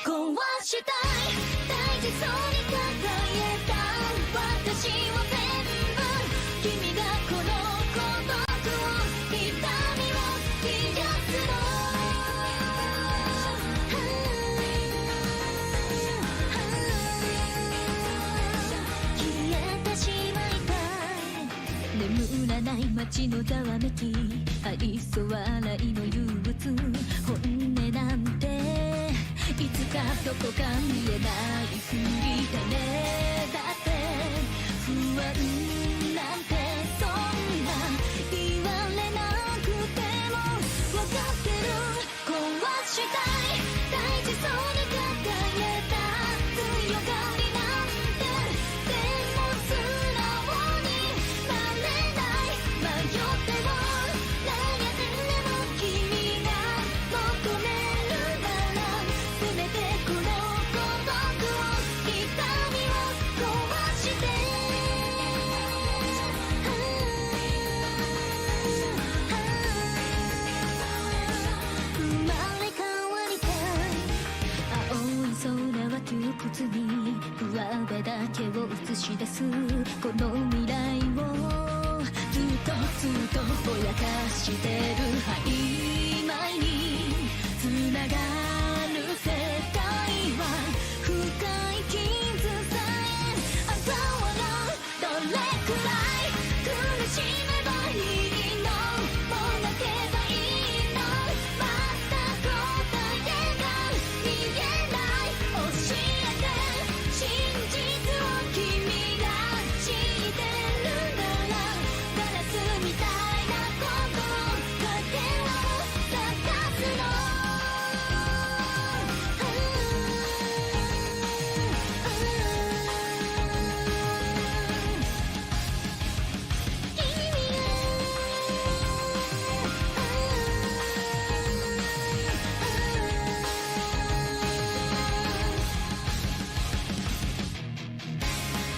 壊したい大事そうに抱えた私を全部君がこの孤独を痛みを癒すの消えてしまいたい眠らない街のざわめき愛想笑いの憂鬱本音なんていつかどこか見えないふりだねだって不安なんてそんな言われなくても分かってる壊したい大事そうに抱えた強がりなんてでも素直になれない迷っても悩んでも君が求めるなら全てこの孤独を痛みを壊して生まれ変わりたい青い空は窮屈に上辺だけを映し出すこの未来をずっとぼやかしてる曖昧に繋がる世界は深い傷さえ嘲笑うどれくらい苦しめばいいのもう泣けばいいのまた答えが見えない教えて真実を君が知ってるならガラスみたいなことをかけらを探すの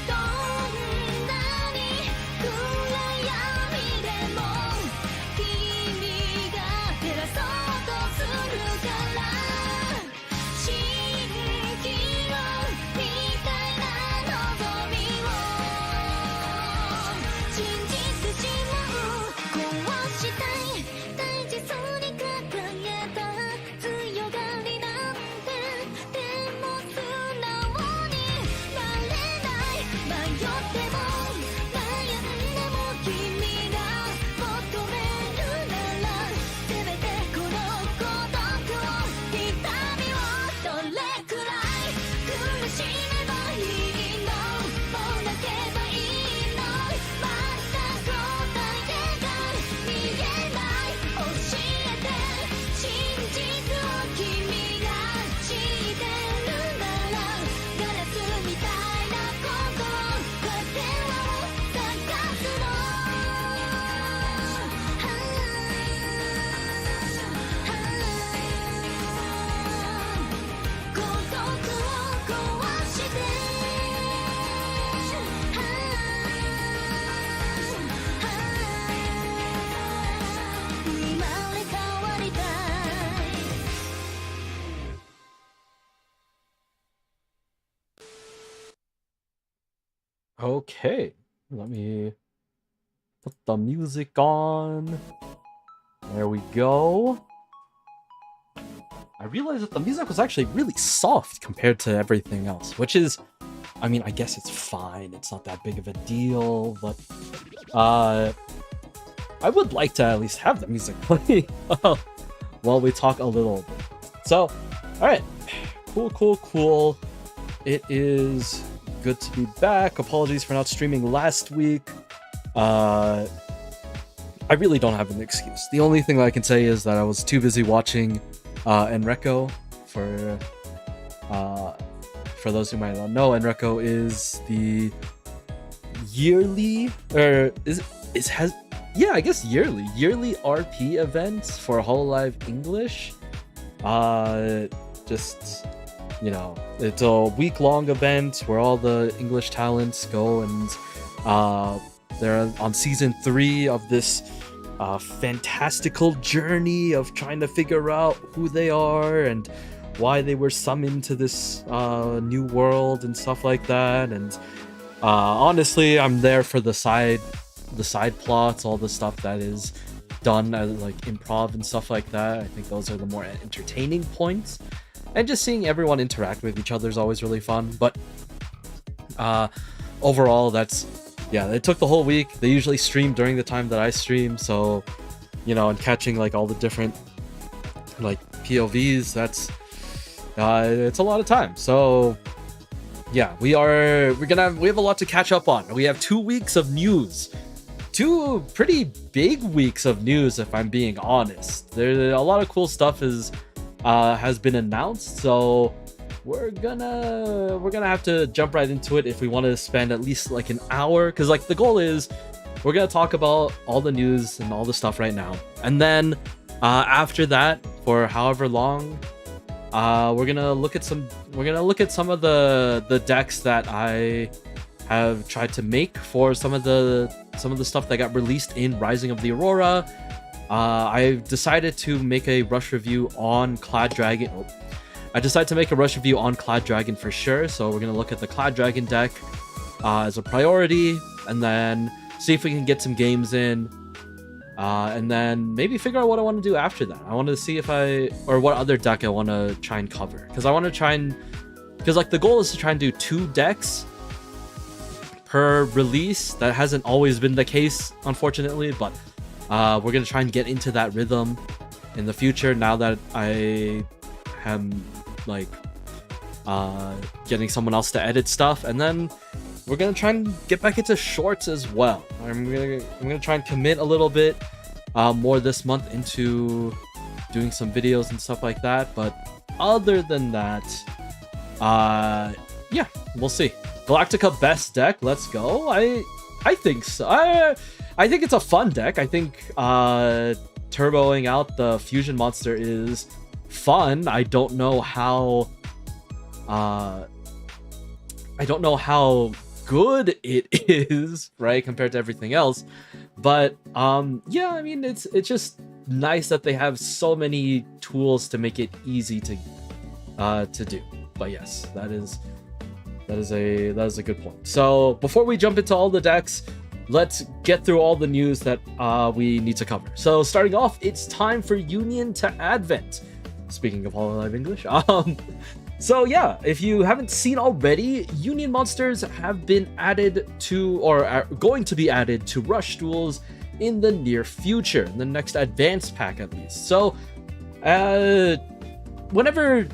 どんなに暗闇でも君が照らそうとするから蜃気楼みたいな望みを信じてしまう壊したい大事そうに抱えた強がりなんてでも素直になれない迷っても悩んでも君が求めるならせめてこの孤独を痛みをどれくらい苦しめばいいのもう泣けばいいのまた答えが見えない教えて真実を君が知ってるならガラスみたいなことをかけらを探すの孤独を壊して生まれ変わりたいOkay, let me put the music on. There we go. I realized that the music was actually really soft compared to everything else, which is, I mean, I guess it's fine. It's not that big of a deal, but I would like to at least have the music play while we talk a little bit. So, alright. Cool. It is good to be back. Apologies for not streaming last week. I really don't have an excuse. The only thing that I can say is that I was too busy watching Enreco. For those who might not know, Enreco is the yearly, yearly RP events for Hololive English. Just, you know, it's a week-long event where all the English talents go, and they're on season 3 of this fantastical journey of trying to figure out who they are and why they were summoned to this new world and stuff like that. And honestly, I'm there for the side plots, all the stuff that is done as like improv and stuff like that. I think those are the more entertaining points, and just seeing everyone interact with each other is always really fun. But overall, it took the whole week. They usually stream during the time that I stream, so and catching like all the different like POVs, that's it's a lot of time. So yeah, we have a lot to catch up on. We have 2 weeks of news, 2 pretty big weeks of news, if I'm being honest. There a lot of cool stuff has been announced, so we're gonna have to jump right into it if we want to spend at least like an hour, because like the goal is we're gonna talk about all the news and all the stuff right now, and then after that, for however long, we're gonna look at some of the decks that I have tried to make for some of the stuff that got released in Rising of the Aurora. I decided to make a rush review on Clad Dragon. I decided to make a rush review on Clad Dragon for sure, so we're gonna look at the Clad Dragon deck as a priority, and then see if we can get some games in, and then maybe figure out what I want to do after that. I want to see what other deck I want to try and cover, because like the goal is to try and do 2 decks per release. That hasn't always been the case, unfortunately, but we're gonna try and get into that rhythm in the future, now that I am like getting someone else to edit stuff. And then we're gonna try and get back into shorts as well. I'm gonna try and commit a little bit more this month into doing some videos and stuff like that. But other than that, yeah, we'll see. Galactica best deck, let's go. I think so. I think it's a fun deck. I think turboing out the fusion monster is fun. I don't know how good it is, right, compared to everything else. But yeah, I mean, it's just nice that they have so many tools to make it easy to do. But yes, that is a good point. So before we jump into all the decks, let's get through all the news that we need to cover. So starting off, it's time for Union to Advent. Speaking of Hololive English, so yeah, if you haven't seen already, Union monsters have been added to, or are going to be added to, Rush Duels in the near future, in the next advanced pack at least. So whenever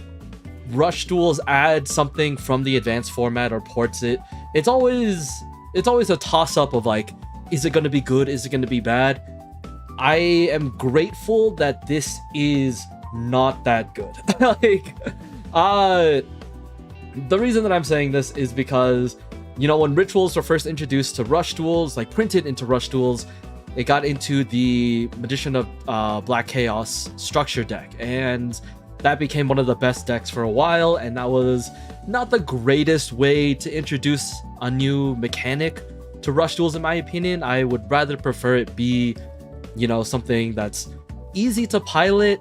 Rush Duels add something from the advanced format or ports it, it's always a toss-up of like, is it going to be good, is it going to be bad? I am grateful that this is not that good. Like, the reason that I'm saying this is because, when rituals were first introduced to Rush Duels, like printed into Rush Duels, it got into the Magician of Black Chaos structure deck, and that became one of the best decks for a while. And that was not the greatest way to introduce a new mechanic to Rush Duels, in my opinion. I would rather prefer it be, something that's easy to pilot,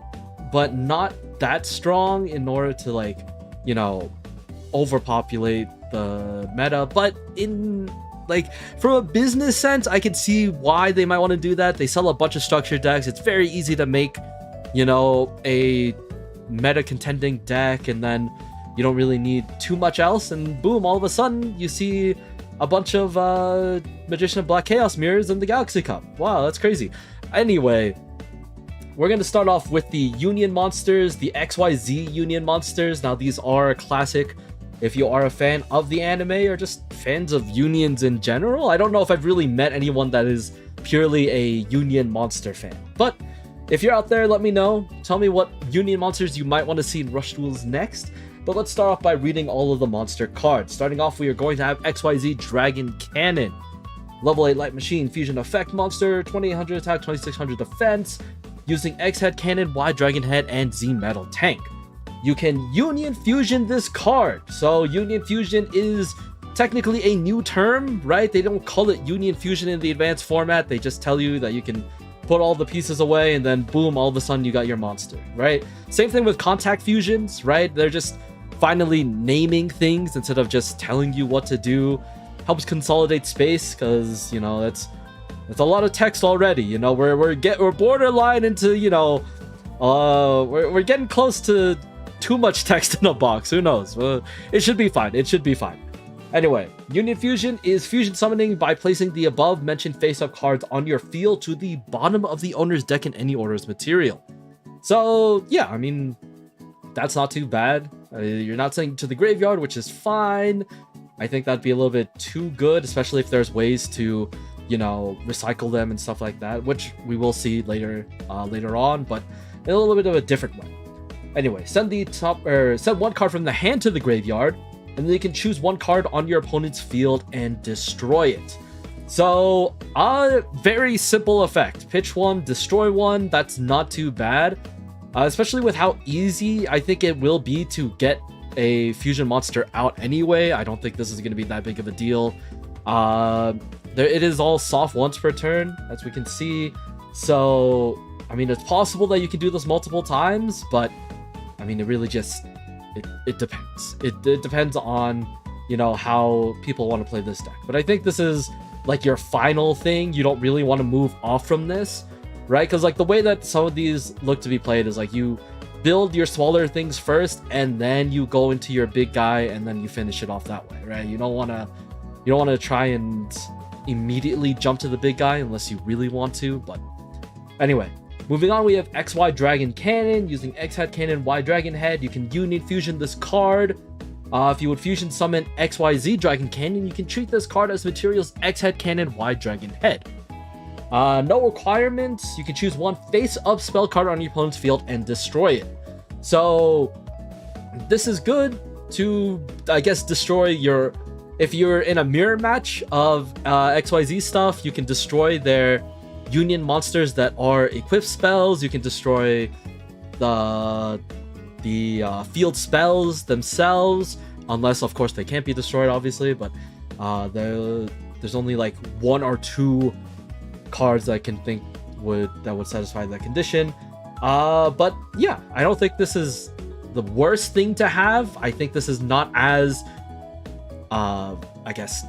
but not that strong in order to like, overpopulate the meta. But in like, from a business sense, I could see why they might want to do that. They sell a bunch of structured decks. It's very easy to make, a meta contending deck, and then you don't really need too much else, and boom, all of a sudden you see a bunch of Magician of Black Chaos mirrors in the Galaxy Cup. Wow, that's crazy. Anyway, we're going to start off with the Union monsters, the XYZ Union monsters. Now, these are classic if you are a fan of the anime or just fans of Unions in general. I don't know if I've really met anyone that is purely a Union monster fan, but if you're out there, let me know. Tell me what Union monsters you might want to see in Rush Duels next. But let's start off by reading all of the monster cards. Starting off, we are going to have XYZ Dragon Cannon. Level 8 Light Machine, Fusion Effect Monster, 2800 attack, 2600 defense, using X-Head Cannon, Y Dragon Head, and Z Metal Tank. You can Union Fusion this card. So Union Fusion is technically a new term, right? They don't call it Union Fusion in the advanced format. They just tell you that you can put all the pieces away, and then boom, all of a sudden you got your monster, right? Same thing with contact fusions, right? They're just finally naming things instead of just telling you what to do. Helps consolidate space, because, you know, it's a lot of text already. You know, we're borderline into, you know, we're getting close to too much text in a box. Who knows? It should be fine. It should be fine. Anyway, Union Fusion is fusion summoning by placing the above mentioned face-up cards on your field to the bottom of the owner's deck in any order as material. So yeah, I mean, that's not too bad. You're not sending to the graveyard, which is fine. I think that'd be a little bit too good, especially if there's ways to, you know, recycle them and stuff like that, which we will see later on, but in a little bit of a different way. Anyway, send one card from the hand to the graveyard, and then you can choose one card on your opponent's field and destroy it. So, very simple effect. Pitch one, destroy one. That's not too bad, especially with how easy I think it will be to get a fusion monster out anyway. I don't think this is going to be that big of a deal. It is all soft once per turn, as we can see. So, I mean, it's possible that you can do this multiple times, but I mean, it really just it depends. It depends on, you know, how people want to play this deck. But I think this is like your final thing. You don't really want to move off from this, right? Because like the way that some of these look to be played is like you build your smaller things first, and then you go into your big guy, and then you finish it off that way, right? You don't want to try and immediately jump to the big guy unless you really want to. But anyway, moving on, we have XY Dragon Cannon. Using X Head Cannon, Y Dragon Head, you can Union Fusion this card. If you would fusion summon XYZ Dragon Cannon, you can treat this card as materials X Head Cannon, Y Dragon Head. No requirements. You can choose one face-up spell card on your opponent's field and destroy it. So this is good to, I guess, destroy your... If you're in a mirror match of XYZ stuff, you can destroy their Union monsters that are equipped spells. You can destroy the field spells themselves, unless of course they can't be destroyed, obviously. But there's only like one or two cards that I can think would satisfy that condition. But yeah, I don't think this is the worst thing to have. I think this is not as I guess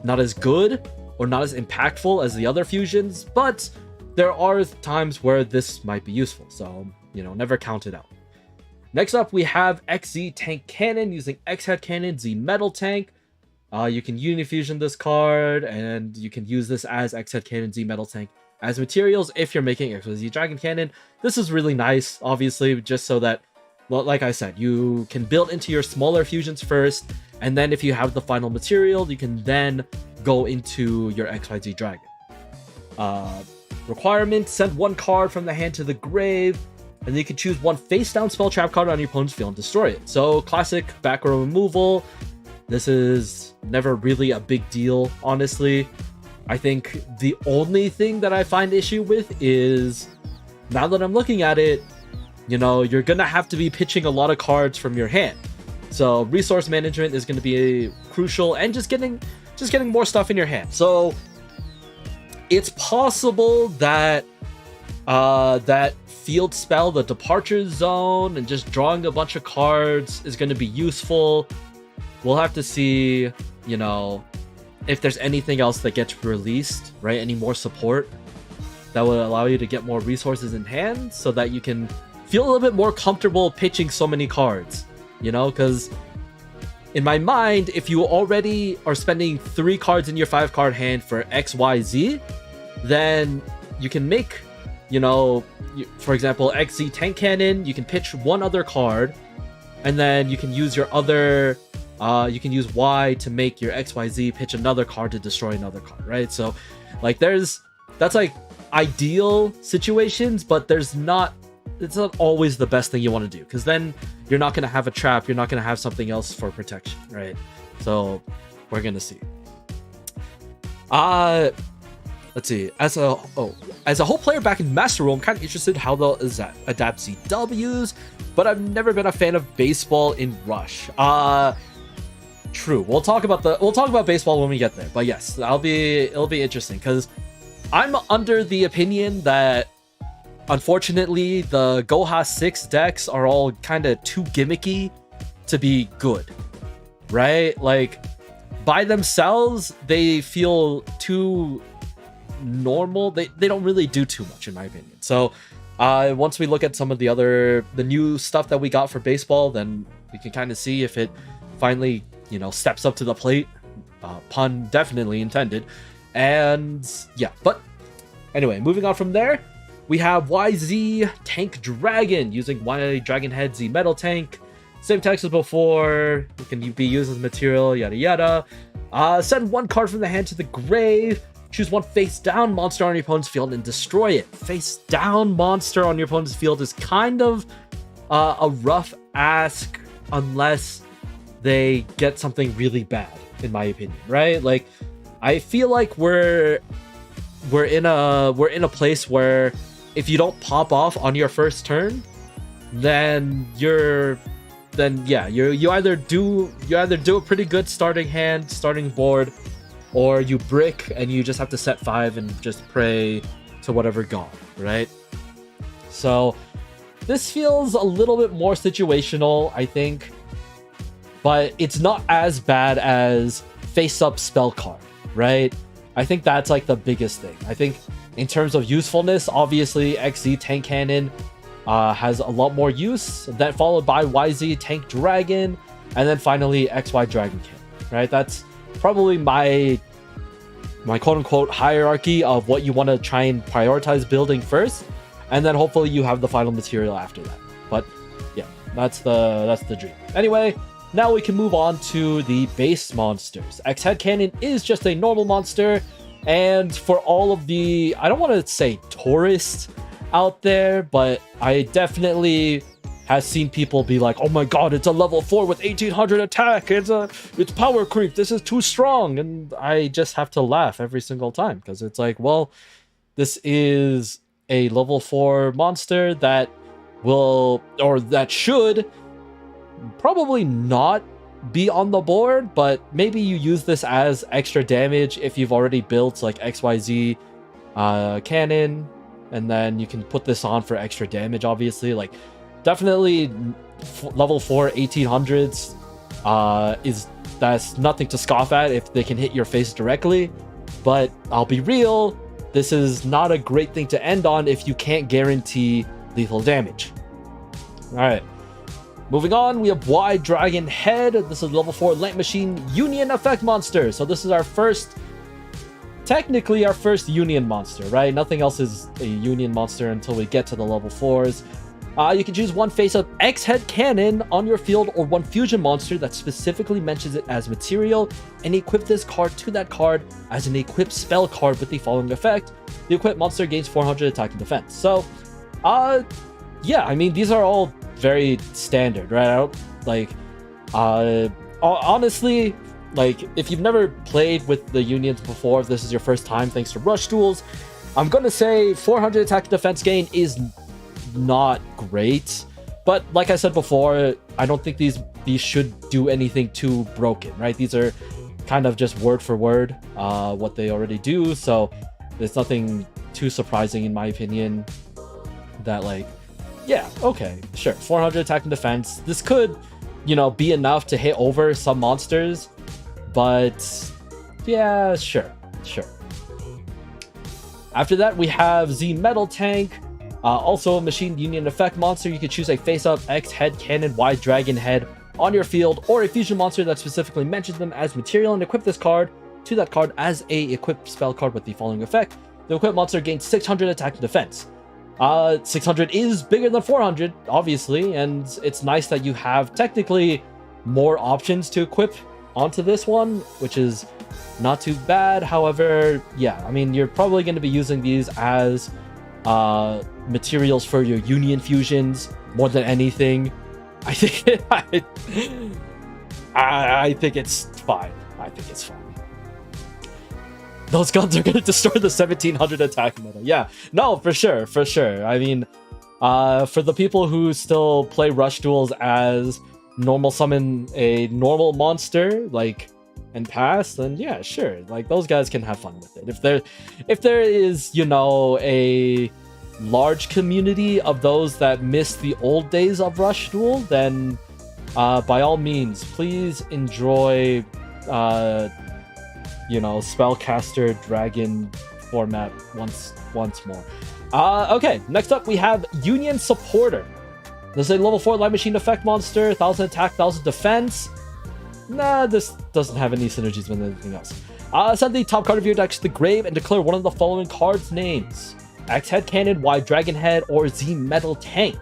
not as good or not as impactful as the other fusions, but there are times where this might be useful, so, you know, never count it out. Next up, we have XZ Tank Cannon. Using X Head Cannon, Z Metal Tank. You can Unifusion this card, and you can use this as X Head Cannon, Z Metal Tank as materials if you're making XYZ Dragon Cannon. This is really nice, obviously, just so that, well, like I said, you can build into your smaller fusions first, and then if you have the final material, you can then go into your XYZ Dragon. Requirement, send one card from the hand to the grave, and then you can choose one face-down spell trap card on your opponent's field and destroy it. So, classic back row removal. This is never really a big deal, honestly. I think the only thing that I find issue with is, now that I'm looking at it, you know, you're gonna have to be pitching a lot of cards from your hand. So resource management is gonna be crucial, and just getting more stuff in your hand. So it's possible that that field spell, the departure zone, and just drawing a bunch of cards is gonna be useful. We'll have to see, you know, if there's anything else that gets released, right? Any more support that would allow you to get more resources in hand so that you can feel a little bit more comfortable pitching so many cards, you know? Because in my mind, if you already are spending 3 cards in your 5-card hand for XYZ, then you can make, you know, for example, XZ Tank Cannon, you can pitch one other card, and then you can use your other... you can use Y to make your XYZ pitch another card to destroy another card, right? So, like, that's like ideal situations, but it's not always the best thing you want to do, because then you're not going to have a trap, you're not going to have something else for protection, right? So, we're going to see. Let's see. As a whole player back in Master Rule, I'm kind of interested how they'll adapt ZWs, but I've never been a fan of baseball in Rush. True. We'll talk about baseball when we get there. But yes, it'll be interesting, because I'm under the opinion that unfortunately the Goha 6 decks are all kind of too gimmicky to be good, right? Like by themselves they feel too normal. They don't really do too much in my opinion. So once we look at some of the new stuff that we got for baseball, then we can kind of see if it finally, you know, steps up to the plate. Pun definitely intended. And yeah, but anyway, moving on from there, we have YZ Tank Dragon using Y Dragon Head Z Metal Tank. Same text as before. It can be used as material, yada yada. Send one card from the hand to the grave. Choose one face down monster on your opponent's field and destroy it. Face down monster on your opponent's field is kind of a rough ask unless they get something really bad, in my opinion, right? Like, I feel like we're in a place where if you don't pop off on your first turn, then you either do a pretty good starting board, or you brick and you just have to set 5 and just pray to whatever god, right? So this feels a little bit more situational, I think, but it's not as bad as face up spell card, right? I think that's like the biggest thing. I think in terms of usefulness, obviously XZ Tank Cannon has a lot more use, then followed by YZ Tank Dragon, and then finally XY Dragon Cannon, right? That's probably my quote-unquote hierarchy of what you want to try and prioritize building first, and then hopefully you have the final material after that. But yeah, that's the dream. Anyway, now we can move on to the base monsters. X-Head Cannon is just a normal monster, and for all of the, I don't want to say tourists out there, but I definitely has seen people be like, oh my god, it's a level 4 with 1800 attack, it's power creep, this is too strong. And I just have to laugh every single time, because it's like, well, this is a level 4 monster that should probably not be on the board, but maybe you use this as extra damage if you've already built like XYZ cannon, and then you can put this on for extra damage, obviously. Like, definitely level 4 1800s that's nothing to scoff at if they can hit your face directly, but I'll be real, this is not a great thing to end on if you can't guarantee lethal damage. All right, moving on, we have Y Dragon Head. This is level 4 Lamp Machine Union Effect monster. So this is technically our first Union monster, right? Nothing else is a Union monster until we get to the level 4s. You can choose one face-up X-Head Cannon on your field, or one fusion monster that specifically mentions it as material, and equip this card to that card as an equipped spell card with the following effect. The equipped monster gains 400 attack and defense. So, yeah, I mean, these are all very standard, right? I don't, like, honestly, like, if you've never played with the Unions before, if this is your first time thanks to Rush Duels, I'm gonna say 400 attack and defense gain is not great, but like I said before, I don't think these should do anything too broken, right? These are kind of just word for word what they already do, so there's nothing too surprising in my opinion. That, like, yeah, okay, sure, 400 attack and defense, this could, you know, be enough to hit over some monsters, but yeah, sure. After that, we have Z Metal Tank. Also a Machine Union Effect monster. You can choose a face-up X-Head Cannon Y Dragon Head on your field, or a fusion monster that specifically mentions them as material, and equip this card to that card as a equipped spell card with the following effect. The equipped monster gains 600 attack and defense. 600 is bigger than 400, obviously, and it's nice that you have technically more options to equip onto this one, which is not too bad. However, yeah, I mean, you're probably going to be using these as materials for your Union fusions more than anything. I think I think it's fine. Those guns are going to destroy the 1700 attack meta. Yeah, no, for sure. I mean, for the people who still play Rush Duels as normal summon a normal monster, like, and pass, then yeah, sure. Like those guys can have fun with it. If there is, you know, a large community of those that miss the old days of Rush Duel, then by all means, please enjoy you know, spellcaster dragon format once more. Okay, next up we have Union Supporter. This is a level 4 Light Machine effect monster, 1000 attack, 1000 defense. Nah, this doesn't have any synergies with anything else. Send the top card of your deck to the grave and declare one of the following cards' names: X Head Cannon, Y Dragon Head, or Z Metal Tank.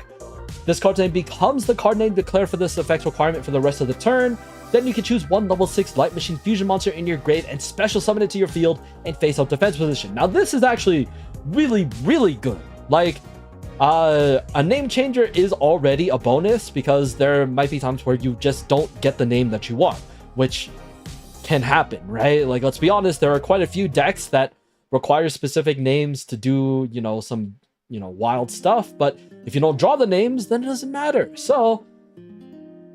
This card's name becomes the card name declared for this effect requirement for the rest of the turn. Then you can choose one level 6 Light Machine Fusion monster in your grave and special summon it to your field and face up defense position. Now this is actually really, really good. Like, a name changer is already a bonus because there might be times where you just don't get the name that you want, which can happen, right? Like, let's be honest, there are quite a few decks that require specific names to do, you know, some, you know, wild stuff, but if you don't draw the names, then it doesn't matter. So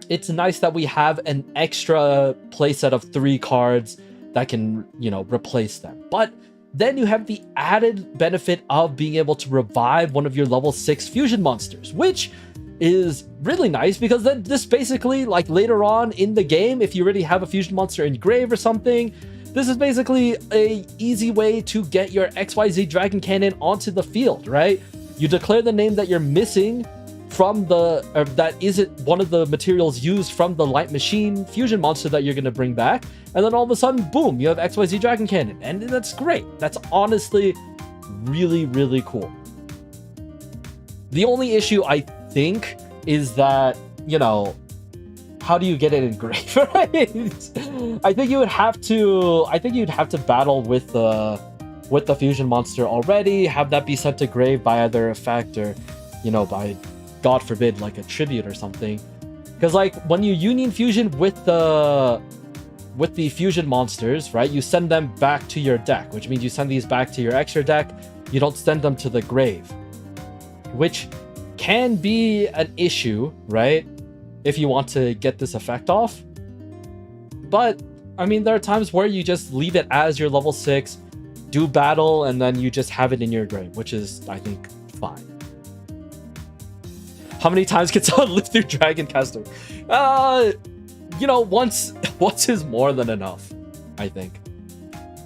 it's nice that we have an extra playset of 3 cards that can, you know, replace them. But then you have the added benefit of being able to revive one of your level 6 fusion monsters, which is really nice because then this basically, like later on in the game, if you already have a fusion monster in grave or something, this is basically a easy way to get your XYZ Dragon Cannon onto the field, right? You declare the name that you're missing from the, or that isn't one of the materials used from the Light Machine fusion monster that you're going to bring back, and then all of a sudden, boom, you have XYZ Dragon Cannon, and that's great. That's honestly really, really cool. The only issue, I think, is that, you know, how do you get it engraved, right? I think you'd have to battle with the fusion monster already, have that be sent to grave by either effect or, you know, by, God forbid, like a tribute or something. Because like when you union fusion with the fusion monsters, right, you send them back to your deck, which means you send these back to your extra deck. You don't send them to the grave, which can be an issue, right, if you want to get this effect off. But I mean, there are times where you just leave it as your level 6, do battle, and then you just have it in your grave, which is, I think, fine. How many times can someone live through Dragon Caster? You know, once is more than enough, I think.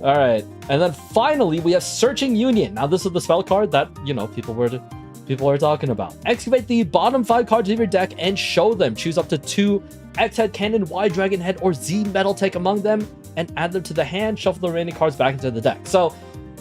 All right, and then finally we have Searching Union. Now this is the spell card that, you know, people were talking about. Excavate the bottom 5 cards of your deck and show them. Choose up to 2 X Head Cannon, Y Dragon Head, or Z Metal Tank among them, and add them to the hand. Shuffle the remaining cards back into the deck. So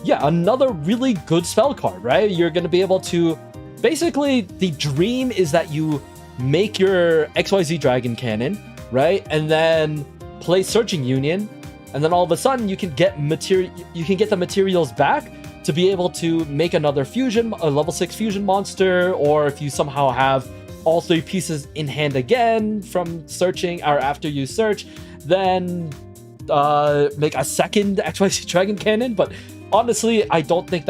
yeah, another really good spell card, right? You're going to be able to, basically, the dream is that you make your XYZ Dragon Cannon, right? And then play Searching Union, and then all of a sudden you can get the materials back to be able to make another fusion, a level 6 fusion monster, or if you somehow have all 3 pieces in hand again from searching, or after you search, then make a second XYZ Dragon Cannon. But honestly, I don't think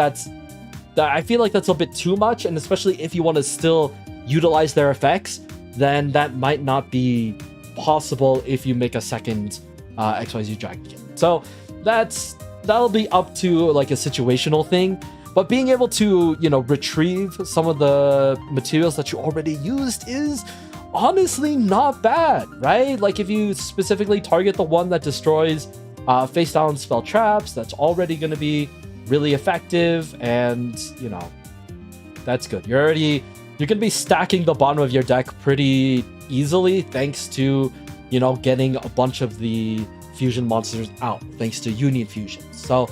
I feel like that's a bit too much, and especially if you want to still utilize their effects, then that might not be possible if you make a second XYZ Dragon Cannon. So that'll be up to like a situational thing, but being able to, you know, retrieve some of the materials that you already used is honestly not bad, right? Like if you specifically target the one that destroys face down spell traps, that's already going to be really effective, and you know, that's good. You're going to be stacking the bottom of your deck pretty easily thanks to, you know, getting a bunch of the fusion monsters out thanks to Union Fusion. So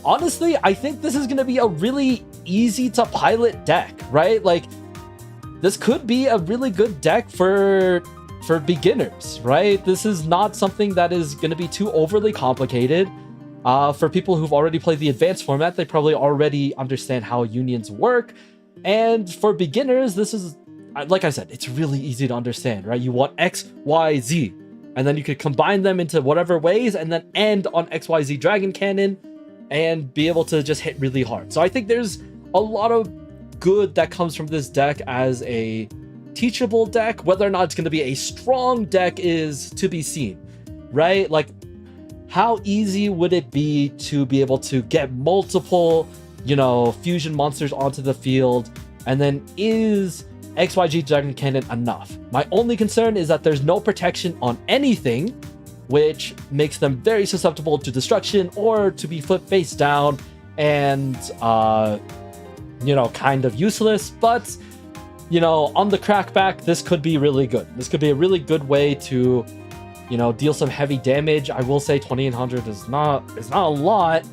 honestly, I think this is going to be a really easy to pilot deck, right? Like this could be a really good deck for beginners, right? This is not something that is going to be too overly complicated. For people who've already played the advanced format, they probably already understand how unions work. And for beginners, this is, like I said, it's really easy to understand, right? You want X, Y, Z, and then you could combine them into whatever ways and then end on XYZ Dragon Cannon and be able to just hit really hard. So I think there's a lot of good that comes from this deck as a teachable deck. Whether or not it's going to be a strong deck is to be seen, right? Like, how easy would it be to be able to get multiple, you know, fusion monsters onto the field? And then is XYG Dragon Cannon enough? My only concern is that there's no protection on anything, which makes them very susceptible to destruction or to be flipped face down and, you know, kind of useless. But, you know, on the crackback, this could be really good. This could be a really good way to, you know, deal some heavy damage. I will say 2800 is not a lot,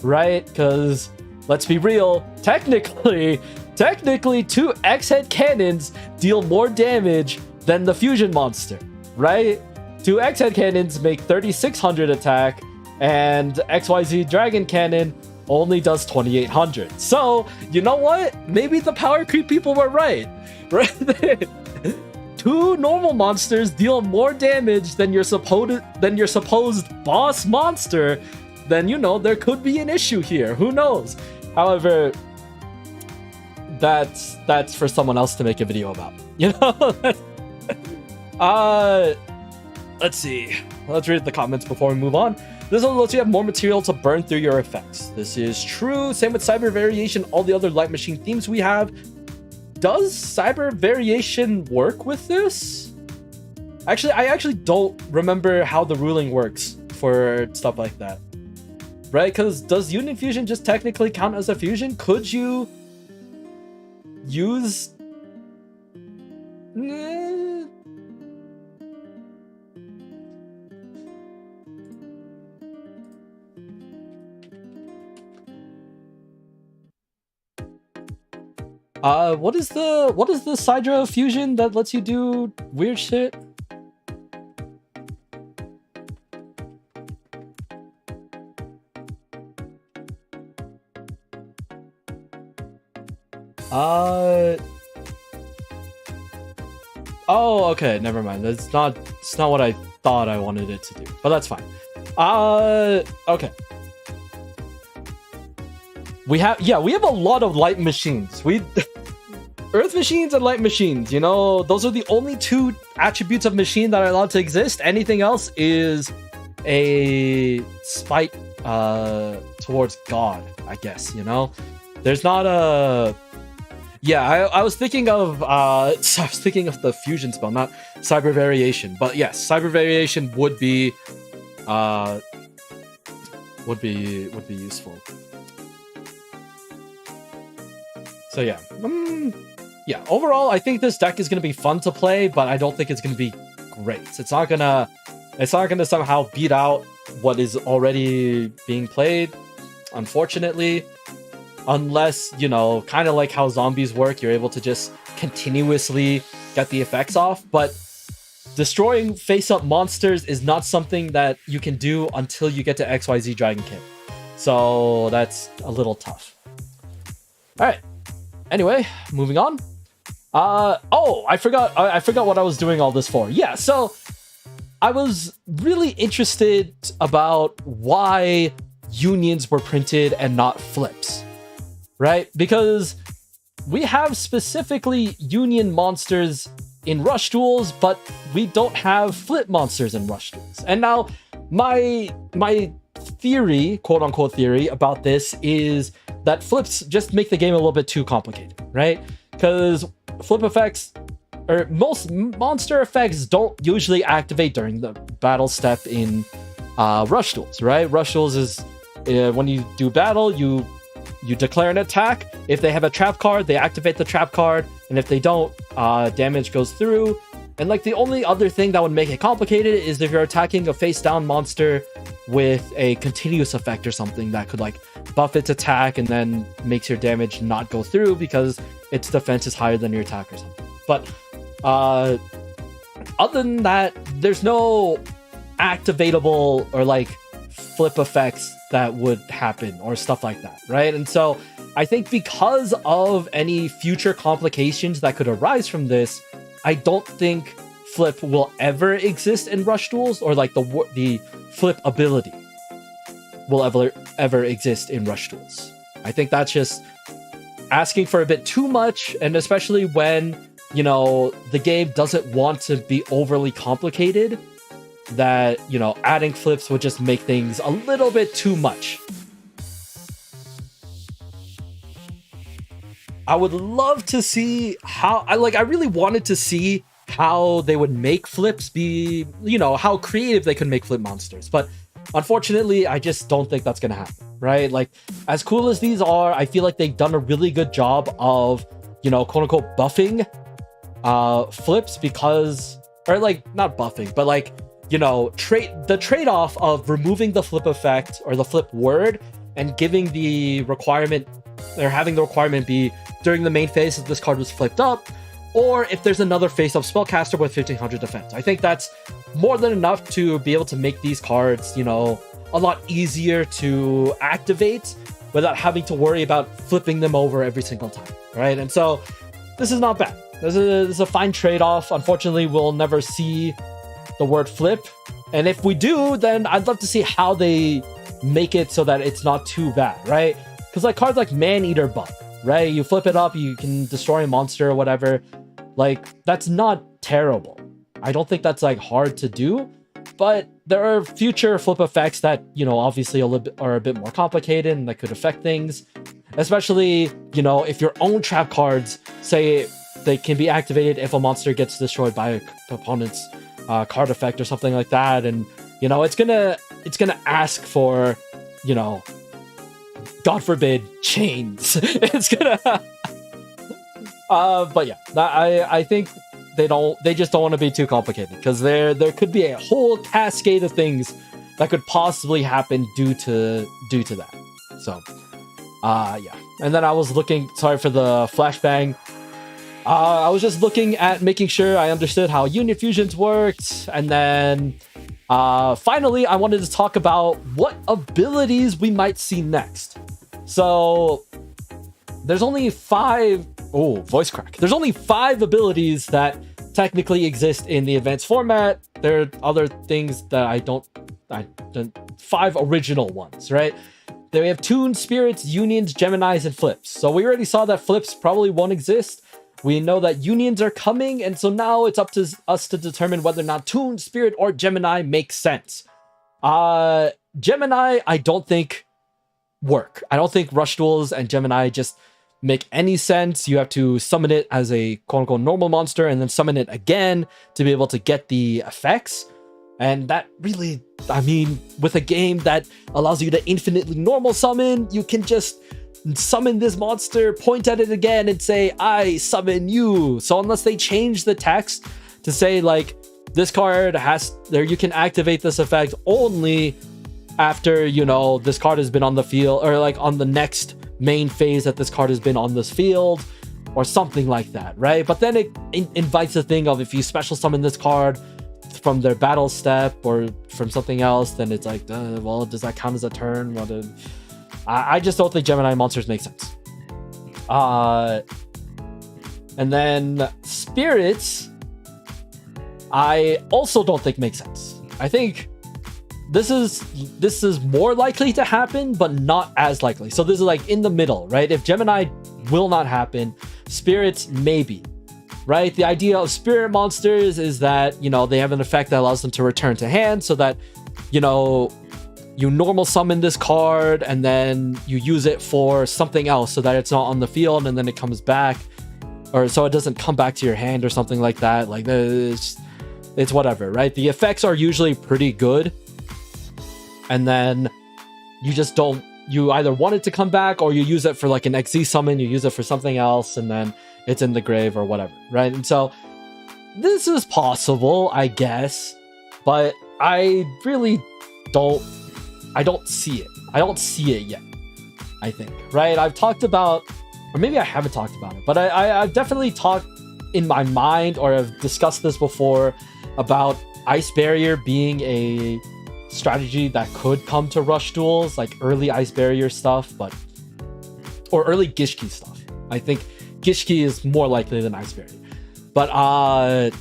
right? Because let's be real, technically 2 X-head cannons deal more damage than the fusion monster, right? 2 X-head cannons make 3600 attack, and XYZ Dragon Cannon only does 2800. So, you know what? Maybe the power creep people were right. Right? 2 normal monsters deal more damage than your supposed boss monster. Then, you know, there could be an issue here. Who knows? However, that's for someone else to make a video about. You know? Let's see. Let's read the comments before we move on. This will let you have more material to burn through your effects. This is true. Same with Cyber Variation, all the other Light Machine themes we have. Does Cyber Variation work with this? Actually, I actually don't remember how the ruling works for stuff like that. Right? Because does Union Fusion just technically count as a fusion? Could you use... What is the Sidra fusion that lets you do weird shit? Oh, okay, never mind. It's not what I thought I wanted it to do, but that's fine. Okay. We have a lot of light machines. Earth machines and light machines, you know, those are the only 2 attributes of machine that are allowed to exist. Anything else is a spite towards God, I guess, you know? There's not a... Yeah, I was thinking of the fusion spell, not Cyber Variation. But yes, Cyber Variation would be useful. So yeah. Yeah, overall, I think this deck is going to be fun to play, but I don't think it's going to be great. It's not gonna somehow beat out what is already being played, unfortunately. Unless, you know, kind of like how zombies work, you're able to just continuously get the effects off. But destroying face-up monsters is not something that you can do until you get to XYZ Dragon Kid. So that's a little tough. All right. Anyway, moving on. Oh, I forgot what I was doing all this for. Yeah, so I was really interested about why unions were printed and not flips, right? Because we have specifically union monsters in Rush Duels, but we don't have flip monsters in Rush Duels. And now my theory, quote-unquote theory, about this is that flips just make the game a little bit too complicated, right? Because flip effects, or most monster effects, don't usually activate during the battle step in Rush Duels, right? Rush Duels is when you do battle, you declare an attack. If they have a trap card, they activate the trap card, and if they don't, damage goes through. And like the only other thing that would make it complicated is if you're attacking a face down monster with a continuous effect or something that could like buff its attack and then makes your damage not go through because its defense is higher than your attack or something. But other than that, there's no activatable or like flip effects that would happen or stuff like that, right? And so I think because of any future complications that could arise from this, I don't think flip will ever exist in Rush Duels, or like the flip ability will ever exist in Rush Duels. I think that's just asking for a bit too much, and especially when, you know, the game doesn't want to be overly complicated. that, you know, adding flips would just make things a little bit too much. I would love to see how, I really wanted to see how they would make flips be, you know, how creative they could make flip monsters. But unfortunately, I just don't think that's going to happen, right? Like, as cool as these are, I feel like they've done a really good job of, you know, quote unquote buffing flips because, or like not buffing, but like, you know, the trade-off of removing the flip effect or the flip word and giving the requirement, or having the requirement be during the main phase if this card was flipped up, or if there's another face-up spellcaster with 1500 defense. I think that's more than enough to be able to make these cards, you know, a lot easier to activate without having to worry about flipping them over every single time, right? And so this is not bad. This is a fine trade-off. Unfortunately, we'll never see the word flip. And if we do, then I'd love to see how they make it so that it's not too bad, right? Because like cards like Man-Eater Bug, right? You flip it up, you can destroy a monster or whatever. Like, that's not terrible. I don't think that's like hard to do, but there are future flip effects that, you know, obviously are a bit more complicated and that could affect things. Especially, you know, if your own trap cards, say they can be activated if a monster gets destroyed by an opponent's card effect or something like that. And, you know, it's gonna ask for, you know, God forbid, chains. It's gonna but yeah, I think they just don't want to be too complicated, because there could be a whole cascade of things that could possibly happen due to that. So yeah. And then I was looking, sorry for the flashbang, I was just looking at making sure I understood how unit fusions worked, and then finally I wanted to talk about what abilities we might see next. So there's only 5 voice crack. There's only 5 abilities that technically exist in the advanced format. There are other things that I don't 5 original ones, right? Then we have Toons, Spirits, Unions, Geminis, and Flips. So we already saw that Flips probably won't exist. We know that Unions are coming, and so now it's up to us to determine whether or not Toon, Spirit, or Gemini makes sense. Gemini, I don't think work. I don't think Rush Duels and Gemini just make any sense. You have to summon it as a quote-unquote normal monster and then summon it again to be able to get the effects. And that really, I mean, with a game that allows you to infinitely normal summon, you can just summon this monster, point at it again, and say, I summon you. So unless they change the text to say, like, this card you can activate this effect only after, you know, this card has been on the field, or like on the next main phase that this card has been on this field, or something like that, right? But then it invites the thing of, if you special summon this card from their battle step or from something else, then it's like, well, does that count as a turn? I just don't think Gemini monsters make sense. And then Spirits, I also don't think makes sense. I think this is more likely to happen, but not as likely. So this is like in the middle, right? If Gemini will not happen, Spirits maybe, right? The idea of Spirit monsters is that, you know, they have an effect that allows them to return to hand, so that, you know, you normal summon this card and then you use it for something else so that it's not on the field, and then it comes back, or so it doesn't come back to your hand or something like that. Like, it's whatever, right? The effects are usually pretty good, and then you either want it to come back, or you use it for like an XZ summon, you use it for something else, and then it's in the grave or whatever, right? And so this is possible, I guess, but I really don't see it. I don't see it yet, I think, right? I've talked about, or maybe I haven't talked about it, but I've definitely talked in my mind, or I've discussed this before, about Ice Barrier being a strategy that could come to Rush Duels, like early Ice Barrier stuff, or early Gishki stuff. I think Gishki is more likely than Ice Barrier, but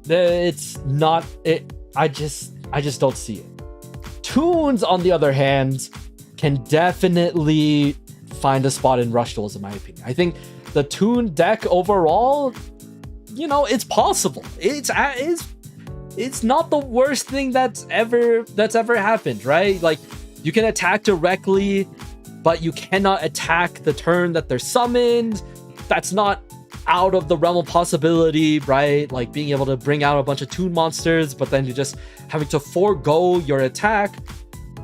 it's not it. I just don't see it. Toons, on the other hand, can definitely find a spot in Rush Duels, in my opinion. I think the Toon deck overall, you know, it's possible. It's it's not the worst thing that's ever happened, right? Like, you can attack directly, but you cannot attack the turn that they're summoned. That's not out of the realm of possibility, right? Like being able to bring out a bunch of toon monsters, but then you're just having to forego your attack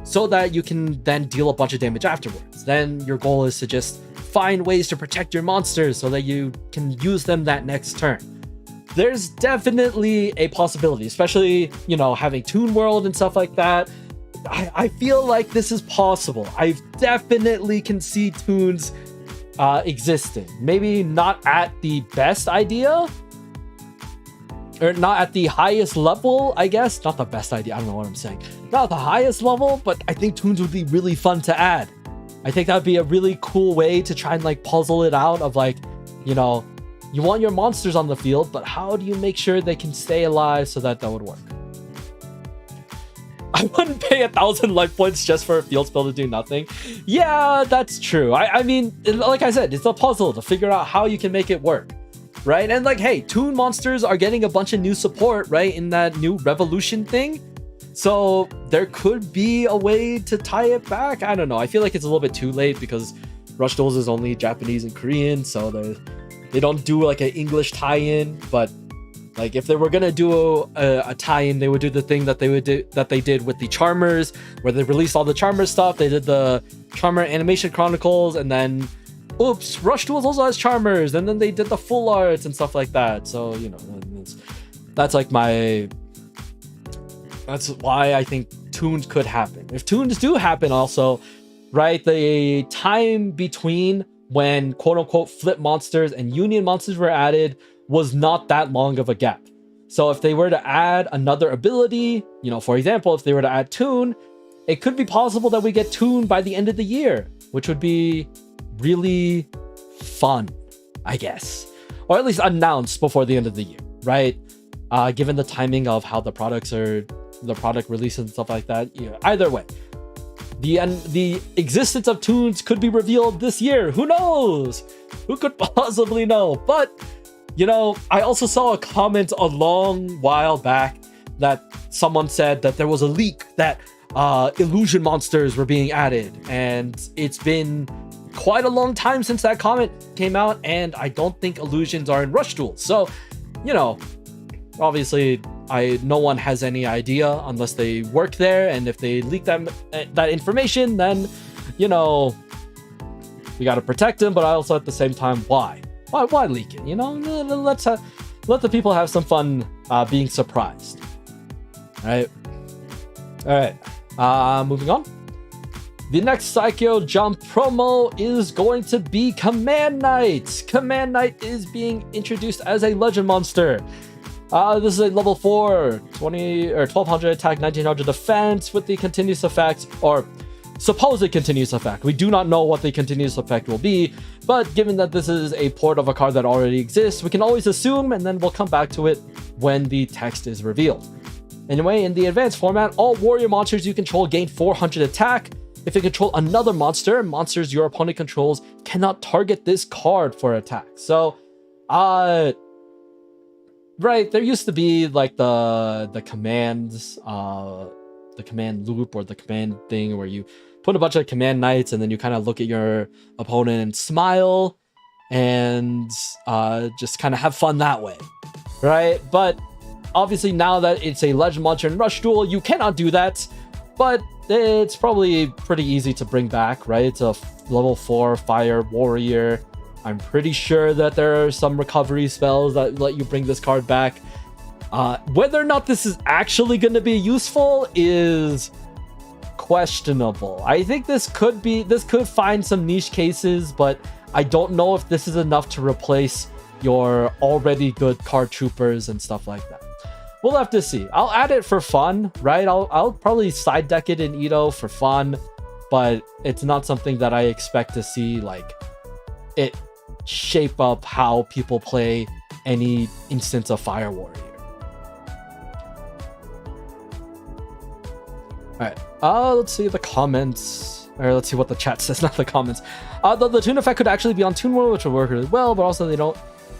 so that you can then deal a bunch of damage afterwards. Then your goal is to just find ways to protect your monsters so that you can use them that next turn. There's definitely a possibility, especially, you know, having Toon World and stuff like that. I feel like this is possible. I definitely can see Toons existing. Maybe not at the best idea, or not at the highest level, I guess. Not the best idea, I don't know what I'm saying. Not at the highest level, but I think Toons would be really fun to add. I think that would be a really cool way to try and like puzzle it out of like, you know, you want your monsters on the field, but how do you make sure they can stay alive so that would work? I wouldn't pay 1,000 life points just for a field spell to do nothing. Yeah, that's true. I mean, like I said, it's a puzzle to figure out how you can make it work, right? And like, hey, Toon monsters are getting a bunch of new support, right, in that new Revolution thing. So there could be a way to tie it back. I don't know. I feel like it's a little bit too late because Rush Duels is only Japanese and Korean, so they don't do like an English tie-in. But like, if they were gonna do a tie-in, they would do the thing that they did with the Charmers, where they released all the Charmer stuff. They did the Charmer Animation Chronicles, and then, oops, Rush Duels also has Charmers, and then they did the full arts and stuff like that. So, you know, that's why I think Toons could happen. If Toons do happen also, right, the time between when quote-unquote flip monsters and union monsters were added was not that long of a gap. So if they were to add another ability, you know, for example, if they were to add Toon, it could be possible that we get Toon by the end of the year, which would be really fun, I guess. Or at least announced before the end of the year, right? Given the timing of how the product releases and stuff like that. You know, either way, the existence of Toons could be revealed this year. Who knows? Who could possibly know? But, you know, I also saw a comment a long while back that someone said that there was a leak that illusion monsters were being added, and it's been quite a long time since that comment came out, and I don't think illusions are in Rush Duels. So, you know, obviously no one has any idea unless they work there, and if they leak that information, then, you know, we got to protect them. But I also, at the same time, why leak it? You know, let the people have some fun being surprised. All right, moving on. The next Psycho Jump promo is going to be Command Knight. Command Knight is being introduced as a legend monster. This is a level 4, 1200 attack, 1900 defense with the continuous effect, or supposed continuous effect. We do not know what the continuous effect will be, but given that this is a port of a card that already exists, we can always assume, and then we'll come back to it when the text is revealed. Anyway, in the advanced format, all warrior monsters you control gain 400 attack. If you control another monster, monsters your opponent controls cannot target this card for attack. So, right, there used to be like the commands, the command loop or the command thing where you put a bunch of command knights and then you kind of look at your opponent and smile and just kind of have fun that way, right? But obviously now that it's a legend monster in Rush Duel, you cannot do that, but it's probably pretty easy to bring back, right? It's a level 4 fire warrior. I'm pretty sure that there are some recovery spells that let you bring this card back. Whether or not this is actually going to be useful is questionable. I think this could find some niche cases, but I don't know if this is enough to replace your already good card troopers and stuff like that. We'll have to see. I'll add it for fun, right? I'll probably side deck it in Ito for fun, but it's not something that I expect to see like it shape up how people play any instance of Fire Warrior. Alright, let's see the comments, or let's see what the chat says, not the comments. The Toon effect could actually be on Toon World, which would work really well, but also they don't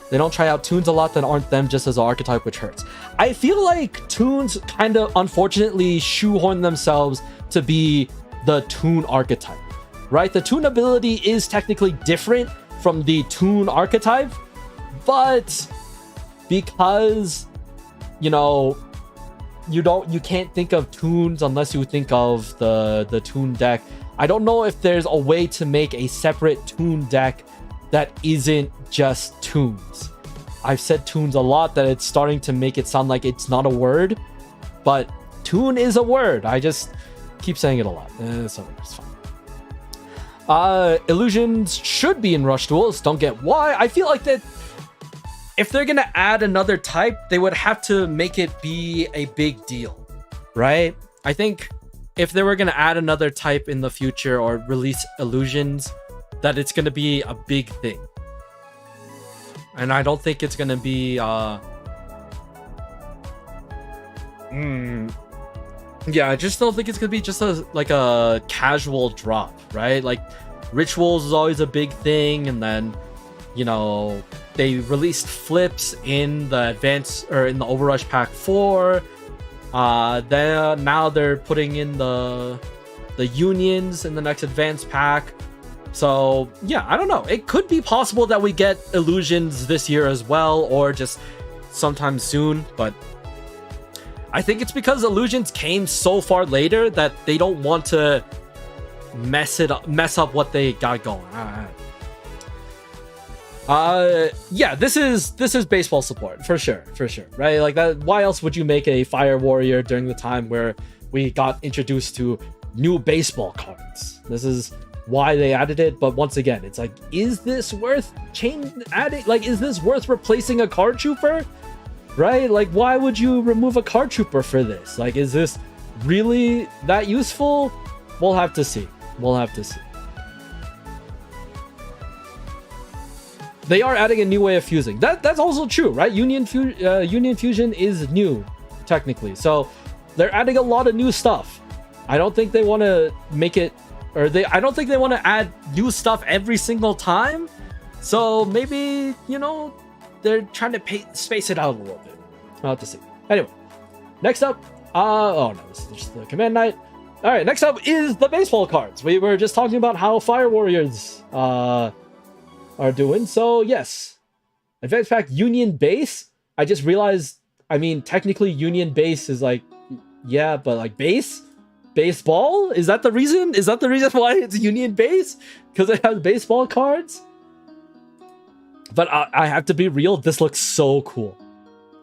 They don't try out tunes a lot that aren't them just as an archetype, which hurts. I feel like tunes kind of unfortunately shoehorn themselves to be the tune archetype, right? The tune ability is technically different from the tune archetype, but because, you know, you can't think of tunes unless you think of the tune deck. I don't know if there's a way to make a separate tune deck that isn't just tunes. I've said tunes a lot, that it's starting to make it sound like it's not a word, but tune is a word. I just keep saying it a lot. So it's fine. Illusions should be in Rush Duels. Don't get why. I feel like that if they're gonna add another type, they would have to make it be a big deal, right? I think if they were gonna add another type in the future or release illusions, that it's gonna be a big thing. And I don't think it's gonna be yeah, I just don't think it's gonna be just a casual drop, right? Like rituals is always a big thing, and then, you know, they released flips in the advance or in the Overrush Pack 4. Then now they're putting in the unions in the next advance pack. So yeah, I don't know. It could be possible that we get illusions this year as well, or just sometime soon, but I think it's because illusions came so far later that they don't want to mess up what they got going. Yeah, this is baseball support for sure, right? Like that. Why else would you make a Fire Warrior during the time where we got introduced to new baseball cards? This is why they added it. But once again, it's like, is this worth adding? Like, is this worth replacing a card trooper? Right? Like, why would you remove a card trooper for this? Like, is this really that useful? We'll have to see. They are adding a new way of fusing. That's also true, right? Union Fusion is new, technically. So they're adding a lot of new stuff. I don't think they want to make it, I don't think they want to add new stuff every single time. So maybe, you know, they're trying to space it out a little bit. I'll have to see. Anyway, next up, oh no, this is just the Command Knight. All right, next up is the baseball cards. We were just talking about how Fire Warriors are doing. So yes, Advanced Pack Union Base. I just realized, I mean, technically Union Base is like, yeah, but like baseball? Is that the reason? Is that the reason why it's Union Base? Because it has baseball cards? But I have to be real, this looks so cool.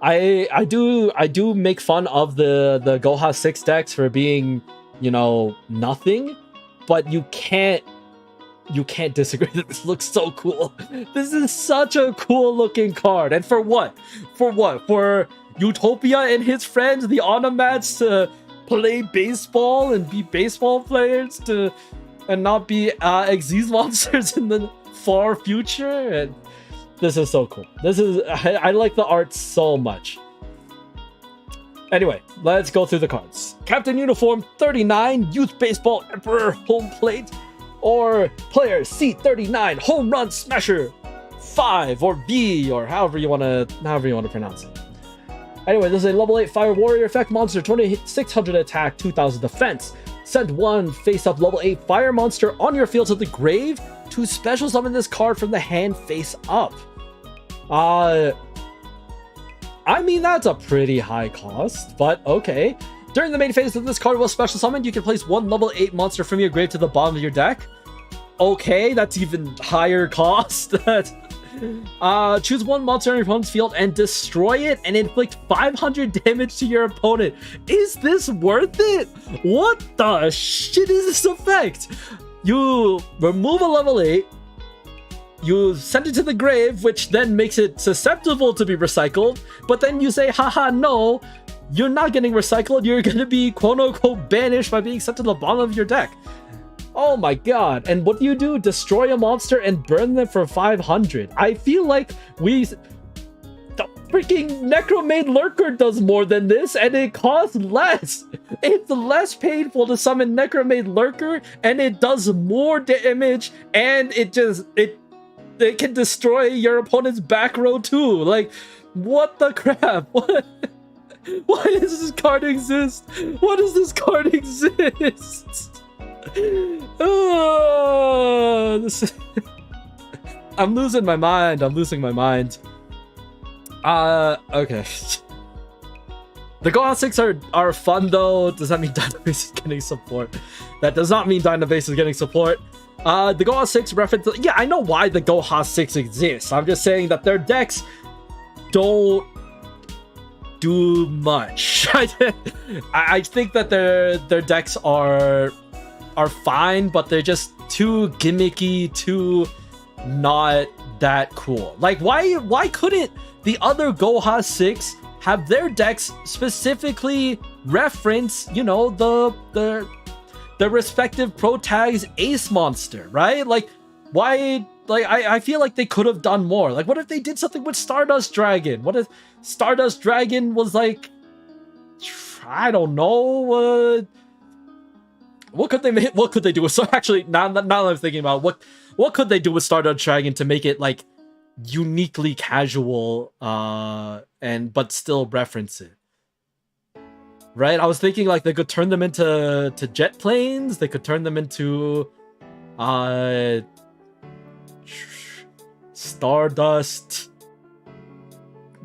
I do make fun of the Goha 6 decks for being, you know, nothing, but you can't disagree that this looks so cool. This is such a cool looking card. And for what? For Utopia and his friends, the Onomats, to play baseball and be baseball players and not be Xyz monsters in the far future. And this is so cool. I like the art so much. Anyway, let's go through the cards. Captain Uniform 39, Youth Baseball Emperor Home Plate, or Player C39 Home Run Smasher 5, or B, or however you want to pronounce it. Anyway, this is a level 8 Fire Warrior effect monster, 2600 attack, 2000 defense. Send one face-up level 8 fire monster on your field to the grave to special summon this card from the hand face up. I mean, that's a pretty high cost, but okay. During the main phase of this card was special summoned, you can place one level 8 monster from your grave to the bottom of your deck. Okay, that's even higher cost. Choose one monster on your opponent's field and destroy it and inflict 500 damage to your opponent. Is this worth it? What the shit is this effect? You remove a level 8, you send it to the grave, which then makes it susceptible to be recycled, but then you say, haha, no, you're not getting recycled, you're gonna be quote-unquote banished by being sent to the bottom of your deck. Oh my god. And what do? Destroy a monster and burn them for 500. I feel like the freaking Necromaid Lurker does more than this, and it costs less. It's less painful to summon Necromaid Lurker, and it does more damage, and it they can destroy your opponent's back row too. Like, what the crap? What? Why does this card exist? Why does this card exist? Oh, this I'm losing my mind. I'm losing my mind. Okay. The Gohan 6 are fun though. Does that mean Dynabase is getting support? That does not mean Dynabase is getting support. The Gohan 6 reference. Yeah, I know why the Gohan 6 exists. I'm just saying that their decks don't do much. I think that their decks are fine, but they're just too gimmicky, too not that cool. Like, why couldn't the other Gohan 6 have their decks specifically reference, you know, the respective protag's ace monster, right? Like, why? Like, I feel like they could have done more. Like, what if they did something with Stardust Dragon? What if Stardust Dragon was like, I don't know, what could they do with, so actually now that I'm thinking about what could they do with Stardust Dragon to make it like uniquely casual but still reference it, right? I was thinking like they could turn them into jet planes. They could turn them into Stardust.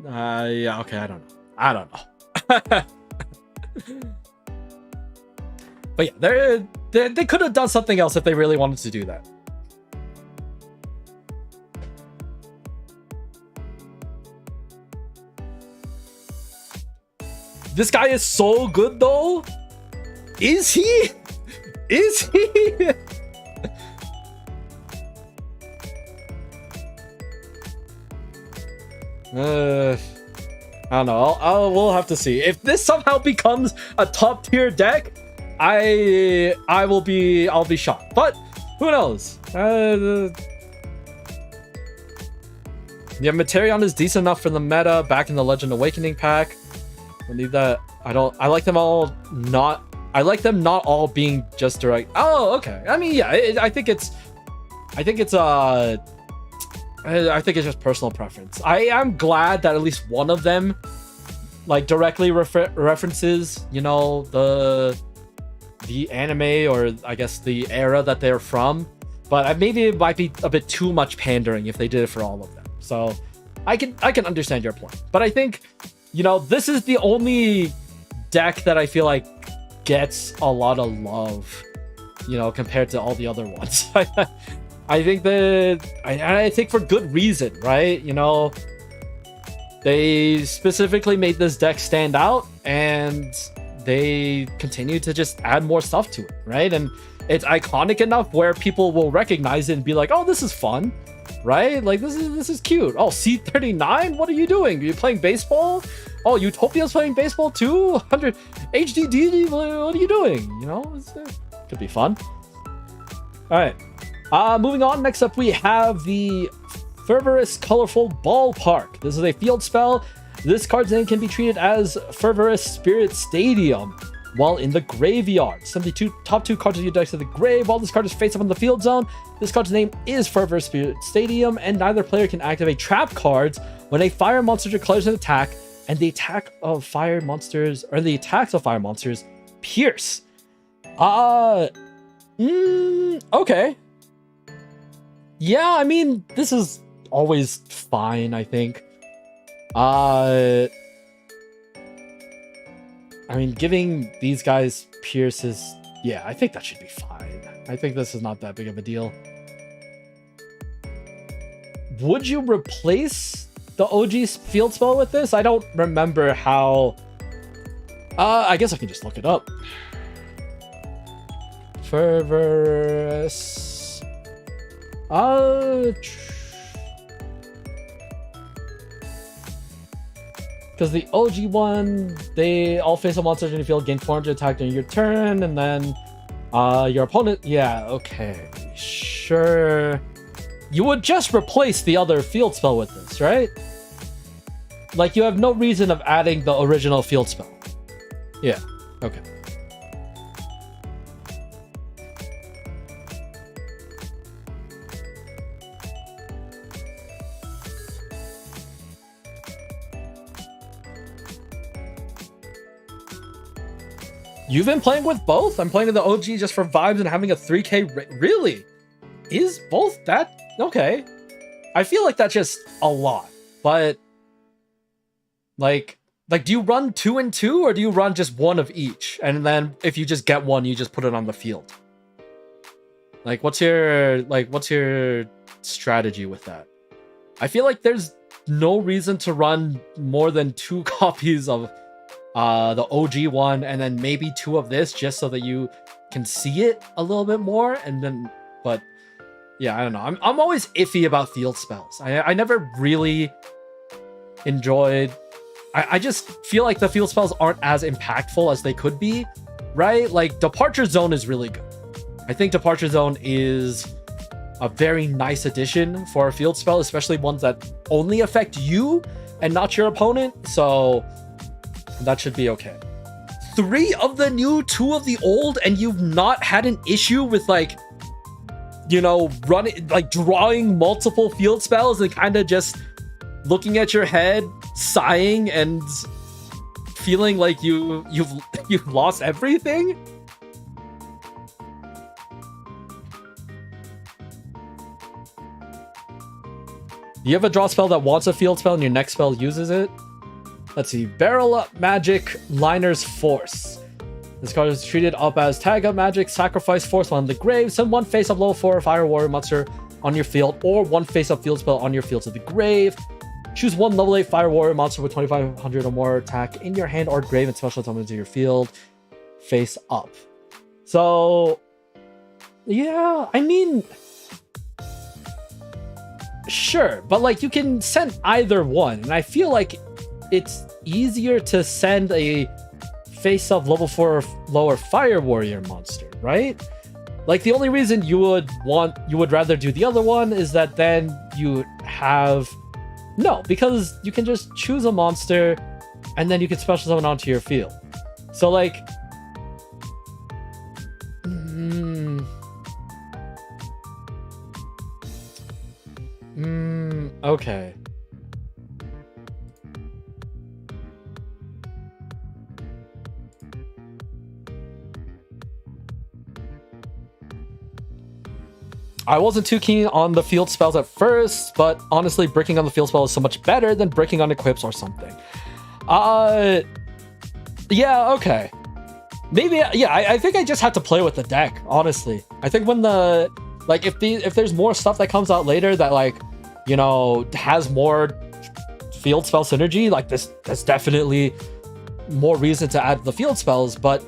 Yeah, okay, I don't know. But yeah, they could have done something else if they really wanted to do that. This guy is so good though. Is he? Is he? I don't know. We'll have to see. If this somehow becomes a top tier deck, I'll be shocked. But who knows? Yeah, Materion is decent enough for the meta back in the Legend Awakening pack. I need that. I like them all not. I like them not all being just direct. Oh, okay. I mean, yeah. I think it's just personal preference. I am glad that at least one of them, like, directly references, you know, the anime, or I guess the era that they're from. But maybe it might be a bit too much pandering if they did it for all of them. So I can understand your point. But I think, you know, this is the only deck that I feel like gets a lot of love, you know, compared to all the other ones. I think I think for good reason, right? You know, they specifically made this deck stand out, and they continue to just add more stuff to it, right? And it's iconic enough where people will recognize it and be like, "Oh, this is fun." Right? Like, this is cute. Oh, C39? What are you doing? Are you playing baseball? Oh, Utopia's playing baseball too? 100 HDD? What are you doing? You know, could be fun. All right. Moving on. Next up, we have the Fervorous Colorful Ballpark. This is a field spell. This card's name can be treated as Fervorous Spirit Stadium while in the graveyard. Send the top two cards of your deck to the grave while this card is face up on the field zone. This card's name is Fervorous Spirit Stadium, and neither player can activate trap cards when a fire monster declares an attack, and the attacks of fire monsters pierce. Okay. Yeah, I mean, this is always fine, I think. I mean, giving these guys pierces, yeah, I think that should be fine. I think this is not that big of a deal. Would you replace the OG field spell with this? I don't remember how. I guess I can just look it up. Fervorous. Because the OG one, they all face a monster in the field, gain 400 attack during your turn, and then your opponent. Yeah, okay, sure. You would just replace the other field spell with this, right? Like, you have no reason of adding the original field spell. Yeah, okay. You've been playing with both? I'm playing with the OG just for vibes and having a 3K. Really? Is both that? Okay. I feel like that's just a lot. But like do you run 2 and 2 or do you run just one of each? And then if you just get one, you just put it on the field. Like what's your strategy with that? I feel like there's no reason to run more than 2 copies of the OG one and then maybe 2 of this just so that you can see it a little bit more. And then, but yeah, I don't know. I'm always iffy about field spells. I never really enjoyed. I just feel like the field spells aren't as impactful as they could be, right? Like Departure Zone is really good. I think Departure Zone is a very nice addition for a field spell, especially ones that only affect you and not your opponent. So that should be okay. 3 of the new, 2 of the old, and you've not had an issue with like, you know, running, like drawing multiple field spells and kind of just looking at your head, sighing and feeling like you've lost everything. You have a draw spell that wants a field spell and your next spell uses it. Let's see. Barrel Up Magic, Liner's Force. This card is treated up as Tag Up Magic, Sacrifice Force one on the grave, send 1 face-up level 4 Fire Warrior monster on your field, or 1 face-up field spell on your field to the grave. Choose 1 level 8 Fire Warrior monster with 2500 or more attack in your hand or grave and special summon into your field face up. So, yeah, I mean, sure, but like you can send either one, and I feel like it's easier to send a face-up level 4 or lower Fire Warrior monster, right? Like the only reason you would rather do the other one is that then you have because you can just choose a monster and then you can special summon onto your field. So like okay. I wasn't too keen on the field spells at first, but honestly, bricking on the field spell is so much better than bricking on equips or something. Yeah, okay. Maybe, yeah, I think I just had to play with the deck, honestly. I think when if there's more stuff that comes out later that, like, you know, has more field spell synergy, like there's definitely more reason to add the field spells, but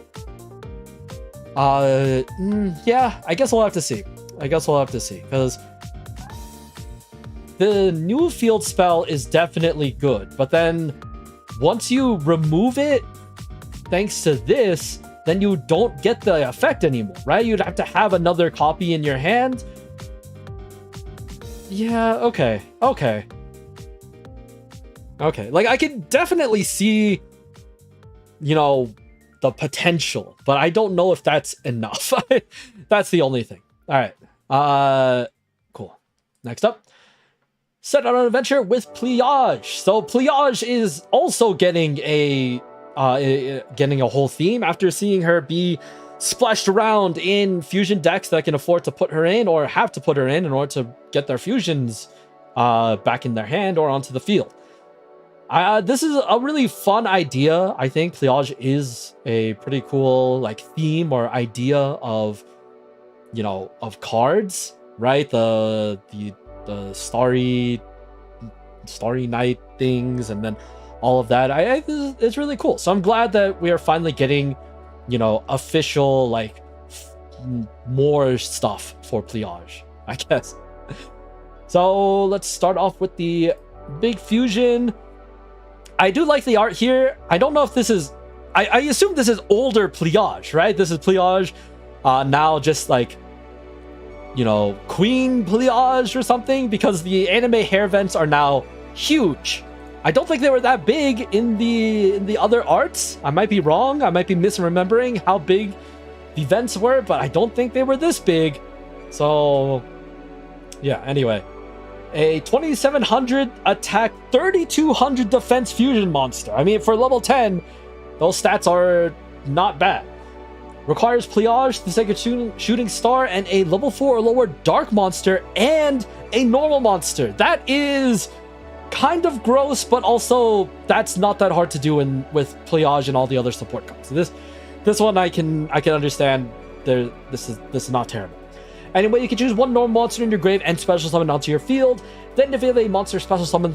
yeah, I guess we'll have to see. Because the new field spell is definitely good, but then once you remove it, thanks to this, then you don't get the effect anymore, right? You'd have to have another copy in your hand. Yeah, okay. Like, I can definitely see, you know, the potential, but I don't know if that's enough. That's the only thing. All right. Cool. Next up, set out on an adventure with Pliage. So Pliage is also getting a whole theme after seeing her be splashed around in fusion decks that can afford to put her in or have to put her in order to get their fusions back in their hand or onto the field. This is a really fun idea. I think Pliage is a pretty cool like theme or idea of, you know, of cards, right? The starry night things, and then all of that. It's really cool. So I'm glad that we are finally getting, you know, official like more stuff for Pliage, I guess. So let's start off with the big fusion. I do like the art here. I don't know if this is, I assume this is older Pliage, right? This is Pliage now just like, you know, Queen Pliage or something, because the anime hair vents are now huge. I don't think they were that big in the other arts. I might be wrong. I might be misremembering how big the vents were, but I don't think they were this big. So yeah, anyway. A 2700 attack, 3200 defense fusion monster. I mean, for level 10, those stats are not bad. Requires Pliage, the second shooting star, and a level 4 or lower dark monster, and a normal monster. That is kind of gross, but also that's not that hard to do with Pliage and all the other support cards. So this one I can understand. This is not terrible. Anyway, you can choose one normal monster in your grave and special summon onto your field. Then if you have a monster special summon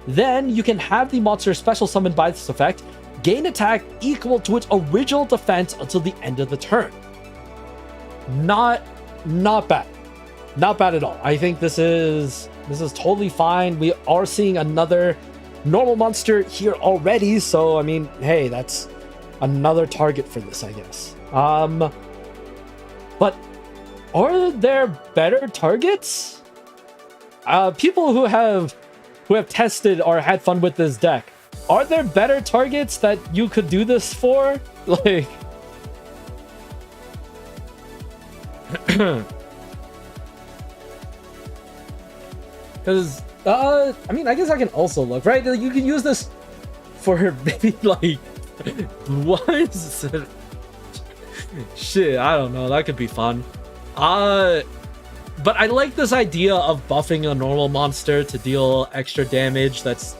then you can have the monster special summoned by this effect gain attack equal to its original defense until the end of the turn. Not bad. Not bad at all. I think this is totally fine. We are seeing another normal monster here already, so I mean, hey, that's another target for this, I guess. But are there better targets? People who have tested or had fun with this deck, are there better targets that you could do this for? Like, because I mean, I guess I can also look, right? You can use this for maybe like what? Shit, I don't know. That could be fun. But I like this idea of buffing a normal monster to deal extra damage. That's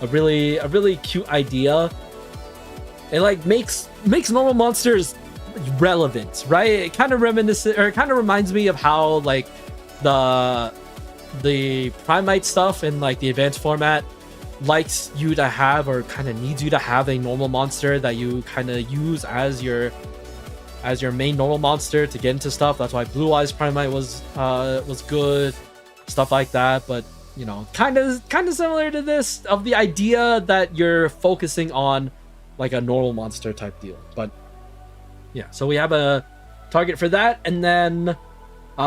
a really cute idea. It like makes normal monsters relevant, right? It kind of reminds me of how like the Primite stuff in like the advanced format likes you to have, or kind of needs you to have, a normal monster that you kind of use as your main normal monster to get into stuff. That's why Blue Eyes Primite was good, stuff like that. But you know, kind of similar to this, of the idea that you're focusing on like a normal monster type deal. But yeah, so we have a target for that, and then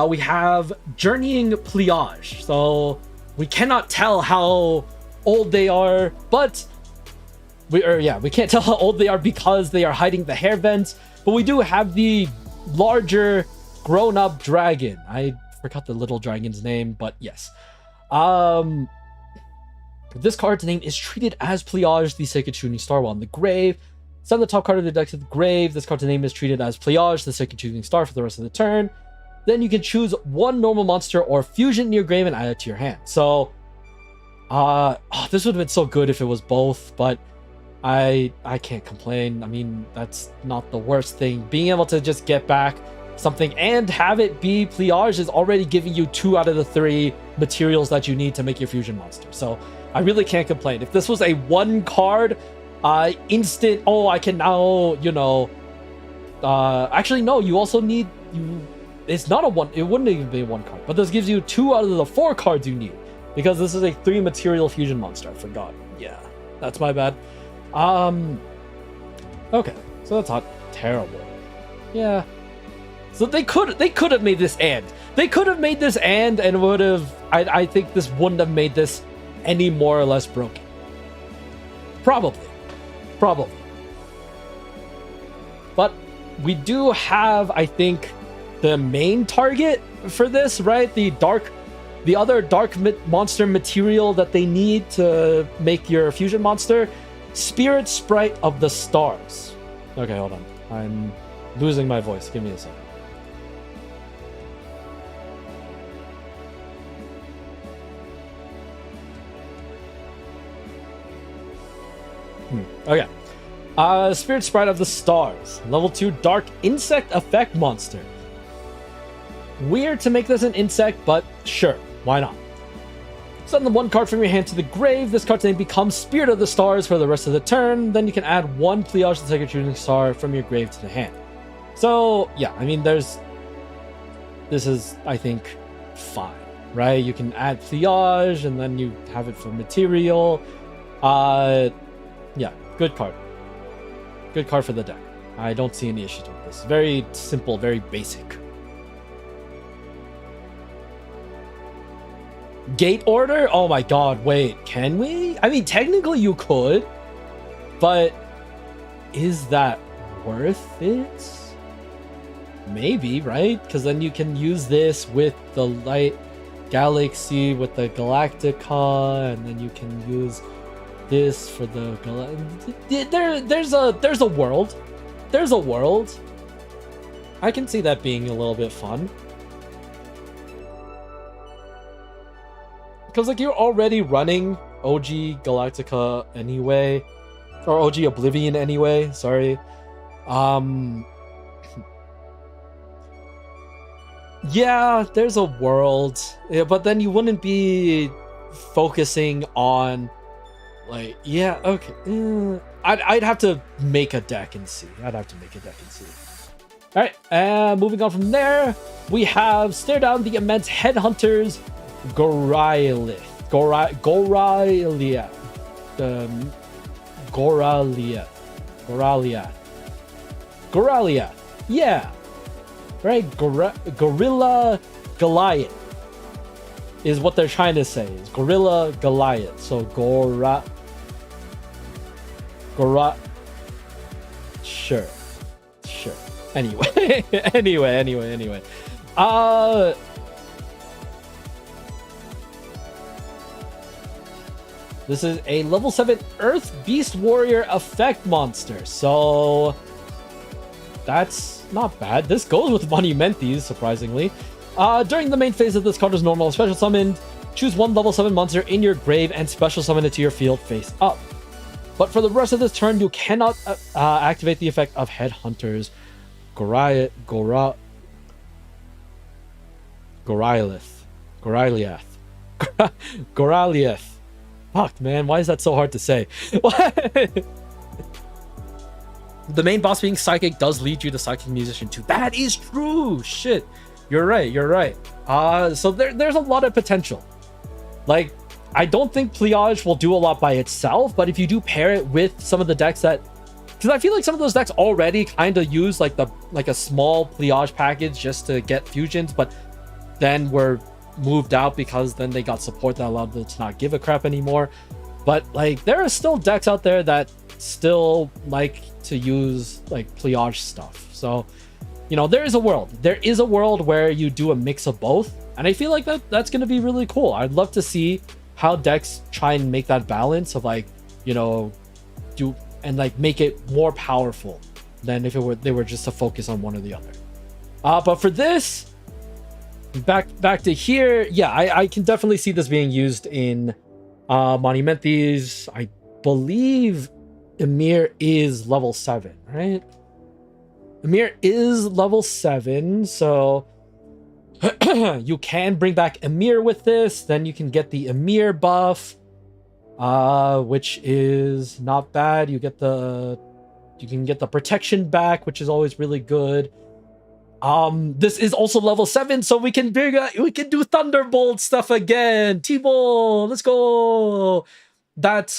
we have Journeying Pliage. So we cannot tell how old they are, but we can't tell how old they are because they are hiding the hair vents. But we do have the larger grown-up dragon. I forgot the little dragon's name, but yes. This card's name is treated as Pliage, the second shooting star, while in the grave. Send the top card of the deck to the grave. This card's name is treated as Pliage, the second shooting star, for the rest of the turn. Then you can choose one normal monster or fusion in your grave and add it to your hand. So, this would have been so good if it was both, but I can't complain. I mean, that's not the worst thing. Being able to just get back something and have it be Pliage is already giving you 2 out of the 3 materials that you need to make your fusion monster. So I really can't complain. If this was a 1 card instant, I can now, you know, actually no, you also need, it's not a 1, it wouldn't even be a 1 card, but this gives you 2 out of the 4 cards you need, because this is a 3 material fusion monster. I forgot. Yeah, that's my bad. Okay, so that's not terrible. Yeah. So they could have made this and. They could have made this and would have, I think this wouldn't have made this any more or less broken. Probably. But we do have, I think, the main target for this, right? The other dark monster material that they need to make your fusion monster. Spirit Sprite of the Stars. Okay, hold on. I'm losing my voice. Give me a second. Okay. Spirit Sprite of the Stars. Level 2 Dark Insect Effect Monster. Weird to make this an insect, but sure. Why not? Send the 1 card from your hand to the grave. This card's name becomes Spirit of the Stars for the rest of the turn. Then you can add 1 Pliage, the second shooting star, from your grave to the hand. So, yeah, I mean, this is, I think, fine, right? You can add Pliage, and then you have it for material. Yeah, good card. Good card for the deck. I don't see any issues with this. Very simple, very basic. Gate order? Oh my god, wait, can we? I mean, technically you could, but is that worth it? Maybe, right? Because then you can use this with the Light Galaxy, with the Galactica, and then you can use this for the there's a world. there's a world. I can see that being a little bit fun. Because, like, you're already running OG Galactica anyway. Or OG Oblivion anyway, sorry. Yeah, there's a world. Yeah, but then you wouldn't be focusing on, like, yeah, okay. I'd have to make a deck and see. Alright, and moving on from there, we have Stare Down the Immense Headhunters Gorylith. Goralia. Goralia. Yeah. Right? Gorilla Goliath is what they're trying to say. Is Gorilla Goliath. So Gora. Sure. Anyway. anyway. This is a level 7 Earth Beast Warrior effect monster. So that's not bad. This goes with Monumentis, surprisingly. During the main phase of this card is normal special summoned. Choose one level 7 monster in your grave and special summon it to your field face up. But for the rest of this turn, you cannot activate the effect of Headhunters Gorylith. Fuck, man, why is that so hard to say? The main boss being Psychic does lead you to Psychic Musician 2. That is true! Shit. You're right. So there's a lot of potential. Like, I don't think Pliage will do a lot by itself, but if you do pair it with some of the decks that... Because I feel like some of those decks already kind of use like a small Pliage package just to get fusions, but then were moved out because then they got support that allowed them to not give a crap anymore. But like, there are still decks out there that still like to use like Pliage stuff. So, you know, there is a world where you do a mix of both, and I feel like that's going to be really cool. I'd love to see how decks try and make that balance of, like, you know, do and like make it more powerful than if they were just to focus on one or the other. But for this, back to here, yeah, I can definitely see this being used in Monumentis. I believe Emir is level 7, right? Emir is level 7, so you can bring back Emir with this. Then you can get the Emir buff, which is not bad. You can get the protection back, which is always really good. This is also level 7, so we can do Thunderbolt stuff again. T-Ball, let's go. That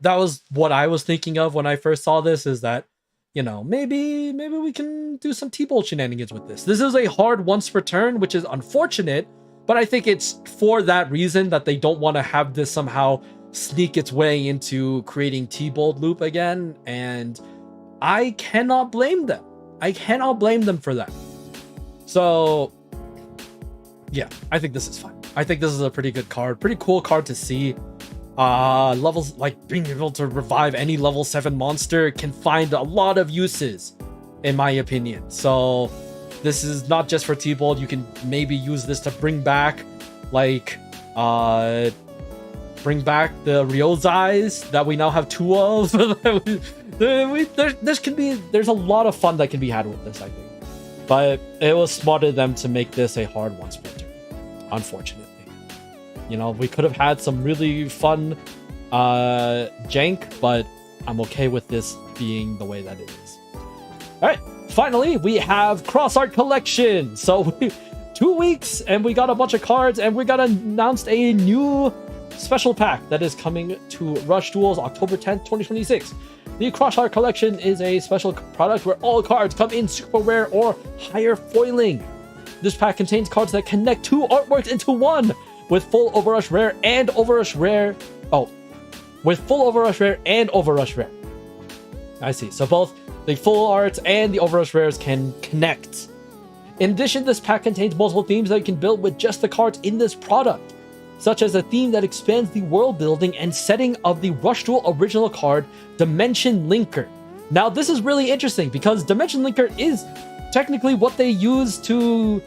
was what I was thinking of when I first saw this, is that, you know, maybe we can do some T-Bolt shenanigans with this. This is a hard once per turn, which is unfortunate, but I think it's for that reason that they don't want to have this somehow sneak its way into creating T-Bolt loop again, and I cannot blame them. For that. So, yeah, I think this is fine. I think this is a pretty good card. Pretty cool card to see. Levels, like being able to revive any level 7 monster can find a lot of uses, in my opinion. So, this is not just for T-Bolt. You can maybe use this to bring back, like, the Ryozais that we now have 2 of. There's a lot of fun that can be had with this, I think. But it was smart of them to make this a hard once per turn, unfortunately. You know, we could have had some really fun jank, but I'm okay with this being the way that it is. All right, finally, we have Cross Art Collection. So 2 weeks, and we got a bunch of cards, and we got announced a new special pack that is coming to Rush Duels October 10th, 2026. The Cross Art Collection is a special product where all cards come in super rare or higher foiling. This pack contains cards that connect 2 artworks into one, with full Overrush Rare and Overrush Rare. Oh, with full Overrush Rare and Overrush Rare. I see. So both the full arts and the Overrush Rares can connect. In addition, this pack contains multiple themes that you can build with just the cards in this product, such as a theme that expands the world building and setting of the Rush Duel original card, Dimension Linker. Now, this is really interesting because Dimension Linker is technically what they use to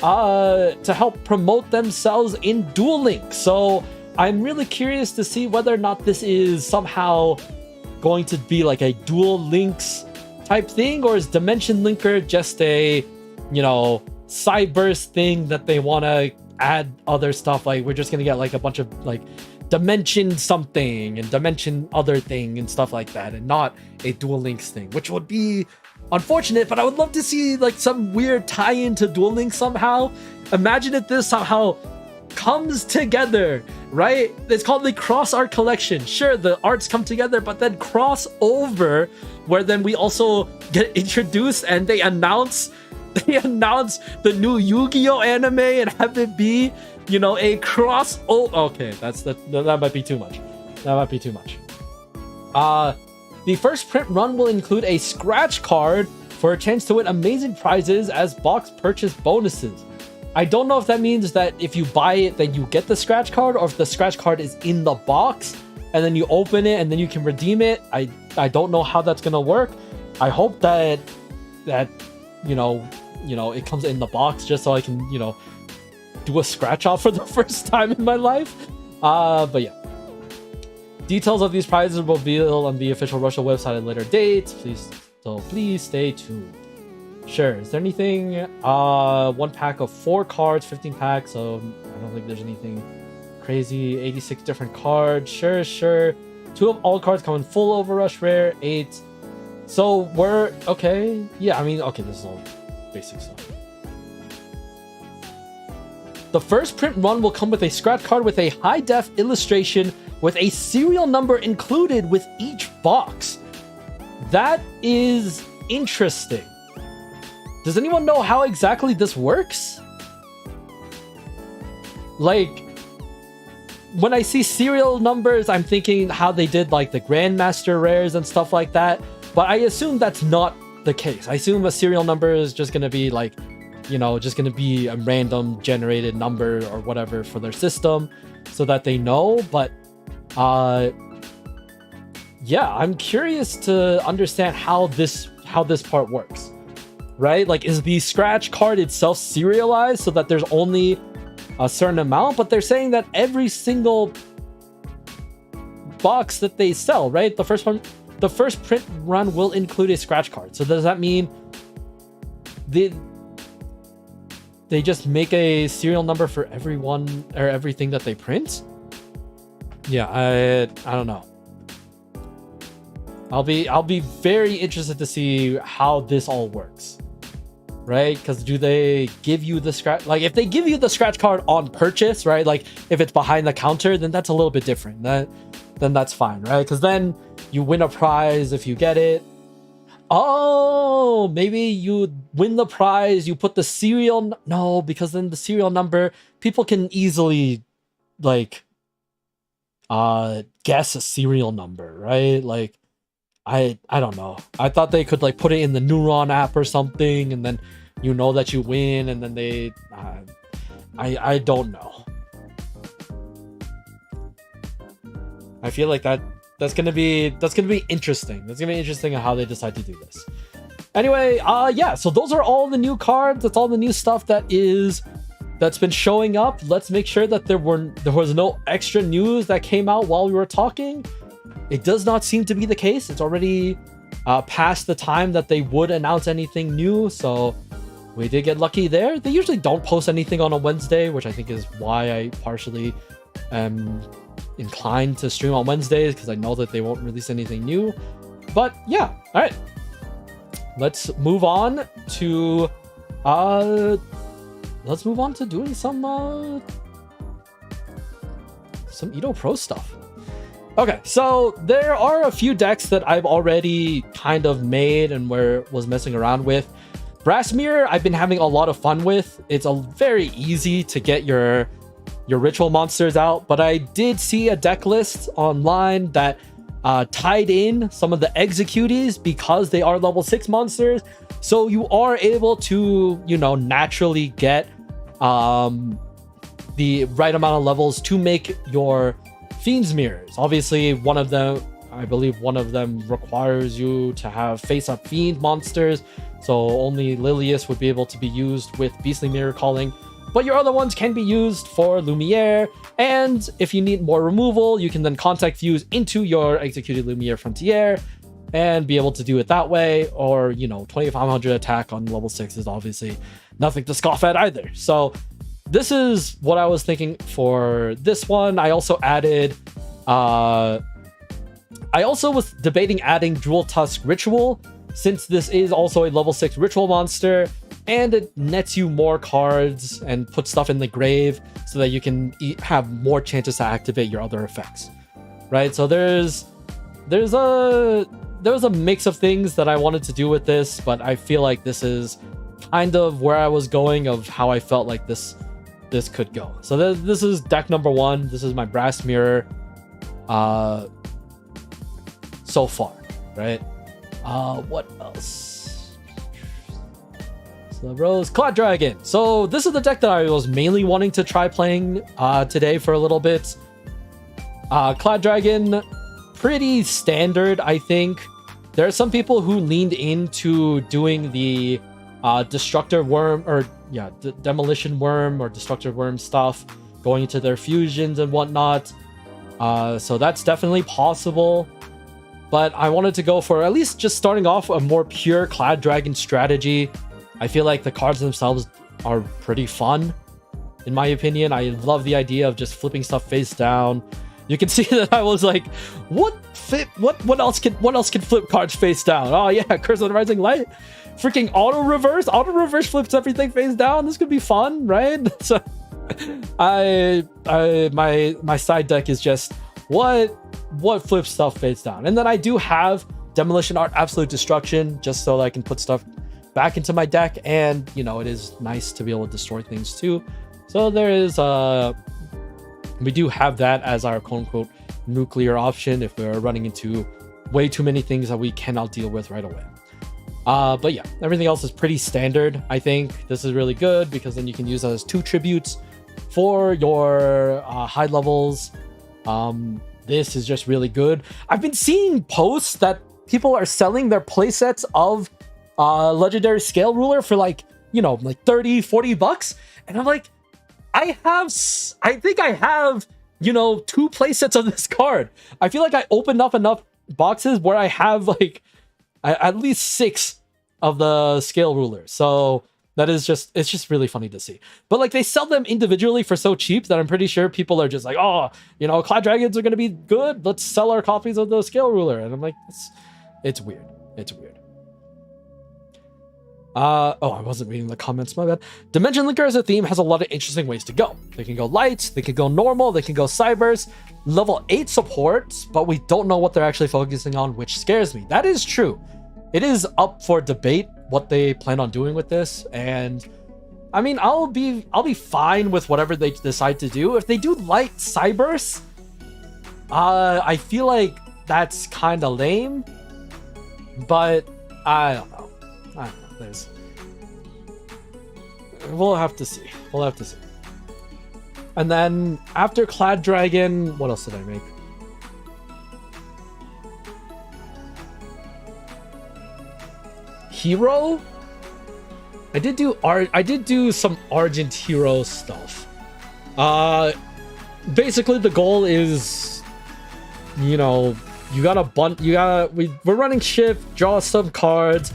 help promote themselves in Duel Link. So I'm really curious to see whether or not this is somehow going to be like a Duel Links type thing, or is Dimension Linker just a, you know, Cyberse thing that they want to add other stuff, like we're just gonna get like a bunch of like Dimension something and Dimension other thing and stuff like that, and not a Duel Links thing, which would be unfortunate, but I would love to see like some weird tie-in to Duel Links somehow. Imagine if this somehow comes together, right? It's called the Cross Art Collection. Sure, the arts come together, but then cross over, where then we also get introduced and they announce the new Yu-Gi-Oh anime and have it be, you know, a cross. Oh, okay, that might be too much. That might be too much. The first print run will include a scratch card for a chance to win amazing prizes as box purchase bonuses. I don't know if that means that if you buy it, then you get the scratch card, or if the scratch card is in the box and then you open it and then you can redeem it. I don't know how that's gonna work. I hope that you know it comes in the box, just so I can, you know, do a scratch off for the first time in my life. But yeah, details of these prizes will be revealed on the official Russia website at later dates. Please stay tuned. Sure. Is there anything? One pack of 4 cards, 15 packs. So I don't think there's anything crazy. 86 different cards. Sure. 2 of all cards come in full Overrush rare. 8. So we're okay. Yeah, I mean, okay, this is all basic stuff. The first print run will come with a scratch card with a high-def illustration with a serial number included with each box. That is interesting. Does anyone know how exactly this works? Like, when I see serial numbers, I'm thinking how they did like the Grandmaster rares and stuff like that. But I assume that's not the case. I assume a serial number is just going to be like, you know, just going to be a random generated number or whatever for their system so that they know. But yeah, I'm curious to understand how this part works. Right? Like, is the scratch card itself serialized so that there's only a certain amount? But they're saying that every single box that they sell, right? The first print run will include a scratch card. So does that mean they just make a serial number for everyone or everything that they print? Yeah, I don't know. I'll be very interested to see how this all works. Right? Because do they give you the scratch? Like, if they give you the scratch card on purchase, right? Like, if it's behind the counter, then that's a little bit different. Then that's fine, right? Because then you win a prize if you get it. Oh, maybe you win the prize, you put the serial... No, because then the serial number, people can easily, like, guess a serial number, right? Like, I don't know. I thought they could like put it in the Neuron app or something, and then you know that you win, and then they I don't know. I feel like that's gonna be interesting. That's gonna be interesting on how they decide to do this. Anyway, yeah, so those are all the new cards. That's all the new stuff that's been showing up. Let's make sure that there was no extra news that came out while we were talking. It does not seem to be the case. It's already past the time that they would announce anything new, so we did get lucky there. They usually don't post anything on a Wednesday, which I think is why I partially am inclined to stream on Wednesdays, because I know that they won't release anything new. But yeah, all right. Let's move on to doing some Edo Pro stuff. Okay, so there are a few decks that I've already kind of made and was messing around with. Brass Mirror, I've been having a lot of fun with. It's very easy to get your ritual monsters out, but I did see a deck list online that tied in some of the executees because they are level 6 monsters. So you are able to, you know, naturally get the right amount of levels to make your Fiend's Mirrors. Obviously, one of them, I believe one of them requires you to have face-up fiend monsters, so only Lilius would be able to be used with Beastly Mirror Calling. But your other ones can be used for Lumiere, and if you need more removal, you can then contact fuse into your executed Lumiere Frontier and be able to do it that way. Or, you know, 2500 attack on level 6 is obviously nothing to scoff at either. So this is what I was thinking for this one. I also added I also was debating adding Jewel Tusk Ritual, since this is also a level 6 ritual monster, and it nets you more cards and puts stuff in the grave so that you can have more chances to activate your other effects, right? So there was a mix of things that I wanted to do with this, but I feel like this is kind of where I was going of how I felt like this could go. So this is deck number 1. This is my Brass Mirror so far, right? What else? So Rose, Cloud Dragon. So this is the deck that I was mainly wanting to try playing today for a little bit. Cloud Dragon, pretty standard, I think. There are some people who leaned into doing the Destructor Worm, or yeah, Demolition Worm or Destructor Worm stuff, going into their fusions and whatnot. So that's definitely possible. But I wanted to go for at least just starting off a more pure Cloud Dragon strategy. I feel like the cards themselves are pretty fun, in my opinion. I love the idea of just flipping stuff face down. You can see that I was like, what else can flip cards face down? Oh yeah, Curse of the Rising Light. Freaking auto reverse flips everything face down. This could be fun, right? So my side deck is just what flips stuff face down. And then I do have Demolition Art Absolute Destruction, just so that I can put stuff back into my deck, and you know, it is nice to be able to destroy things too. So there is we do have that as our quote-unquote nuclear option if we're running into way too many things that we cannot deal with right away. But yeah, everything else is pretty standard. I think this is really good because then you can use it as 2 tributes for your high levels. This is just really good. I've been seeing posts that people are selling their playsets of Legendary Scale Ruler for like, you know, like 30-40 bucks, and I'm like, I think I have, you know, 2 playsets of this card. I feel like I opened up enough boxes where I have like at least 6 of the Scale Rulers. So that is just, it's just really funny to see. But like, they sell them individually for so cheap that I'm pretty sure people are just like, oh, you know, Cloud Dragons are going to be good, let's sell our copies of the Scale Ruler. And I'm like, it's weird. It's weird. Oh, I wasn't reading the comments, my bad. Dimension Linker as a theme has a lot of interesting ways to go. They can go light, they can go normal, they can go Cyberse, level 8 support, but we don't know what they're actually focusing on, which scares me. That is true. It is up for debate what they plan on doing with this, and I mean, I'll be fine with whatever they decide to do. If they do light Cyberse, I feel like that's kind of lame, but I don't know. We'll have to see. And then after Cloud Dragon, what else did I make? Hero? I did do some Argent Hero stuff. Basically the goal is, you know, we're running shift, draw some cards,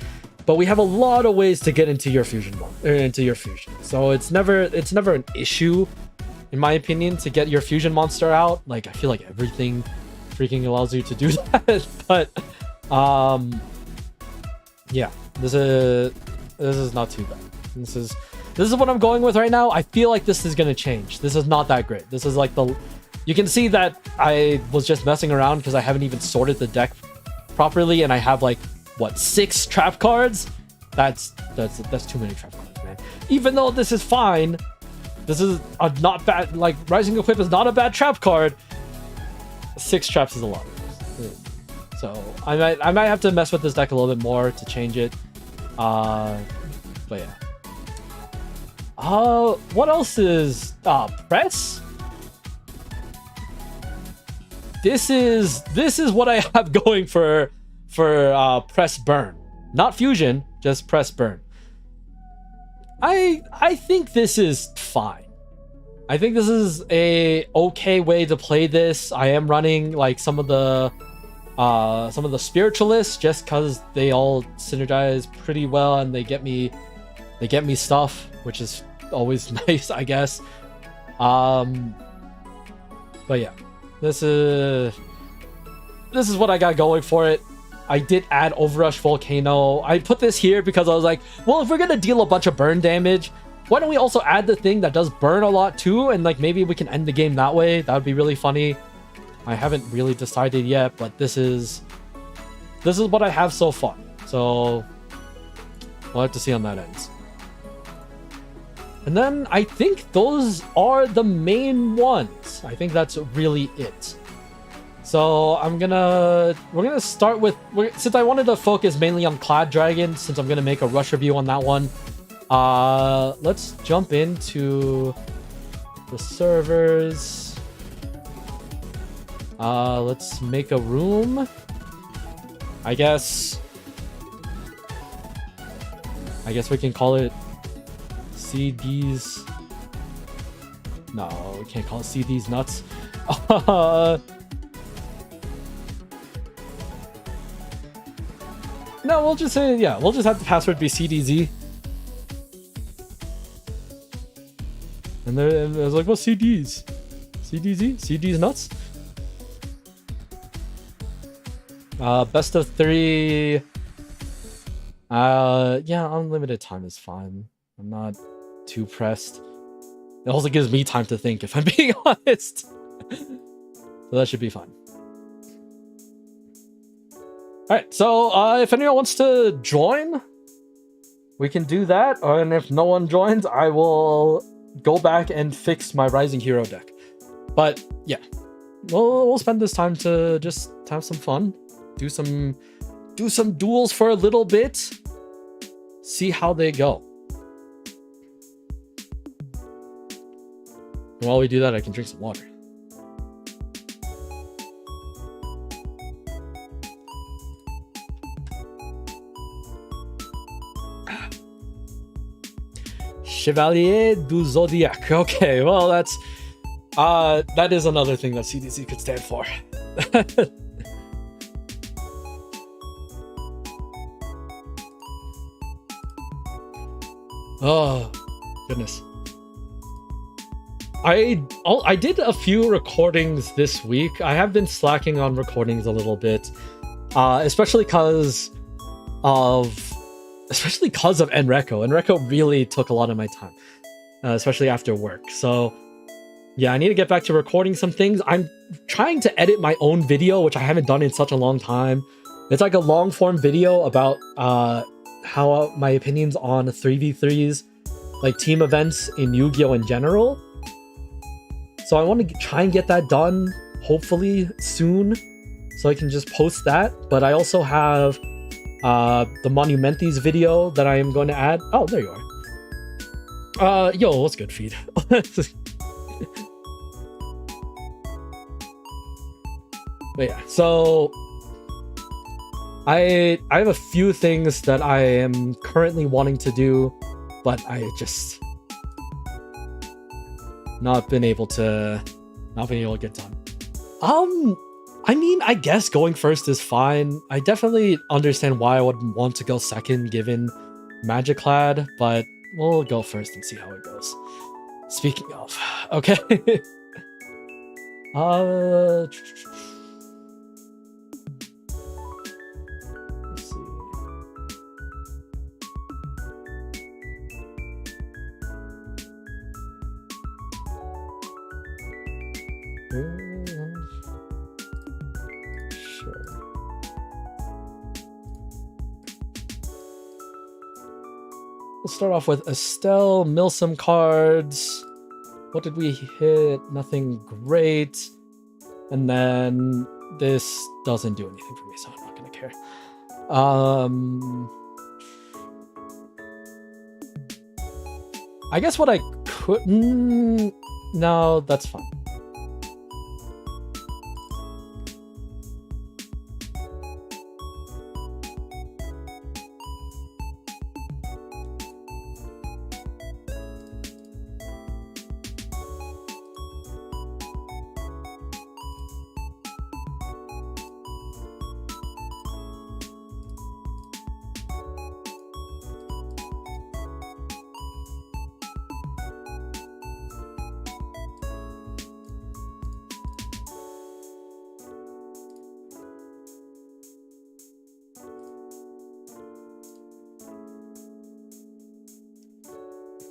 but we have a lot of ways to get into your fusion So it's never an issue, in my opinion, to get your fusion monster out. Like, I feel like everything freaking allows you to do that. But yeah, this is not too bad. This is what I'm going with right now. I feel like this is gonna change. This is not that great. This is like you can see that I was just messing around because I haven't even sorted the deck properly, and I have like, what, 6 trap cards? That's too many trap cards, man. Even though this is fine, this is a not bad, like, Rising Equip is not a bad trap card. 6 traps is a lot. So I might have to mess with this deck a little bit more to change it. But yeah. What else is press? this is what I have going for press burn. Not fusion, just press burn. I think this is fine. I think this is a okay way to play this. I am running like some of the spiritualists just because they all synergize pretty well and they get me stuff, which is always nice, I guess. But yeah, this is what I got going for it. I did add Overrush Volcano. I put this here because I was like, well, if we're gonna deal a bunch of burn damage, why don't we also add the thing that does burn a lot too, and like maybe we can end the game that way. That would be really funny. I haven't really decided yet, but this is what I have so far. So we'll have to see on that ends. And then I think those are the main ones. I think that's really it. So we're gonna start with, since I wanted to focus mainly on Clad Dragon, since I'm gonna make a rush review on that one. Let's jump into the servers. Let's make a room. I guess we can call it CD's. No, we can't call it CD's nuts. No, we'll just say, yeah, we'll just have the password be CDZ. And I was like, well, CDs. CDZ? CD's nuts? Best of 3. Yeah, unlimited time is fine. I'm not too pressed. It also gives me time to think, if I'm being honest. So that should be fine. Alright, so if anyone wants to join, we can do that. And if no one joins, I will go back and fix my Rising Hero deck. But yeah, we'll spend this time to just have some fun. Do some duels for a little bit. See how they go. And while we do that, I can drink some water. Chevalier du Zodiac. Okay, well that's that is another thing that CDC could stand for. Oh goodness. I did a few recordings this week. I have been slacking on recordings a little bit, especially because of Enreco. Enreco really took a lot of my time, especially after work. So yeah, I need to get back to recording some things. I'm trying to edit my own video, which I haven't done in such a long time. It's like a long form video about how my opinions on 3v3s, like team events in Yu-Gi-Oh! In general. So I want to try and get that done, hopefully soon, so I can just post that. But I also have the Monumentis video that I am going to add. Oh, there you are. Yo, what's good, feed? But yeah, so I have a few things that I am currently wanting to do, but I just not been able to get done. I mean, I guess going first is fine. I definitely understand why I would want to go second given Magiclad, but we'll go first and see how it goes. Speaking of, okay. Let's see. Sure. We'll start off with Estelle, mill some cards. What did we hit? Nothing great. And then this doesn't do anything for me, so I'm not gonna care. I guess what I could... no, that's fine.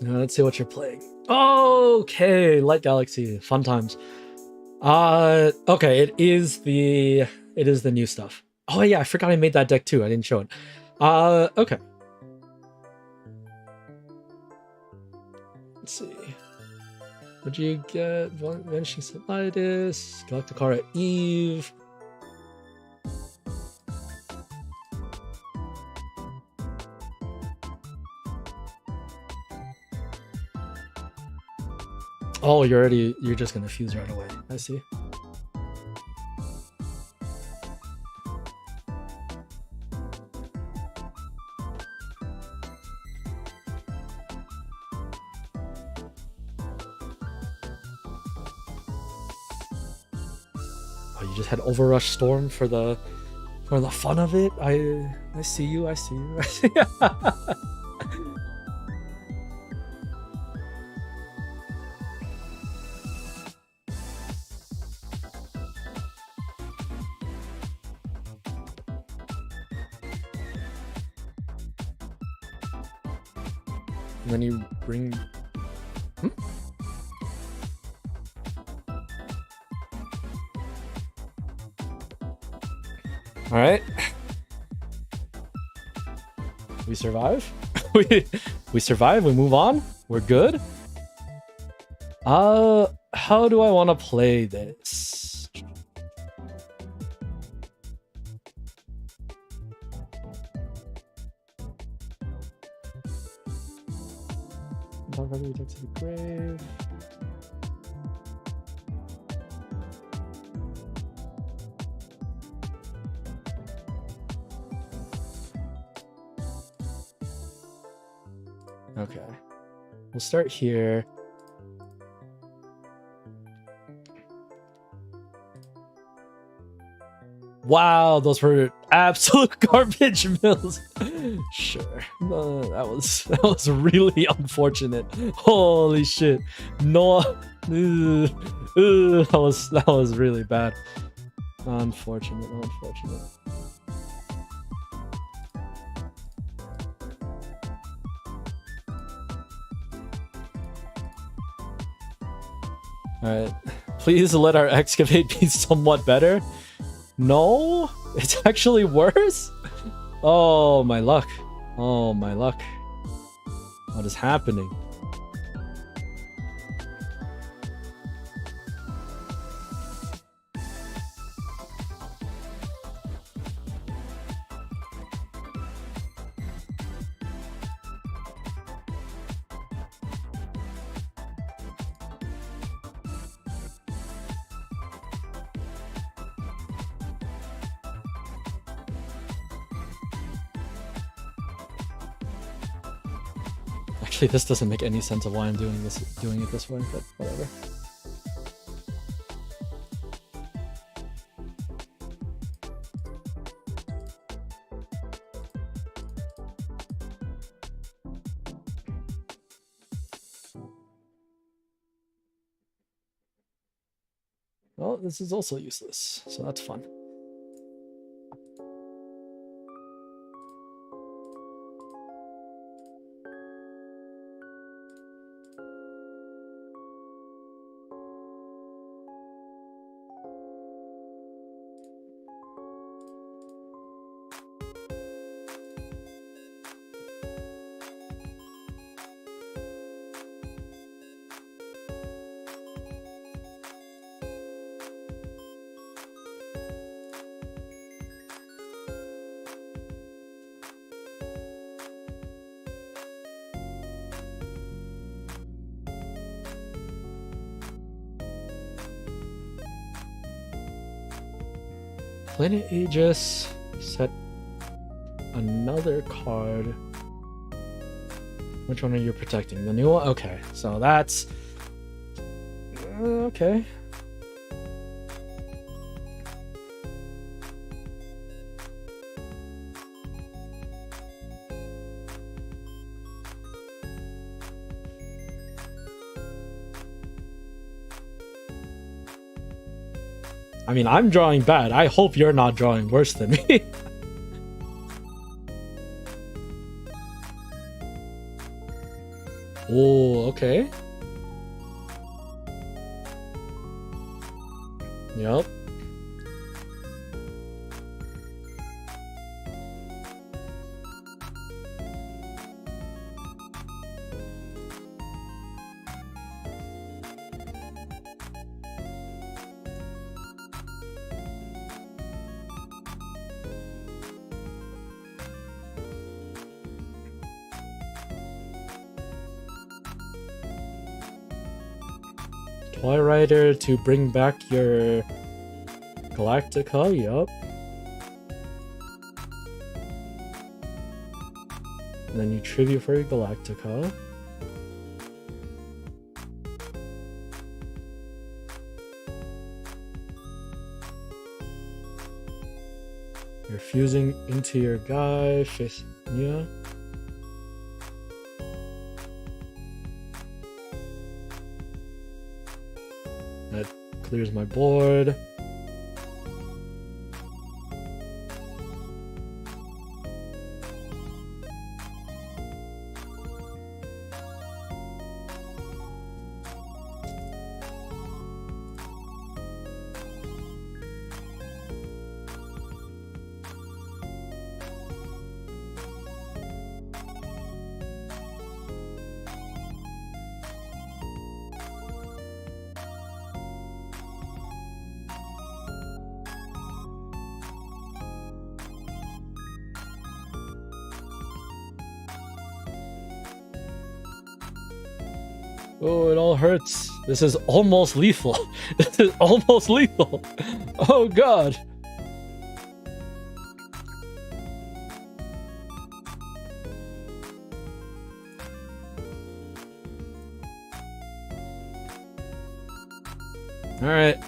Let's see what you're playing. Okay, Light Galaxy, fun times. Okay, it is the new stuff. Oh yeah, I forgot I made that deck too. I didn't show it. Okay. Let's see. What'd you get? Vanishing Solitis, Galacticara Eve. Oh, you're just gonna fuse right away. I see. Oh, you just had Overrush Storm for the fun of it. I see you. I see you. I see you. And then you bring... Alright. We survive? we survive, we move on? We're good? How do I want to play this? Dark Artery to the grave. Okay, we'll start here. Wow, those were absolute garbage mills. Sure, that was really unfortunate. Holy shit! No, that was really bad. Unfortunate. Alright, please let our excavate be somewhat better. No, it's actually worse. Oh my luck. Oh my luck. What is happening? Actually, this doesn't make any sense of why I'm doing it this way, but whatever. Well, this is also useless, so that's fun. Planet Aegis, set another card. Which one are you protecting? The new one? Okay, so that's... okay. I mean, I'm drawing bad. I hope you're not drawing worse than me. Oh, okay. Yep. Rider to bring back your Galactica, yup. And then you tribute for your Galactica. You're fusing into your guy, yeah. That clears my board. Oh, it all hurts. This is almost lethal. This is almost lethal. Oh god. Alright.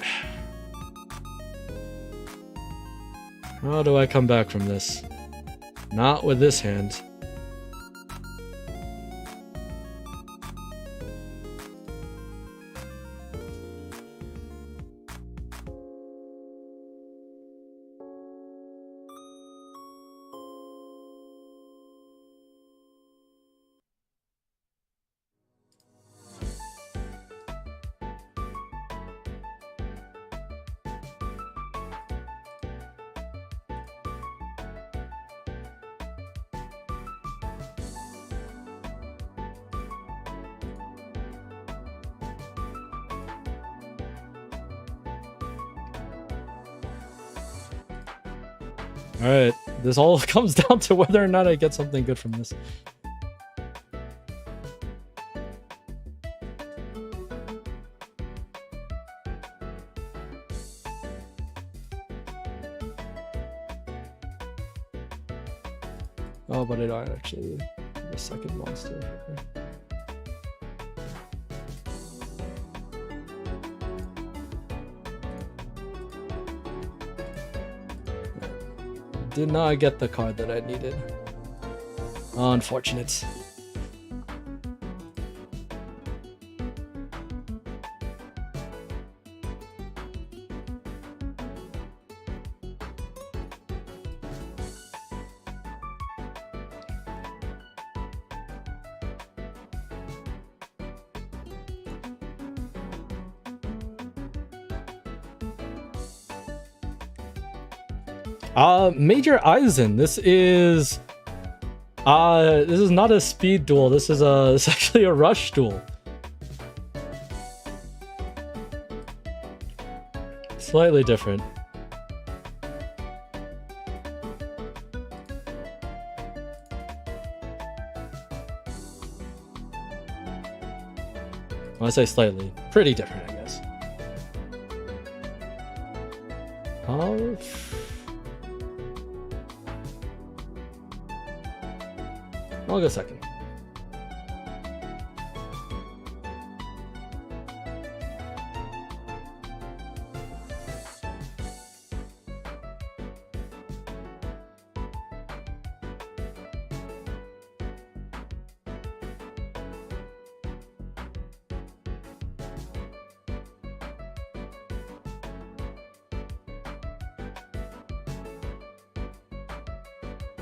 How do I come back from this? Not with this hand. Alright, this all comes down to whether or not I get something good from this. Oh, but I don't actually have a second monster. Okay. Did not get the card that I needed. Unfortunate. Major Eisen. This is not a speed duel. This is it's actually a rush duel. Slightly different. When I say slightly, pretty different, I guess. I'll go second.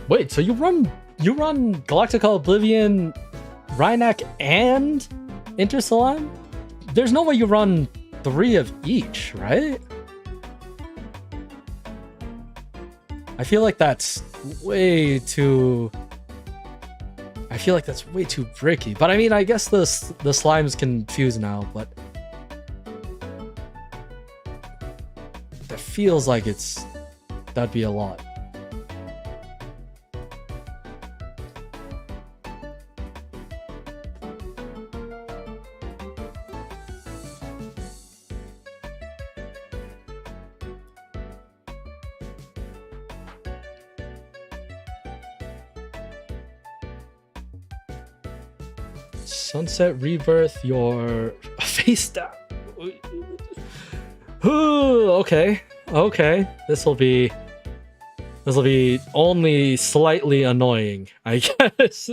Wait, so you run Galactica Oblivion Rhynac and Intersalon? There's no way you run 3 of each, right? I feel like that's way too... I feel like that's way too bricky. But I mean, I guess the slimes can fuse now, but... That feels like that'd be a lot. Sunset Rebirth, your face down. Okay. This will be only slightly annoying, I guess.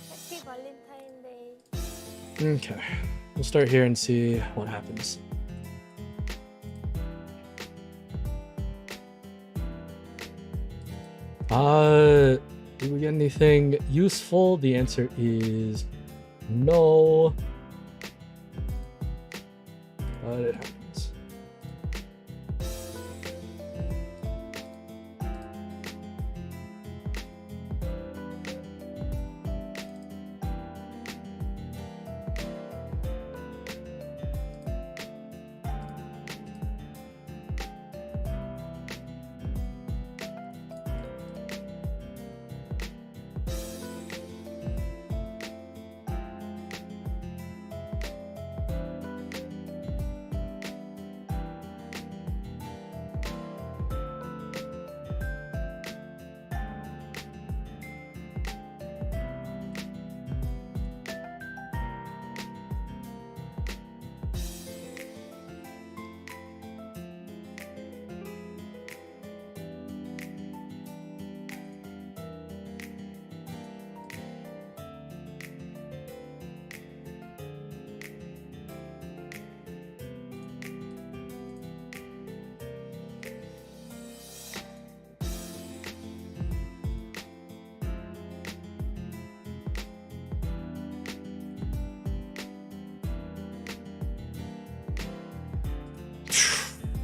Happy Valentine's Day. Okay, we'll start here and see what happens. Did we get anything useful? The answer is no. But it happens.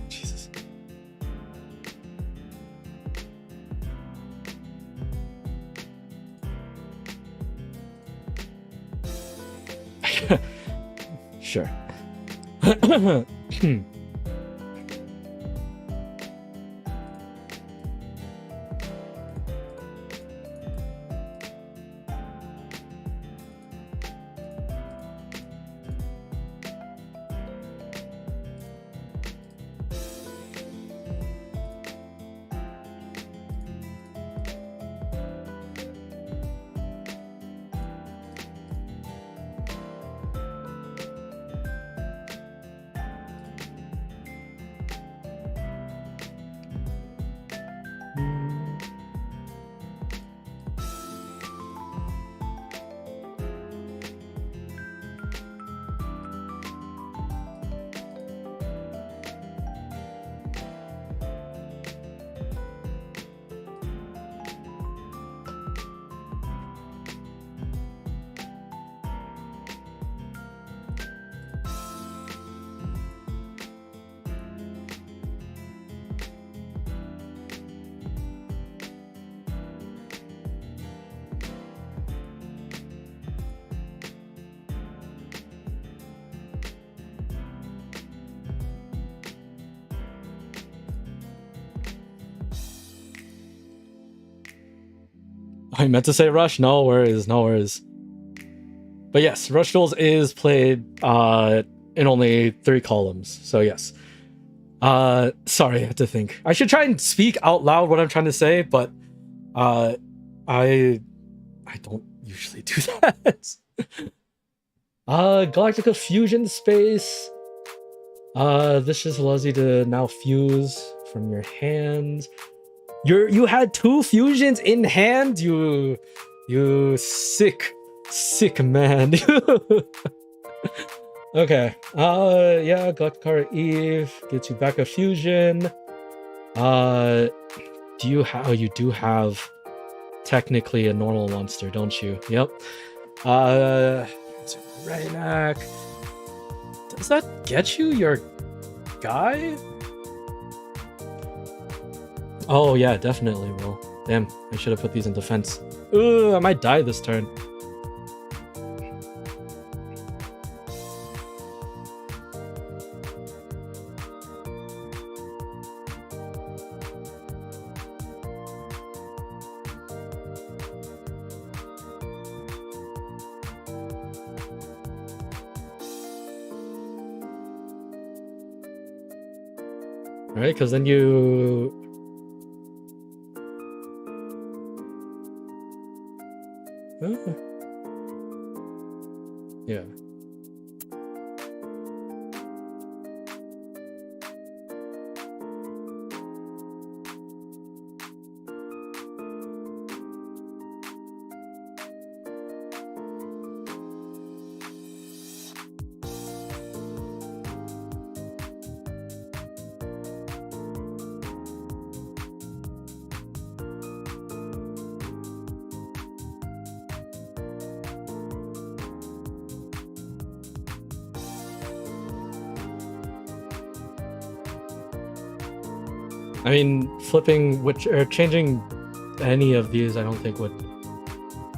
Jesus. Sure. I meant to say Rush. No worries, no worries. But yes, Rush Duels is played in only 3 columns. So yes. Sorry, I had to think. I should try and speak out loud what I'm trying to say, but I don't usually do that. Galactica Fusion Space. This just allows you to now fuse from your hands. You had 2 fusions in hand. You sick man. Okay. Yeah, Glutkar Eve gets you back a fusion. Do you have? Oh, you do have technically a normal monster, don't you? Yep. It's a Raynak. Does that get you your guy? Oh yeah, definitely will. Damn, I should have put these in defense. Ooh, I might die this turn. Right, because then you... Yeah. I mean, flipping which or changing any of these, I don't think would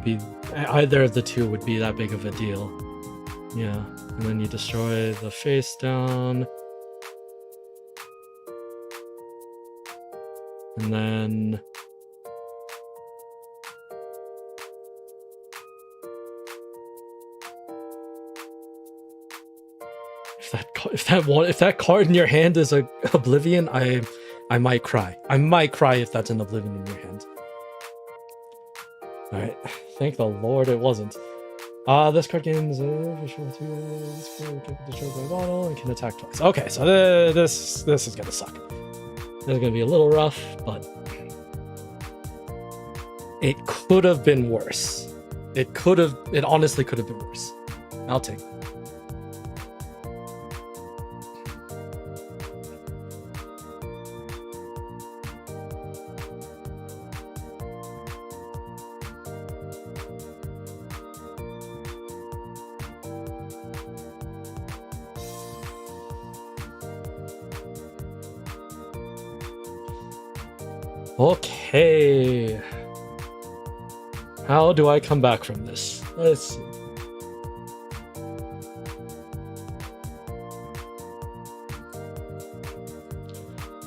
be either of the two would be that big of a deal. Yeah, and then you destroy the face down, and then if that card in your hand is a Oblivion, I might cry. I might cry if that's an Oblivion in your hand. Alright, thank the Lord it wasn't. This card gains destroy my bottle and can attack twice. Okay, so this is gonna suck. This is gonna be a little rough, but it could have been worse. It honestly could have been worse. I'll take it. Okay. How do I come back from this? Let's see.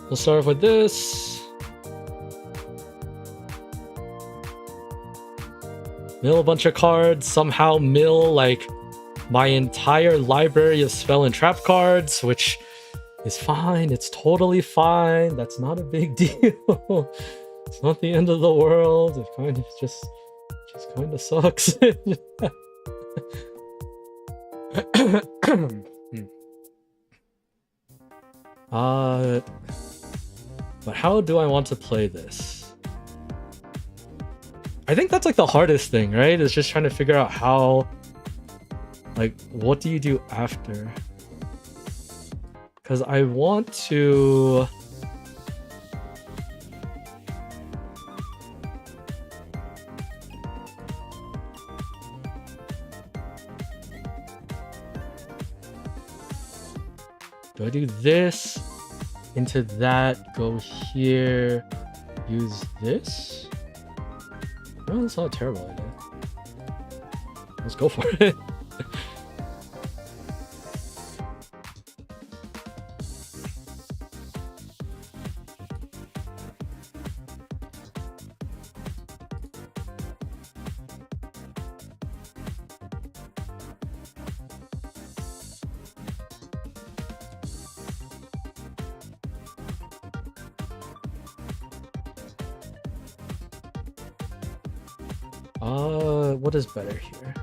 We'll start off with this. Mill a bunch of cards. Somehow mill like my entire library of spell and trap cards, which is fine. It's totally fine. That's not a big deal. It's not the end of the world. It kind of just kind of sucks. But how do I want to play this? I think that's like the hardest thing, right? Is just trying to figure out how, like, what do you do after? Because I want to... Do I do this into that, go here, use this? No, that's not a terrible idea. Let's go for it. What is better here?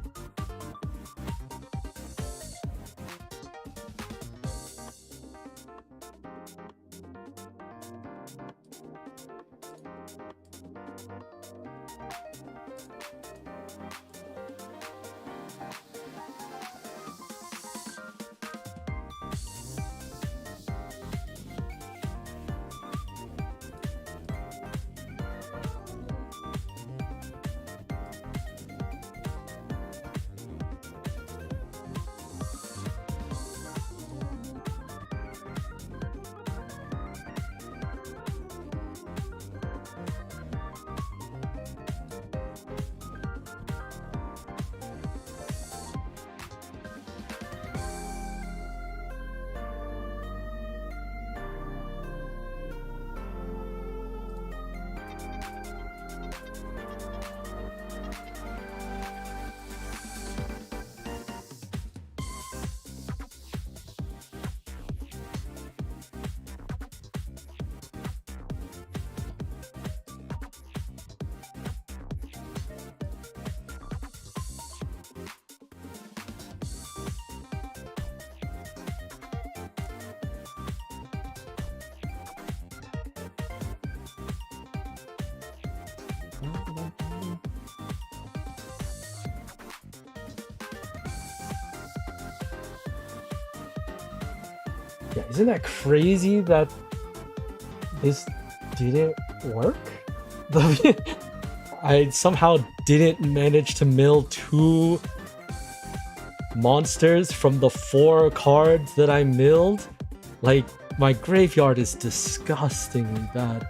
Yeah, isn't that crazy that this didn't work? I somehow didn't manage to mill 2 monsters from the 4 cards that I milled. Like, my graveyard is disgustingly bad.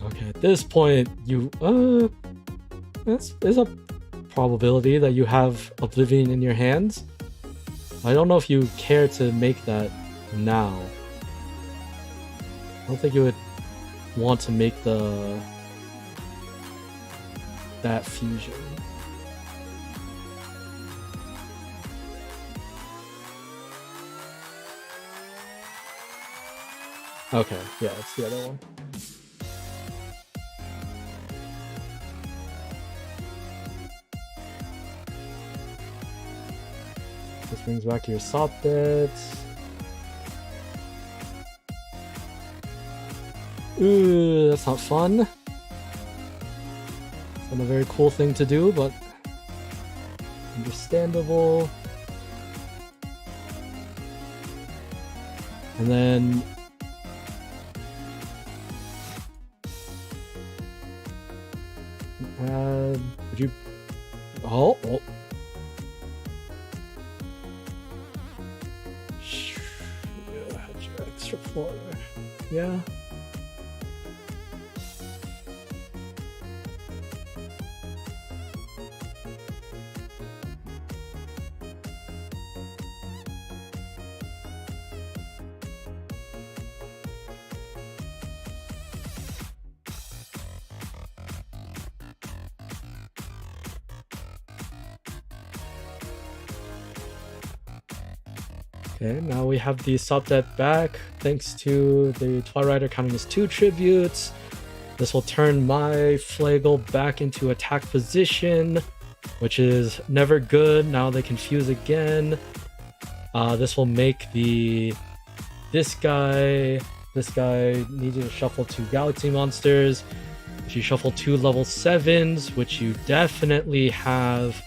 Okay, at this point, there's a probability that you have Oblivion in your hands. I don't know if you care to make that now. I don't think you would want to make that fusion. Okay, yeah, it's the other one. This brings back your Sopdet. Ooh, that's not fun. It's not a very cool thing to do, but understandable. And then would you? Oh. Extra 4. Yeah. Okay, now we have the Sopdet back, thanks to the Twilighter counting as 2 tributes. This will turn my Flagel back into attack position, which is never good. Now they can fuse again. This will make this guy needs you to shuffle 2 Galaxy monsters. If you shuffle 2 level 7s, which you definitely have,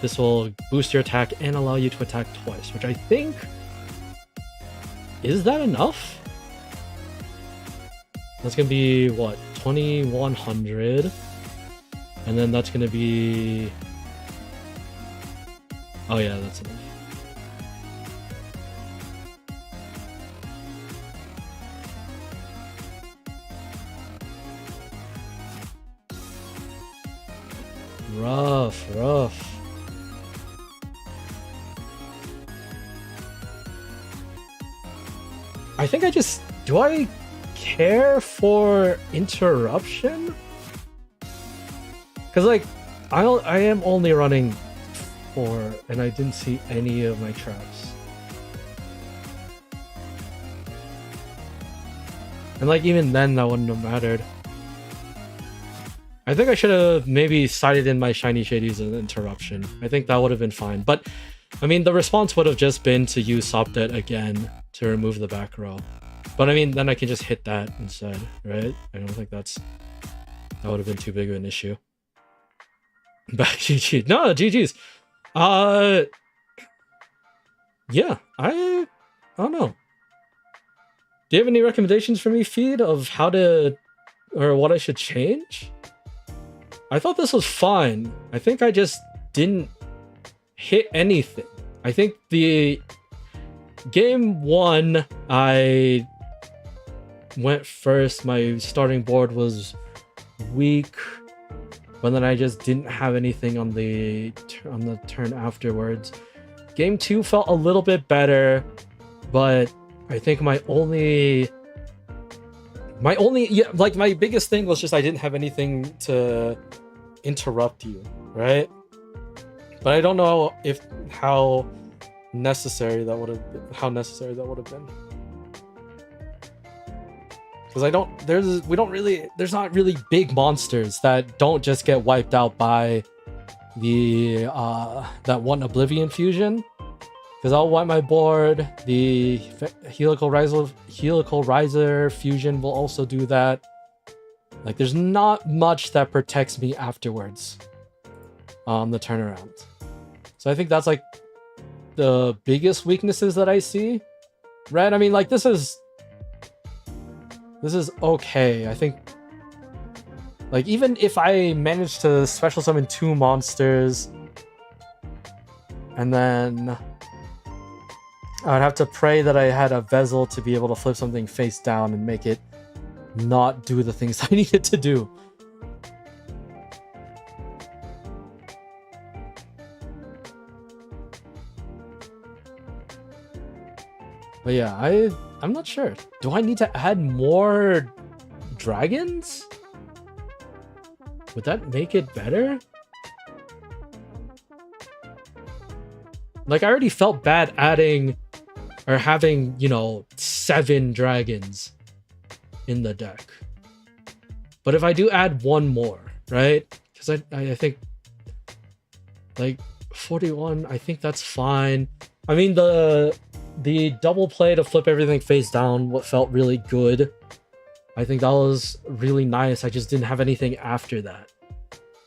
this will boost your attack and allow you to attack twice, which I think... Is that enough? That's gonna be, what, 2100? And then that's gonna be... Oh yeah, that's enough. Rough. I think do I care for interruption? Because like, I am only running 4 and I didn't see any of my traps. And like, even then that wouldn't have mattered. I think I should have maybe sided in my Shiny Shadies and interruption. I think that would have been fine. But, I mean, the response would have just been to use Sopdet again to remove the back row. But I mean, then I can just hit that instead, right? I don't think that would have been too big of an issue. Back GG. No, GG's. Yeah, I don't know. Do you have any recommendations for me, Feed, of how to, or what I should change? I thought this was fine. I think I just didn't hit anything. I think the game 1, I went first. My starting board was weak, but then I just didn't have anything on the turn afterwards. Game 2 felt a little bit better, but I think my biggest thing was just I didn't have anything to interrupt you, right? But I don't know how necessary that would have been. Because there's not really big monsters that don't just get wiped out by the that one Oblivion fusion. Because I'll wipe my board. The helical riser fusion will also do that. Like, there's not much that protects me afterwards on the turnaround. So I think that's like the biggest weaknesses that I see, right? I mean, like, this is okay. I think, like, even if I manage to special summon 2 monsters, and then I'd have to pray that I had a Vezel to be able to flip something face down and make it not do the things I needed to do. But yeah, I'm not sure. Do I need to add more dragons? Would that make it better? Like, I already felt bad adding or having, 7 dragons in the deck. But if I do add 1 more, right? Because I think, like, 41, I think that's fine. I mean, the double play to flip everything face down, what felt really good. I think that was really nice. I just didn't have anything after that,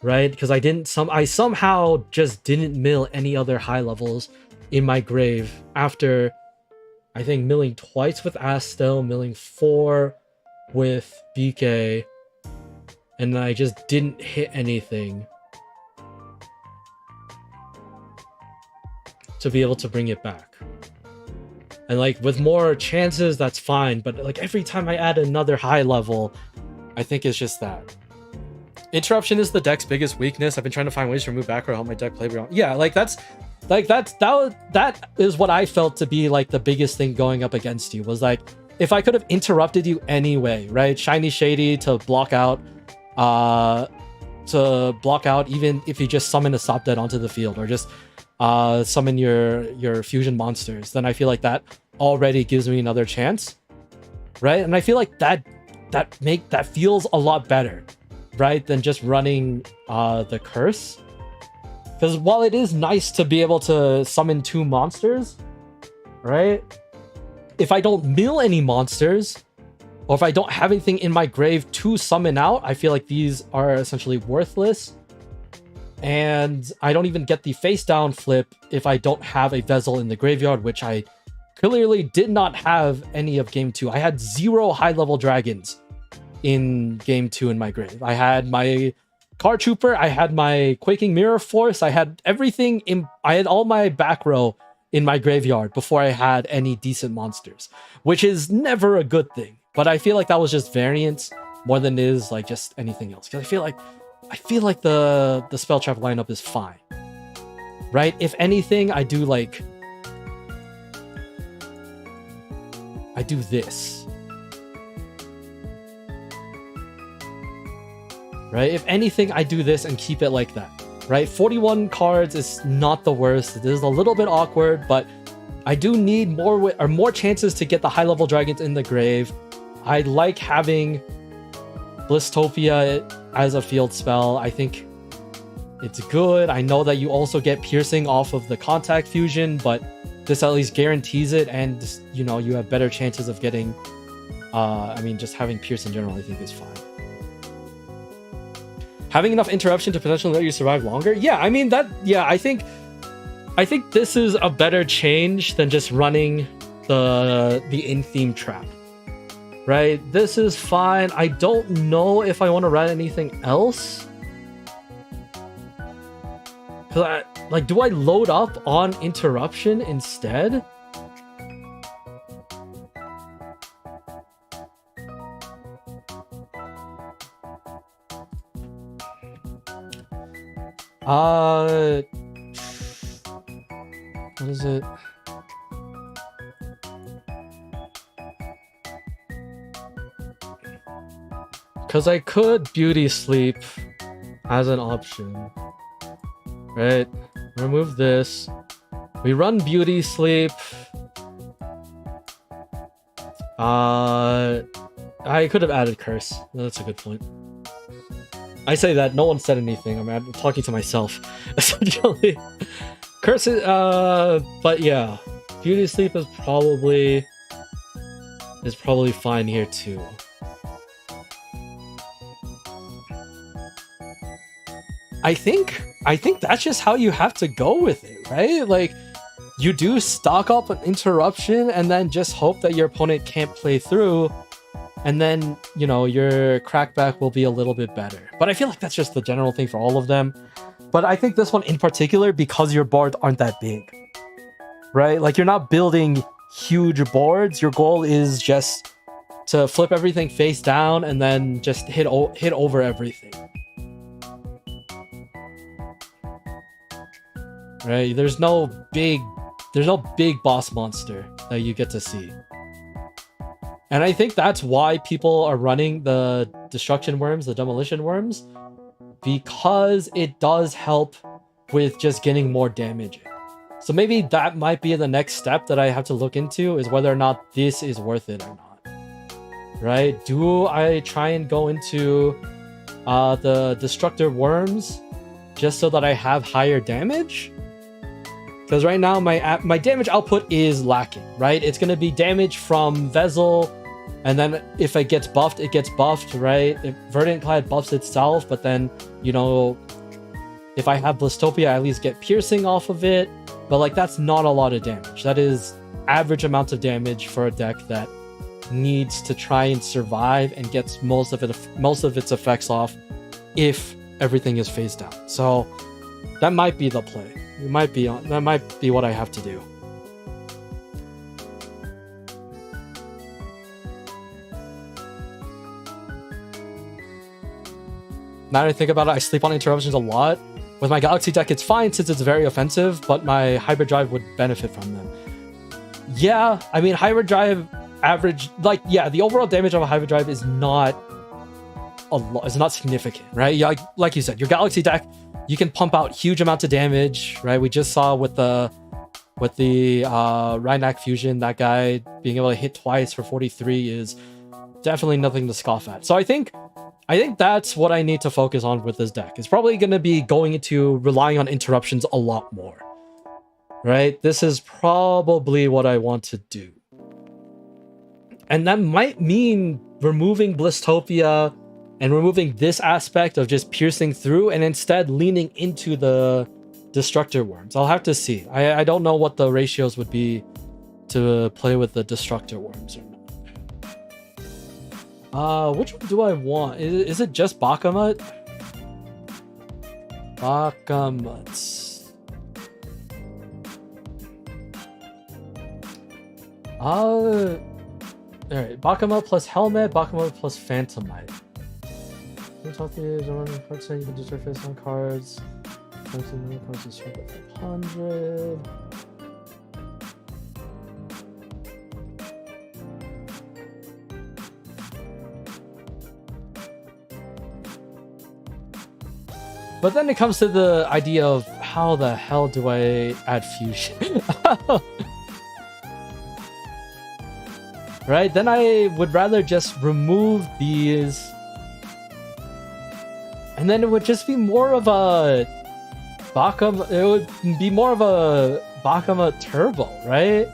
right? Because I somehow just didn't mill any other high levels in my grave after, I think, milling twice with Astel, milling 4 with BK, and I just didn't hit anything to be able to bring it back. And like, with more chances, that's fine, but like, every time I add another high level, I think it's just that. Interruption is the deck's biggest weakness. I've been trying to find ways to remove back or help my deck play around. Yeah, that is what I felt to be like the biggest thing going up against you, was like, if I could have interrupted you anyway, right? Shiny Shady to block out even if you just summon a Stop Dead onto the field, or just summon your fusion monsters, then I feel like that already gives me another chance, right? And I feel like that feels a lot better, right, than just running the curse. Because while it is nice to be able to summon 2 monsters, right, if I don't mill any monsters, or if I don't have anything in my grave to summon out, I feel like these are essentially worthless. And I don't even get the face down flip if I don't have a Vezel in the graveyard, which I clearly did not have any of game 2. I had 0 high level dragons in game 2 in my grave. I had my Car Trooper, I had my Quaking Mirror Force, I had everything I had all my back row in my graveyard before I had any decent monsters, which is never a good thing. But I feel like that was just variance more than it is like just anything else. Because I feel like the spell trap lineup is fine, right? If anything, I do this, right? If anything, I do this and keep it like that, right? 41 cards is not the worst. It is a little bit awkward, but I do need more chances to get the high level dragons in the grave. I like having Blistopia as a field spell. I think it's good. I know that you also get piercing off of the contact fusion, but this at least guarantees it, and you have better chances of getting just having pierce in general I think is fine. Having enough interruption to potentially let you survive longer, I think this is a better change than just running the in-theme trap. Right, this is fine. I don't know if I want to run anything else. Cause do I load up on interruption instead? What is it? Because I could beauty sleep as an option. Right? Remove this. We run beauty sleep. I could have added curse. That's a good point. I say that, no one said anything. I'm talking to myself, essentially. Curse is, but yeah. Beauty sleep is probably fine here too. I think that's just how you have to go with it, right? Like, you do stock up an interruption and then just hope that your opponent can't play through, and then, you know, your crackback will be a little bit better. But I feel like that's just the general thing for all of them. But I think this one in particular, because your boards aren't that big, right? Like, you're not building huge boards. Your goal is just to flip everything face down and then just hit over everything. Right? There's no big boss monster that you get to see. And I think that's why people are running the destruction worms, the demolition worms, because it does help with just getting more damage. So maybe that might be the next step that I have to look into, is whether or not this is worth it or not. Right? Do I try and go into the destructor worms just so that I have higher damage? Because right now my damage output is lacking, right? It's going to be damage from Vezel, and then if it gets buffed, right? If Verdant Clad buffs itself, but then, you know, if I have Blistopia, I at least get piercing off of it. But like, that's not a lot of damage. That is average amounts of damage for a deck that needs to try and survive and gets most of its effects off if everything is phased down. So that might be the play. That might be what I have to do. Now that I think about it, I sleep on interruptions a lot. With my Galaxy deck, it's fine since it's very offensive, but my Hybrid Drive would benefit from them. Yeah, I mean, Hybrid Drive average, like, yeah, the overall damage of a Hybrid Drive is not a lot, it's not significant, right? Yeah, like you said, your Galaxy deck, you can pump out huge amounts of damage, right? We just saw with the Rhinac fusion, that guy being able to hit twice for 43 is definitely nothing to scoff at. So I think that's what I need to focus on with this deck. It's probably going to be going into relying on interruptions a lot more, right? This is probably what I want to do. And that might mean removing Blistopia and removing this aspect of just piercing through and instead leaning into the Destructor Worms. I'll have to see. I don't know what the ratios would be to play with the Destructor Worms or not. Which one do I want? Is it just Bakamut? Bakamuts. Alright, Bakamut plus Helmet, Bakamut plus Phantomite. You can destroy face on cards. Cards destroy 500. But then it comes to the idea of how the hell do I add fusion? Right? Then I would rather just remove these. And then it would just be more of a Bakama. It would be more of a Bakama Turbo, right?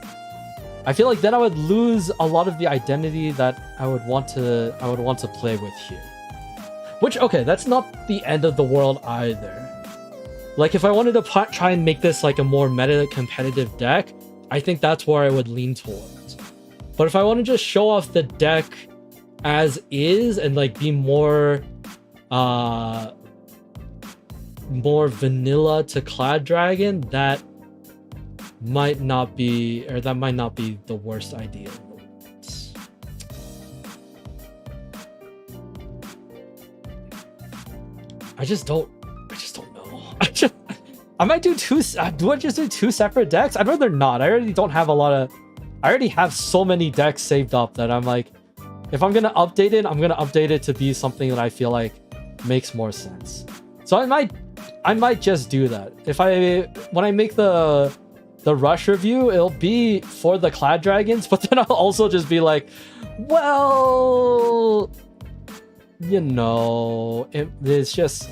I feel like then I would lose a lot of the identity that I would want to play with here. Which, okay, that's not the end of the world either. Like, if I wanted to try and make this like a more meta competitive deck, I think that's where I would lean towards. But if I want to just show off the deck as is and like be more vanilla to Clad Dragon, that might not be the worst idea. I just don't know. I might do two. Do I just do two separate decks? I'd rather not. I already don't have a lot of. I already have so many decks saved up that I'm like, if I'm gonna update it, I'm gonna update it to be something that I feel like makes more sense. So I might just do that. When I make the rush review, it'll be for the Clad Dragons, but then I'll also just be like, well, you know, it's just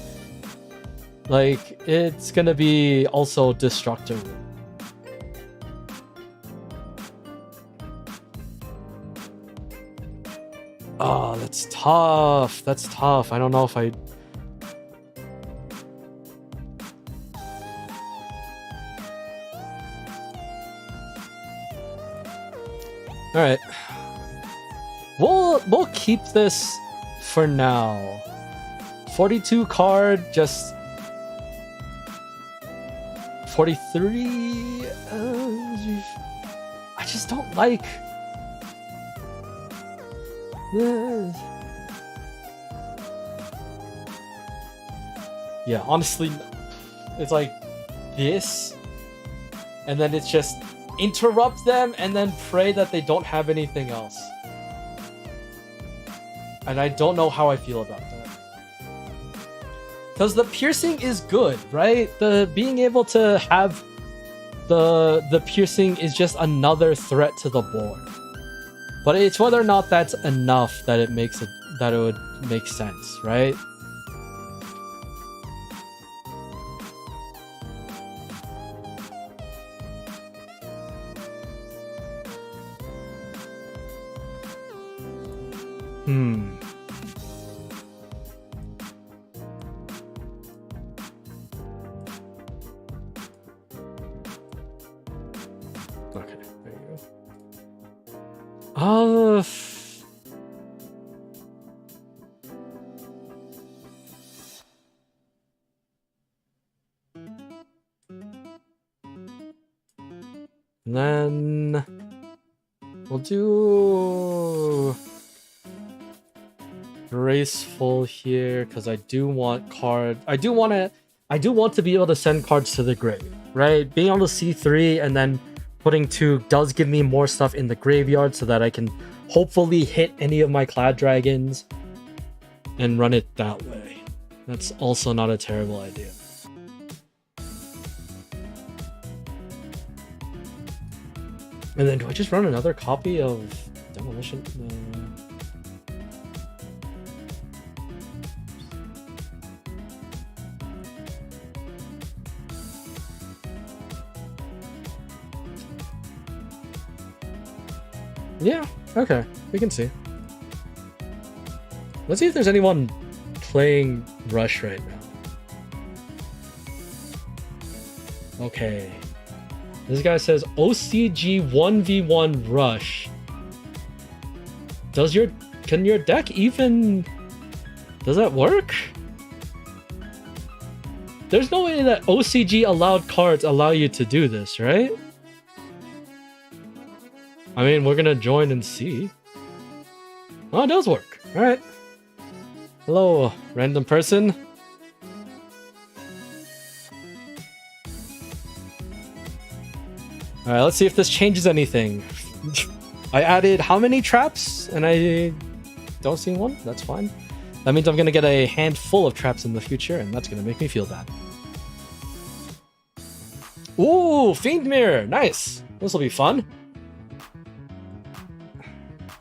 like it's gonna be also destructive. Oh, that's tough. That's tough. I don't know if I... Alright. We'll keep this for now. 42 card, just... 43... I just don't like... Yeah, honestly, it's like this, and then it's just interrupt them and then pray that they don't have anything else. And I don't know how I feel about that. Because the piercing is good, right? The being able to have the piercing is just another threat to the board. But it's whether or not that's enough that it would make sense, right? Okay, there you go. And then we'll do graceful here because I do want to be able to send cards to the grave, right? Being able to see 3 and then putting 2 does give me more stuff in the graveyard so that I can hopefully hit any of my Clad Dragons and run it that way. That's also not a terrible idea. And then do I just run another copy of Demolition? Yeah, okay, we can see. Let's see if there's anyone playing Rush right now. Okay. This guy says OCG 1v1 Rush. Can your deck even... Does that work? There's no way that OCG allowed cards allow you to do this, right? I mean, we're gonna join and see. Oh, it does work. Alright. Hello, random person. Alright, let's see if this changes anything. I added how many traps? And I don't see one? That's fine. That means I'm gonna get a handful of traps in the future, and that's gonna make me feel bad. Ooh, Fiend Mirror! Nice! This will be fun.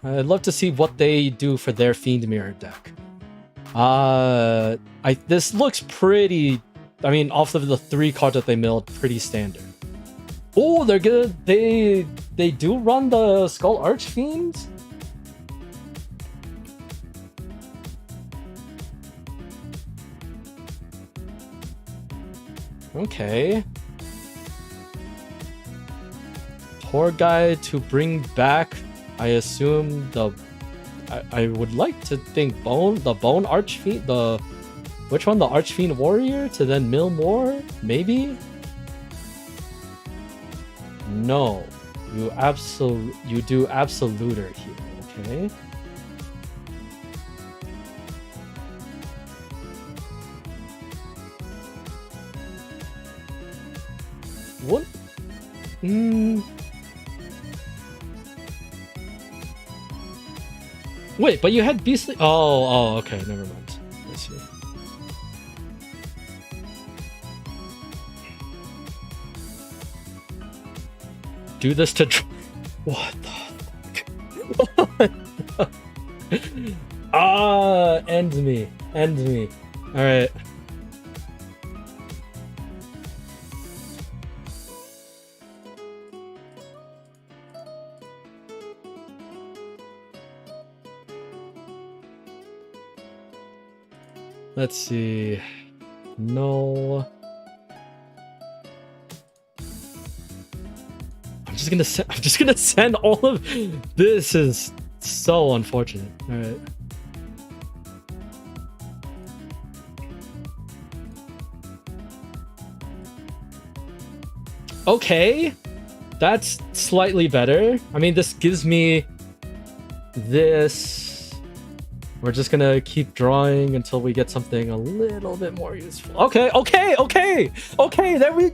I'd love to see what they do for their Fiend Mirror deck. This looks pretty... I mean, off of the 3 cards that they milled, pretty standard. Oh, they're good. They do run the Skull Archfiends? Okay. Poor guy to bring back, I assume I would like to think the Bone Archfiend, which one? The Archfiend Warrior to then mill more? Maybe? No. You do Absoluter here, okay? What? Wait, but you had beastly. Oh, okay. Never mind. Let's see. Do this to. What the? End me. End me. All right. Let's see. No. I'm just gonna send all of this. Is so unfortunate. All right. Okay, that's slightly better. I mean, this gives me this. We're just gonna keep drawing until we get something a little bit more useful. Okay. There we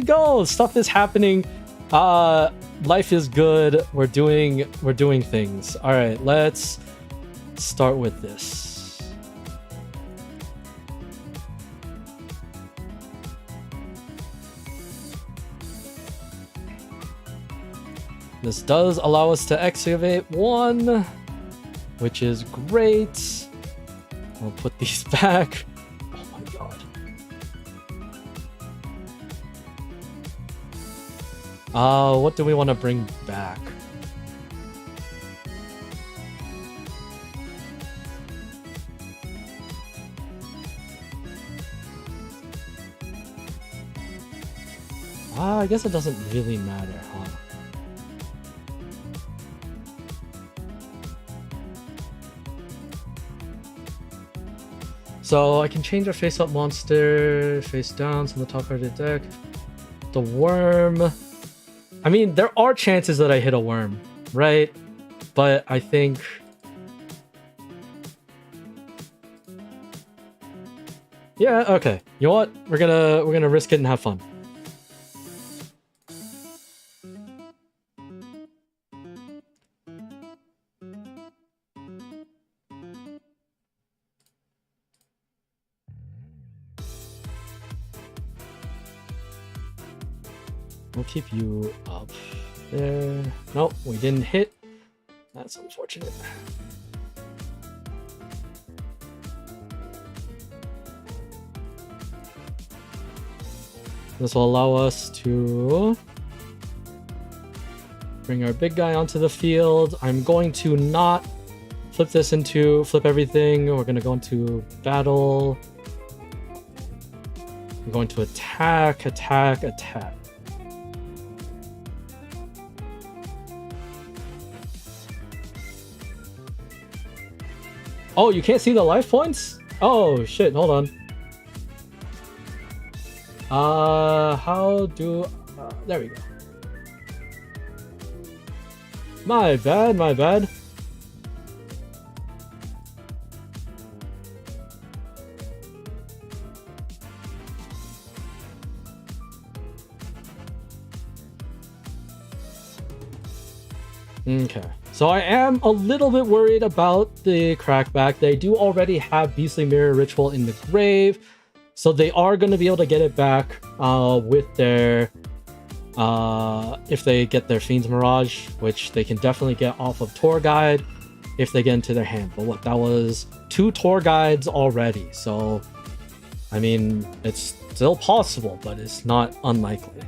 go. Stuff is happening. Life is good. We're doing things. All right, let's start with this. This does allow us to excavate one, which is great. I'll put these back. Oh my god. What do we want to bring back? I guess it doesn't really matter, huh? So I can change our face-up monster, face down, on the top part of the deck. The worm. I mean, there are chances that I hit a worm, right? But I think... Yeah, okay. You know what? We're gonna risk it and have fun. We'll keep you up there. Nope, we didn't hit. That's unfortunate. This will allow us to bring our big guy onto the field. I'm going to not flip everything. We're going to go into battle. I'm going to attack. Oh, you can't see the life points? Oh, shit, hold on. How do... there we go. My bad. Okay. So I am a little bit worried about the crackback. They do already have Beastly Mirror Ritual in the grave, so they are going to be able to get it back with their... if they get their Fiend's Mirage, which they can definitely get off of Tour Guide if they get into their hand. But look, that was 2 Tour Guides already, so... I mean, it's still possible, but it's not unlikely.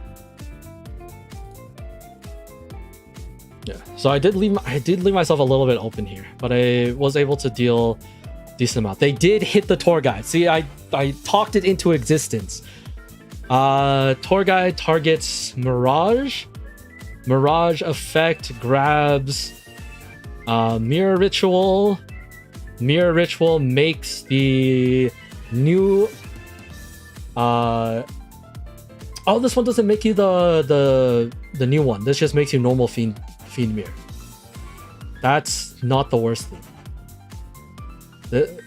Yeah, so I did leave myself a little bit open here, but I was able to deal a decent amount. They did hit the Tour Guide. See, I talked it into existence. Tour Guide targets Mirage. Mirage effect grabs Mirror Ritual. Mirror Ritual makes the new... oh, this one doesn't make you the new one. This just makes you normal Fiend Mirror. That's not the worst thing.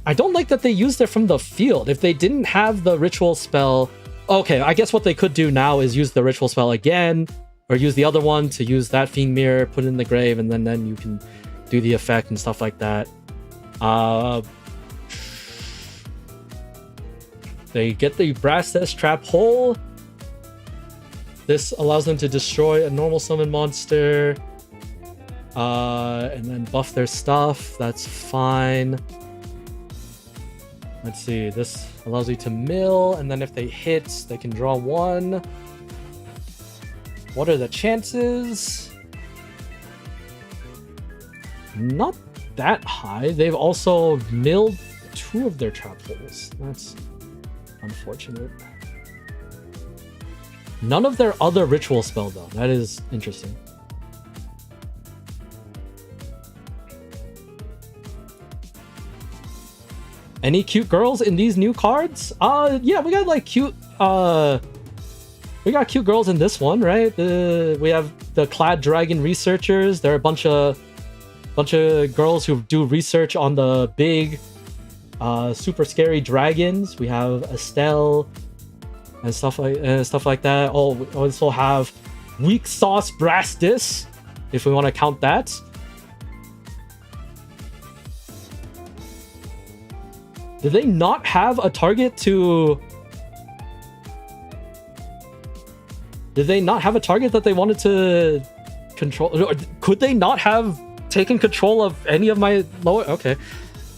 I don't like that they used it from the field. If they didn't have the ritual spell Okay, I guess what they could do now is use the ritual spell again, or use the other one to use that Fiend Mirror, put it in the grave, and then you can do the effect and stuff like that. They get the Brass Test Trap Hole. This allows them to destroy a normal summon monster. And then buff their stuff. That's fine. Let's see. This allows you to mill, and then if they hit, they can draw one. What are the chances? Not that high. They've also milled 2 of their trap holes. That's unfortunate. None of their other ritual spell, though. That is interesting. Any cute girls in these new cards? Yeah, we got like cute. We got cute girls in this one, right? We have the Clad Dragon researchers. There are a bunch of girls who do research on the big, super scary dragons. We have Estelle and stuff like that. Oh, we also have Weak Sauce Brastis, if we want to count that. Did they not have a target to... Did they not have a target that they wanted to control? Or could they not have taken control of any of my lower... Okay.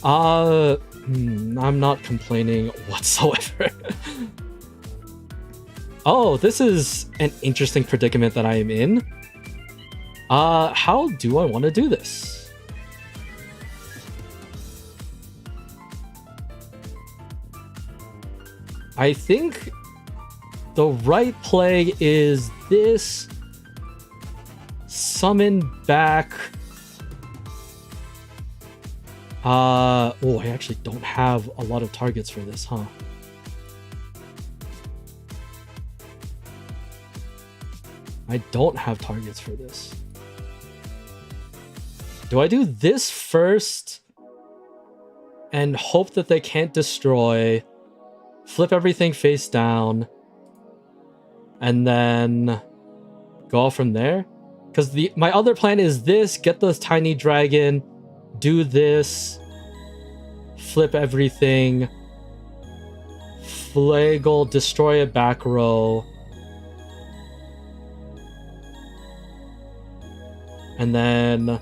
I'm not complaining whatsoever. Oh, this is an interesting predicament that I am in. How do I want to do this? I think the right play is this. Summon back. Oh, I actually don't have a lot of targets for this, huh? I don't have targets for this. Do I do this first and hope that they can't destroy? Flip everything face down, and then go from there? Because my other plan is this: get the tiny dragon, do this, flip everything, flagel, destroy a back row, and then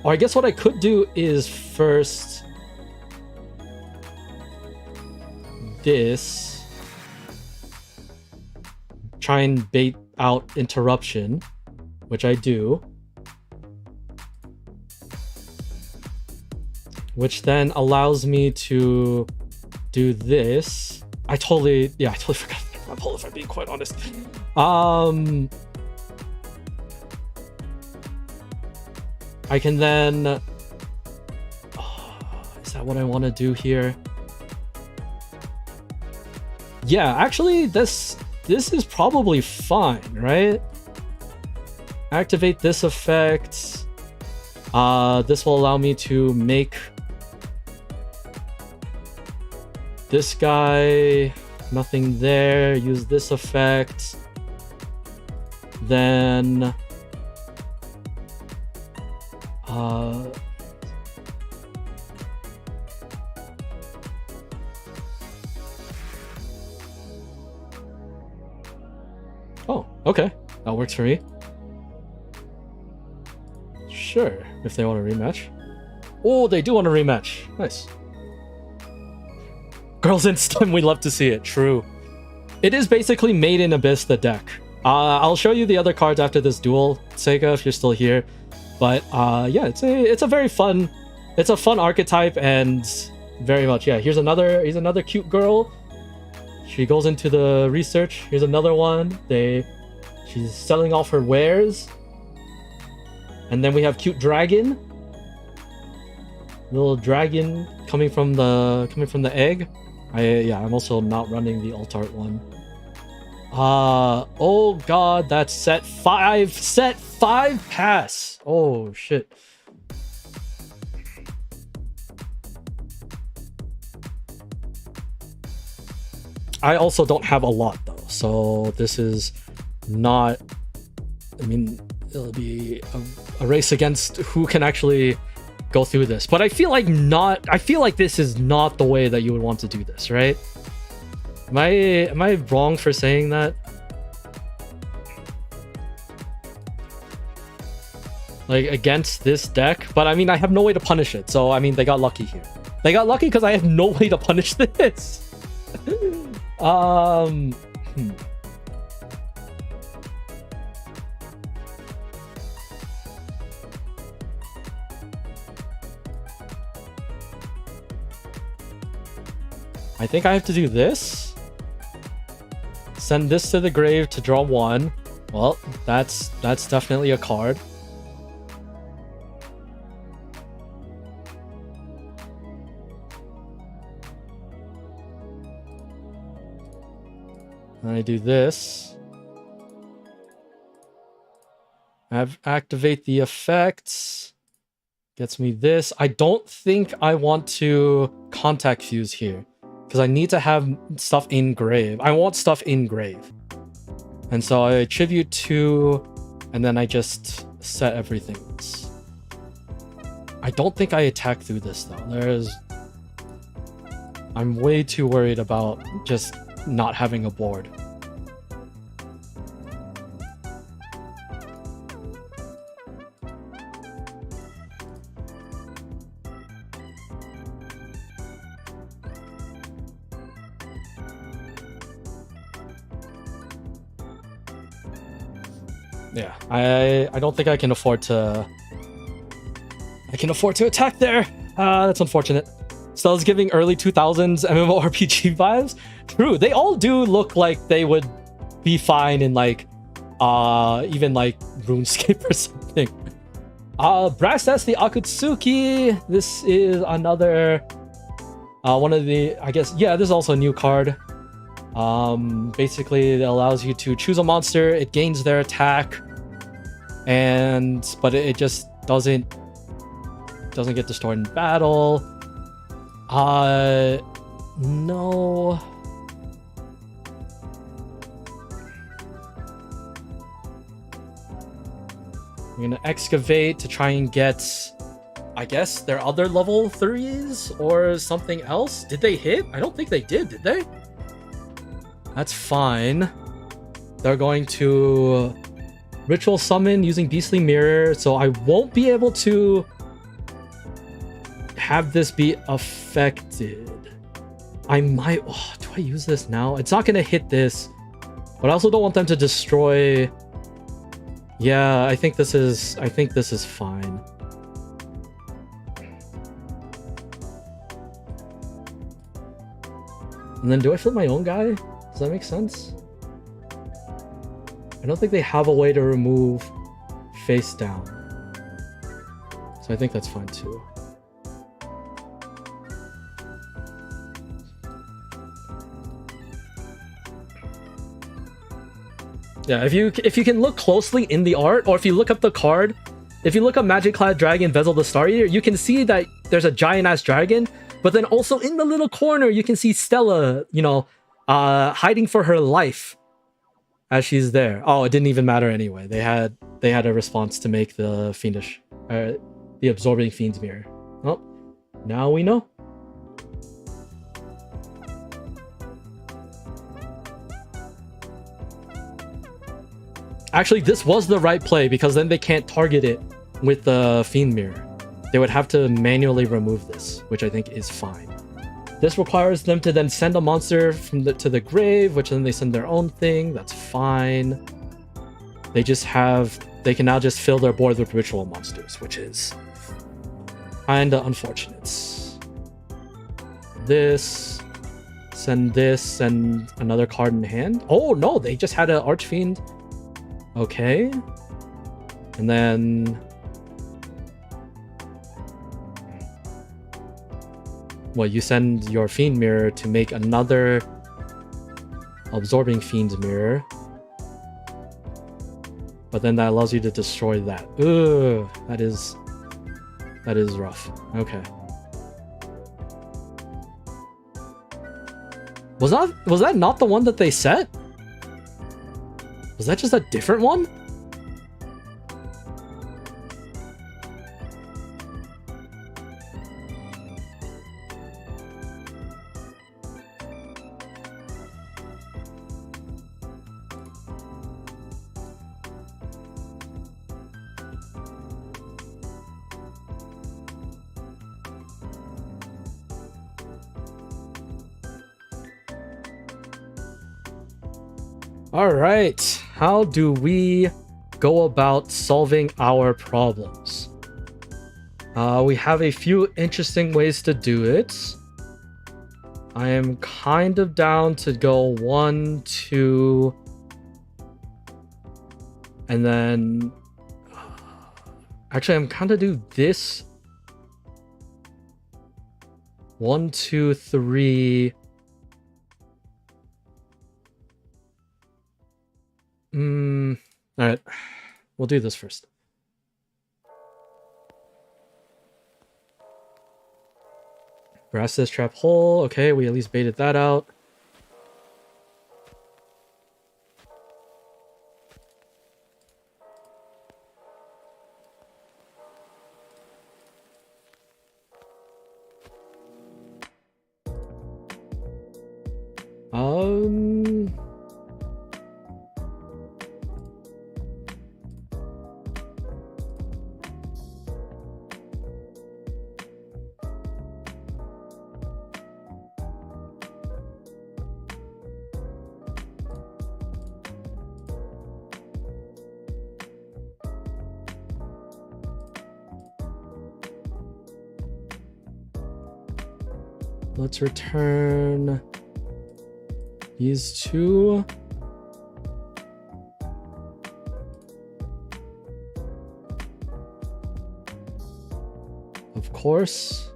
or I guess what I could do is first this, try and bait out interruption, which I do, which then allows me to do this. I totally forgot my pull, if I'm being quite honest. I can then... is that what I want to do here? Yeah, actually, this is probably fine, right? Activate this effect. This will allow me to make this guy... Nothing there. Use this effect. Then... Oh, okay. That works for me. Sure, if they want a rematch. Oh, they do want a rematch. Nice. Girls in STEM, we love to see it. True. It is basically Made in Abyss, the deck. I'll show you the other cards after this duel, Sega, if you're still here. But yeah, it's a very fun, it's a fun archetype, and very much, yeah. Here's another cute girl. She goes into the research. Here's another one. She's selling off her wares. And then we have cute dragon. Little dragon coming from the egg. I'm also not running the alt art one. Oh god, that's set 5. Set 5 pass. Oh shit. I also don't have a lot though, so this is not, I mean, it'll be a race against who can actually go through this. But I feel like this is not the way that you would want to do this, right? Am I wrong for saying that? Like against this deck, but I mean I have no way to punish it, so I mean they got lucky here. They got lucky because I have no way to punish this. I think I have to do this. Send this to the grave to draw 1. Well, that's definitely a card. And I do this. Activate the effects. Gets me this. I don't think I want to contact fuse here, because I need to have stuff in grave. I want stuff in grave. And so I attribute 2, and then I just set everything else. I don't think I attack through this though. I'm way too worried about just not having a board. Yeah, I don't think I can afford to attack there. That's unfortunate. Stella's giving early 2000s MMORPG vibes. True, they all do look like they would be fine in like even like RuneScape or something. Brass, that's the Akutsuki. This is another one of the, I guess, yeah, this is also a new card. Basically it allows you to choose a monster, it gains their attack, but it just doesn't get destroyed in battle. No. I'm gonna excavate to try and get, I guess, their other level 3s or something else. Did they hit? I don't think they did they? That's fine. They're going to ritual summon using Beastly Mirror, so I won't be able to have this be affected. I might... Oh, do I use this now? It's not going to hit this, but I also don't want them to destroy... Yeah, I think this is fine. And then do I flip my own guy? Does that make sense? I don't think they have a way to remove face down. So I think that's fine too. Yeah, if you can look closely in the art, or if you look up the card, if you look up Magic Clad Dragon Vezel the Star Eater, you can see that there's a giant ass dragon, but then also in the little corner you can see Stella, you know, hiding for her life as she's there. Oh, it didn't even matter anyway. They had a response to make the fiendish, the absorbing fiend's mirror. Oh, now we know. Actually, this was the right play, because then they can't target it with the fiend mirror. They would have to manually remove this, which I think is fine. This requires them to then send a monster to the grave, which then they send their own thing. That's fine. They can now just fill their board with ritual monsters, which is kinda unfortunate. This, send another card in hand. Oh no, they just had an Archfiend. Okay. And then... well, you send your Fiend Mirror to make another Absorbing Fiend Mirror. but then that allows you to destroy that. Ugh, that is rough. Okay. Was that not the one that they set? Was that just a different one? All right, how do we go about solving our problems? We have a few interesting ways to do it. I am kind of down to go 1, 2, and then actually I'm kind of do this 1, 2, 3. All right, we'll do this first. Brass this trap hole. Okay, we at least baited that out. Let's return these two. Of course.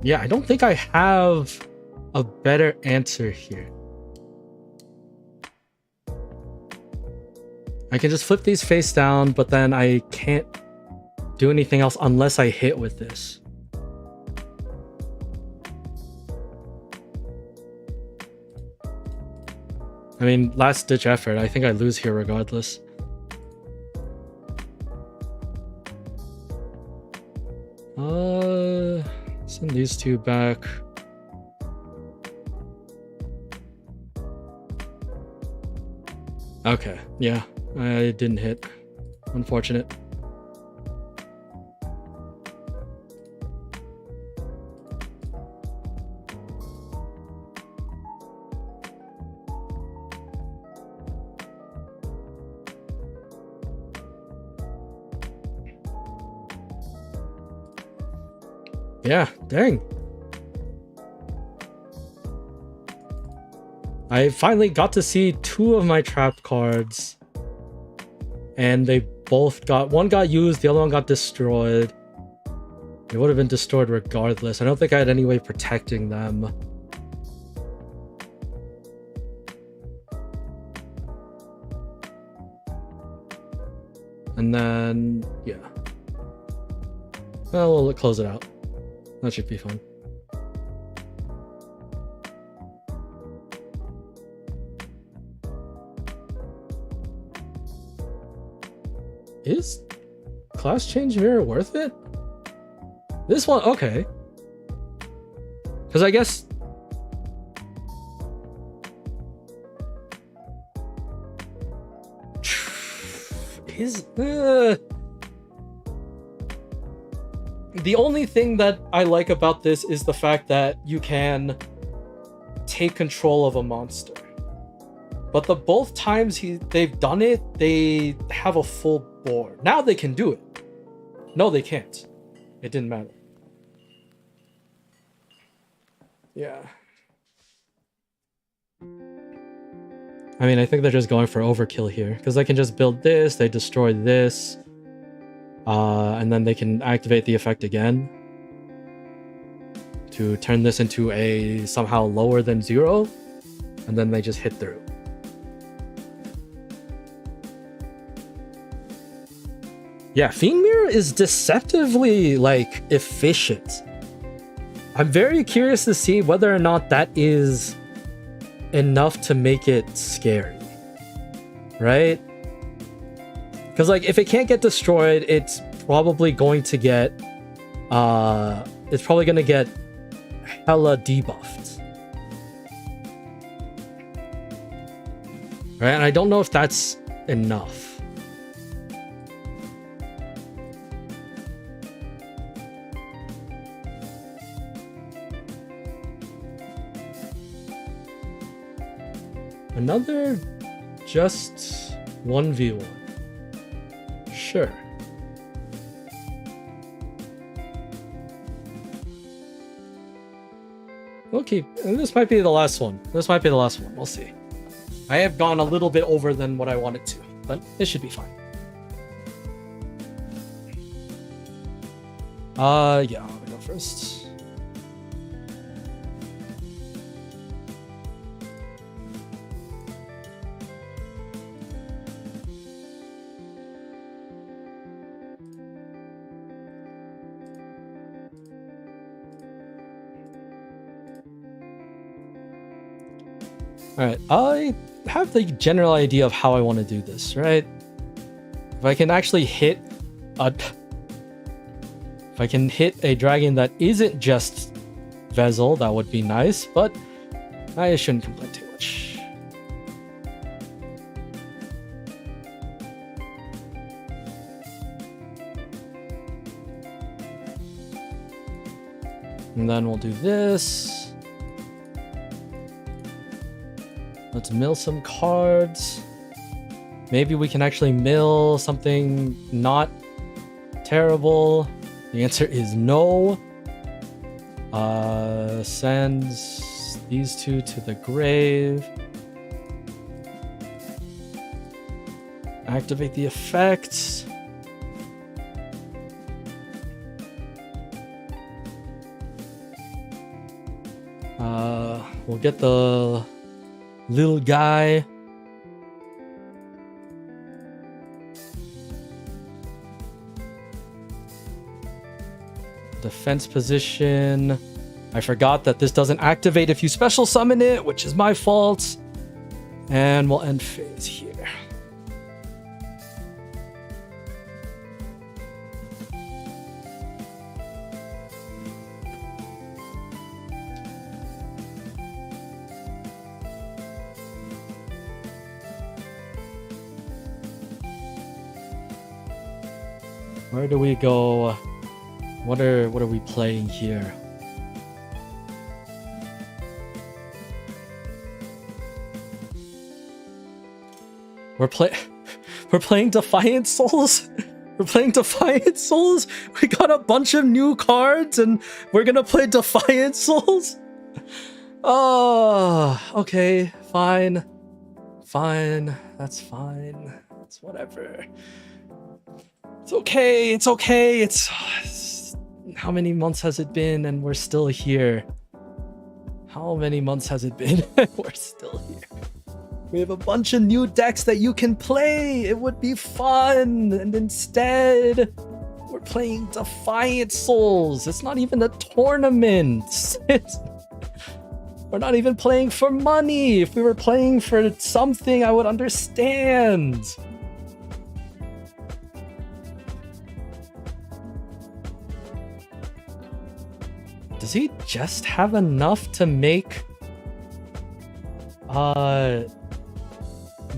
Yeah, I don't think I have a better answer here. I can just flip these face down, but then I can't do anything else unless I hit with this. I mean, last ditch effort. I think I lose here regardless. Send these two back. Okay, yeah, I didn't hit. Unfortunate. Yeah, dang. I finally got to see two of my trap cards. And they both got... One got used, the other one got destroyed. They would have been destroyed regardless. I don't think I had any way protecting them. And then... yeah. Well, we'll close it out. That should be fun. Is class change mirror worth it? This one, okay. Because I guess... is... The only thing that I like about this is the fact that you can take control of a monster. But the both times they've done it, they have a full board. Now they can do it. No, they can't. It didn't matter. Yeah. I mean, I think they're just going for overkill here because they can just build this, they destroy this, and then they can activate the effect again to turn this into a somehow lower than 0, and then they just hit through. Yeah, Fiend Mirror is deceptively, like, efficient. I'm very curious to see whether or not that is enough to make it scary. Right? Because, like, if it can't get destroyed, it's probably going to get... it's probably going to get hella debuffed. Right? And I don't know if that's enough. Another just 1v1. Sure. Okay, this might be the last one. This might be the last one. We'll see. I have gone a little bit over than what I wanted to, but it should be fine. Yeah, I'm gonna go first. Alright, I have the general idea of how I want to do this, right? If I can actually hit a... If I can hit a dragon that isn't just Vezel, that would be nice, but I shouldn't complain too much. And then we'll do this. Let's mill some cards. Maybe we can actually mill something not terrible. The answer is no. Sends these two to the grave. Activate the effects. We'll get the little guy. Defense position. I forgot that this doesn't activate if you special summon it, which is my fault. And we'll end phase here. Where do we go? What are we playing here? We're playing Defiant Souls? We're playing Defiant Souls? We got a bunch of new cards and we're gonna play Defiant Souls? Oh, okay, fine. Fine, that's fine. It's whatever. It's okay, it's okay, it's... How many months has it been and we're still here? How many months has it been and we're still here? We have a bunch of new decks that you can play! It would be fun! And instead, we're playing Defiant Souls! It's not even a tournament! We're not even playing for money! If we were playing for something, I would understand! Does he just have enough to make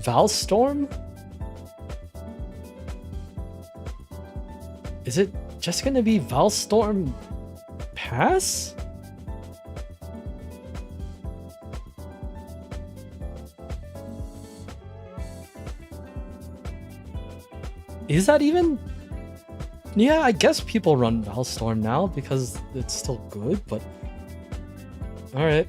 Valstorm? Is it just gonna be Valstorm Pass? Is that even... Yeah, I guess people run Valstorm now because it's still good, but... Alright.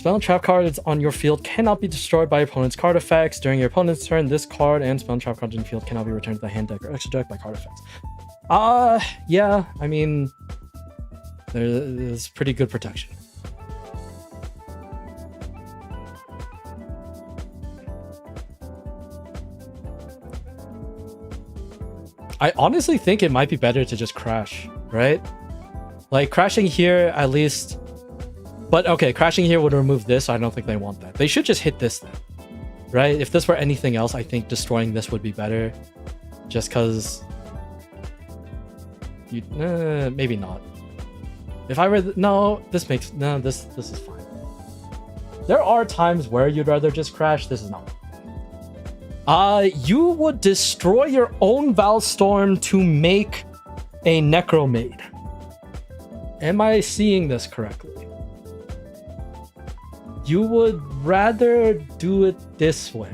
Spell and trap cards on your field cannot be destroyed by your opponent's card effects. During your opponent's turn, this card and spell and trap cards in the field cannot be returned to the hand deck or extra deck by card effects. Yeah, I mean, there's pretty good protection. I honestly think it might be better to just crash, right? Like, crashing here, at least... But, okay, crashing here would remove this, so I don't think they want that. They should just hit this then, right? If this were anything else, I think destroying this would be better. Just because... maybe not. If I were... No, this makes... No, this is fine. There are times where you'd rather just crash. This is not. You would destroy your own Valstorm to make a Necromaid. Am I seeing this correctly? You would rather do it this way.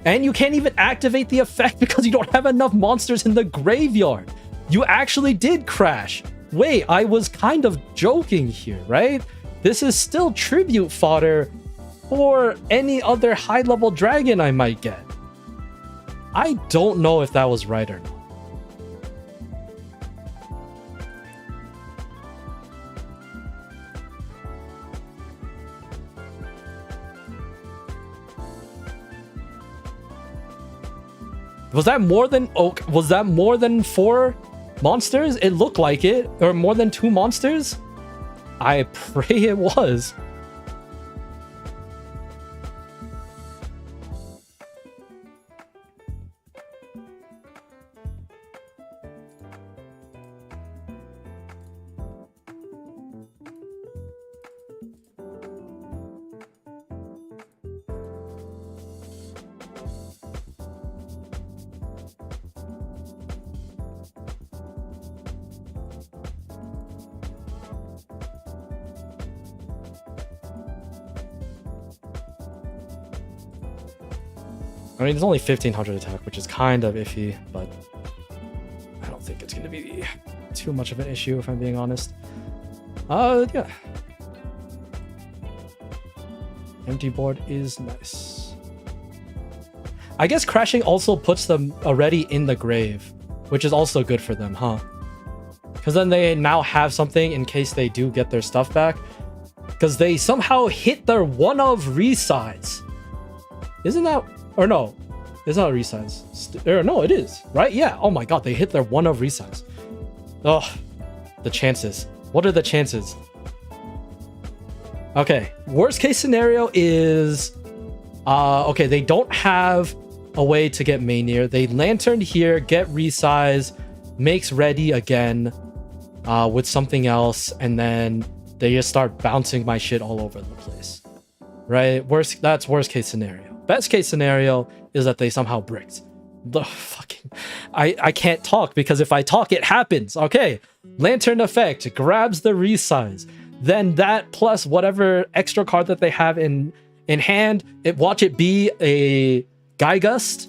And you can't even activate the effect because you don't have enough monsters in the graveyard. You actually did crash. Wait, I was kind of joking here, right? This is still tribute fodder for any other high-level dragon I might get. I don't know if that was right or not. Was that more than... Oh, was that more than 4 monsters? It looked like it. Or more than 2 monsters? I pray it was. I mean, it's only 1500 attack, which is kind of iffy, but I don't think it's going to be too much of an issue, if I'm being honest. Yeah. Empty board is nice. I guess crashing also puts them already in the grave, which is also good for them, huh? Because then they now have something in case they do get their stuff back. Because they somehow hit their one-of resize. Isn't that... Or no, it's not a resize. No, it is, right? Yeah. Oh my god, they hit their one-of resize. Oh, the chances. What are the chances? Okay, worst case scenario is... okay, they don't have a way to get Maynir. They lantern here, get resize, makes ready again with something else, and then they just start bouncing my shit all over the place. Right? That's worst case scenario. Best case scenario is that they somehow bricked. The fucking... I can't talk because if I talk, it happens. Okay. Lantern effect grabs the resize. Then that plus whatever extra card that they have in hand, watch it be a Gygust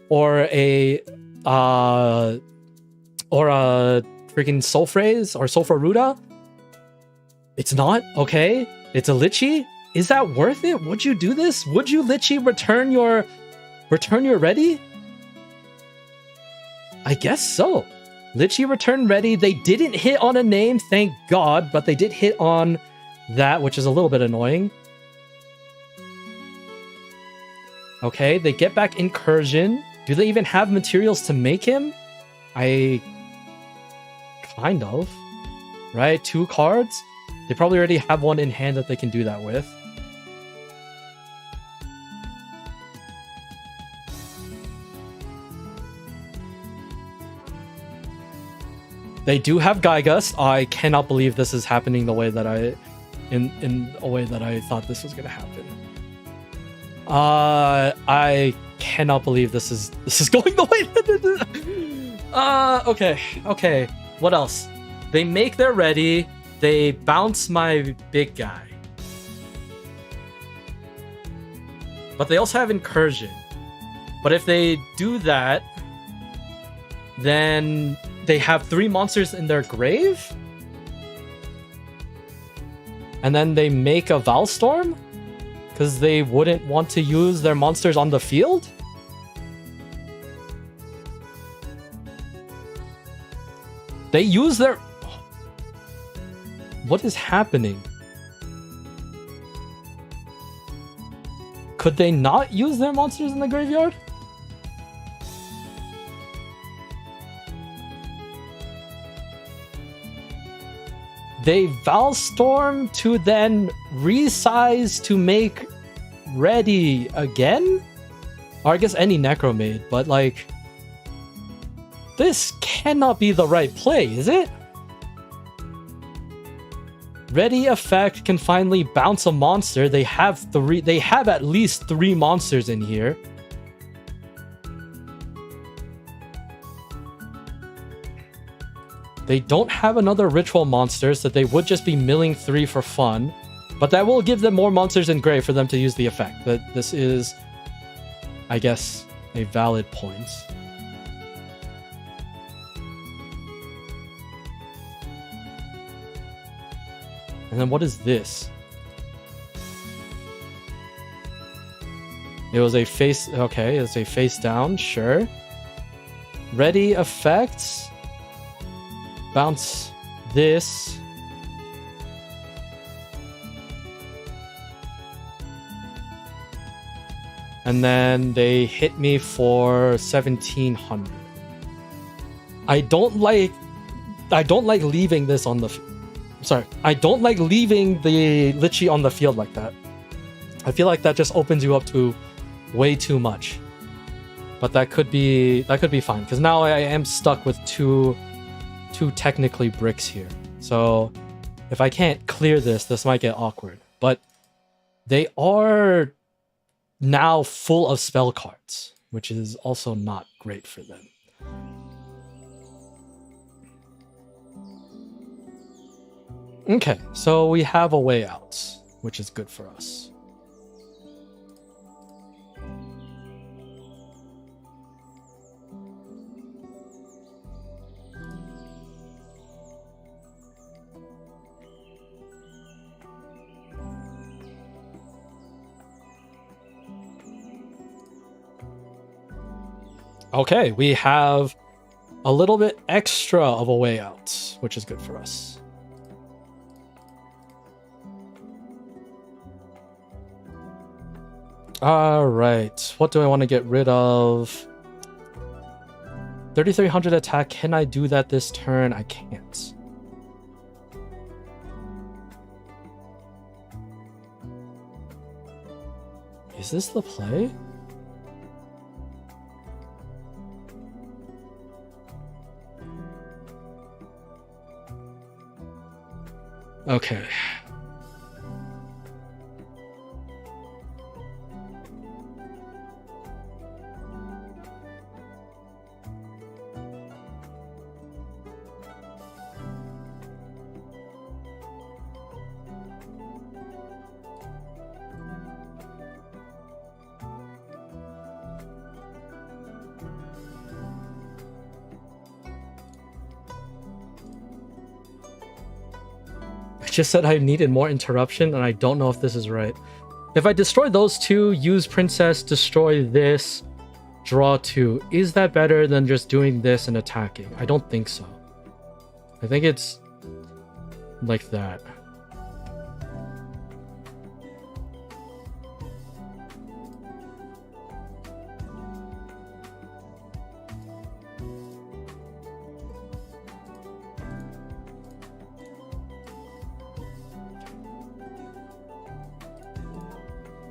or a freaking Sulphrase or Sulpharuda. It's not? Okay. It's a Litchi. Is that worth it? Would you do this? Would you Litchi return your ready? I guess so. Litchi return ready. They didn't hit on a name, thank God, but they did hit on that, which is a little bit annoying. Okay, they get back Incursion. Do they even have materials to make him? Kind of. Right? 2 cards? They probably already have one in hand that they can do that with. They do have Gygust. I cannot believe this is happening the way that in a way that I thought this was gonna happen. I cannot believe this is going the way that okay. What else? They make their ready. They bounce my big guy. But they also have Incursion. But if they do that, then they have 3 monsters in their grave? and then they make a Valstorm because they wouldn't want to use their monsters on the field? They use their... What is happening? Could they not use their monsters in the graveyard? They Valstorm to then resize to make ready again? Or I guess any Necromade, but like... This cannot be the right play, is it? Ready effect can finally bounce a monster. They have at least 3 monsters in here. They don't have another ritual monster, so they would just be milling 3 for fun. But that will give them more monsters in gray for them to use the effect. But this is, I guess, a valid point. And then what is this? It was a face... Okay, it's a face down, sure. Ready effects. Bounce this. And then they hit me for 1700. I don't like leaving this on the... Sorry, I don't like leaving the Lich on the field like that. I feel like that just opens you up to way too much. But that could be fine, because now I am stuck with two technically bricks here. So if I can't clear this might get awkward. But they are now full of spell cards, which is also not great for them. Okay, so we have a way out, which is good for us. Okay, we have a little bit extra of a way out, which is good for us. Alright, what do I want to get rid of? 3300 attack, can I do that this turn? I can't. Is this the play? Okay. Just said I needed more interruption, and I don't know if this is right. If I destroy those two, use Princess, destroy this, draw 2, is that better than just doing this and attacking? I don't think so. I think it's like that.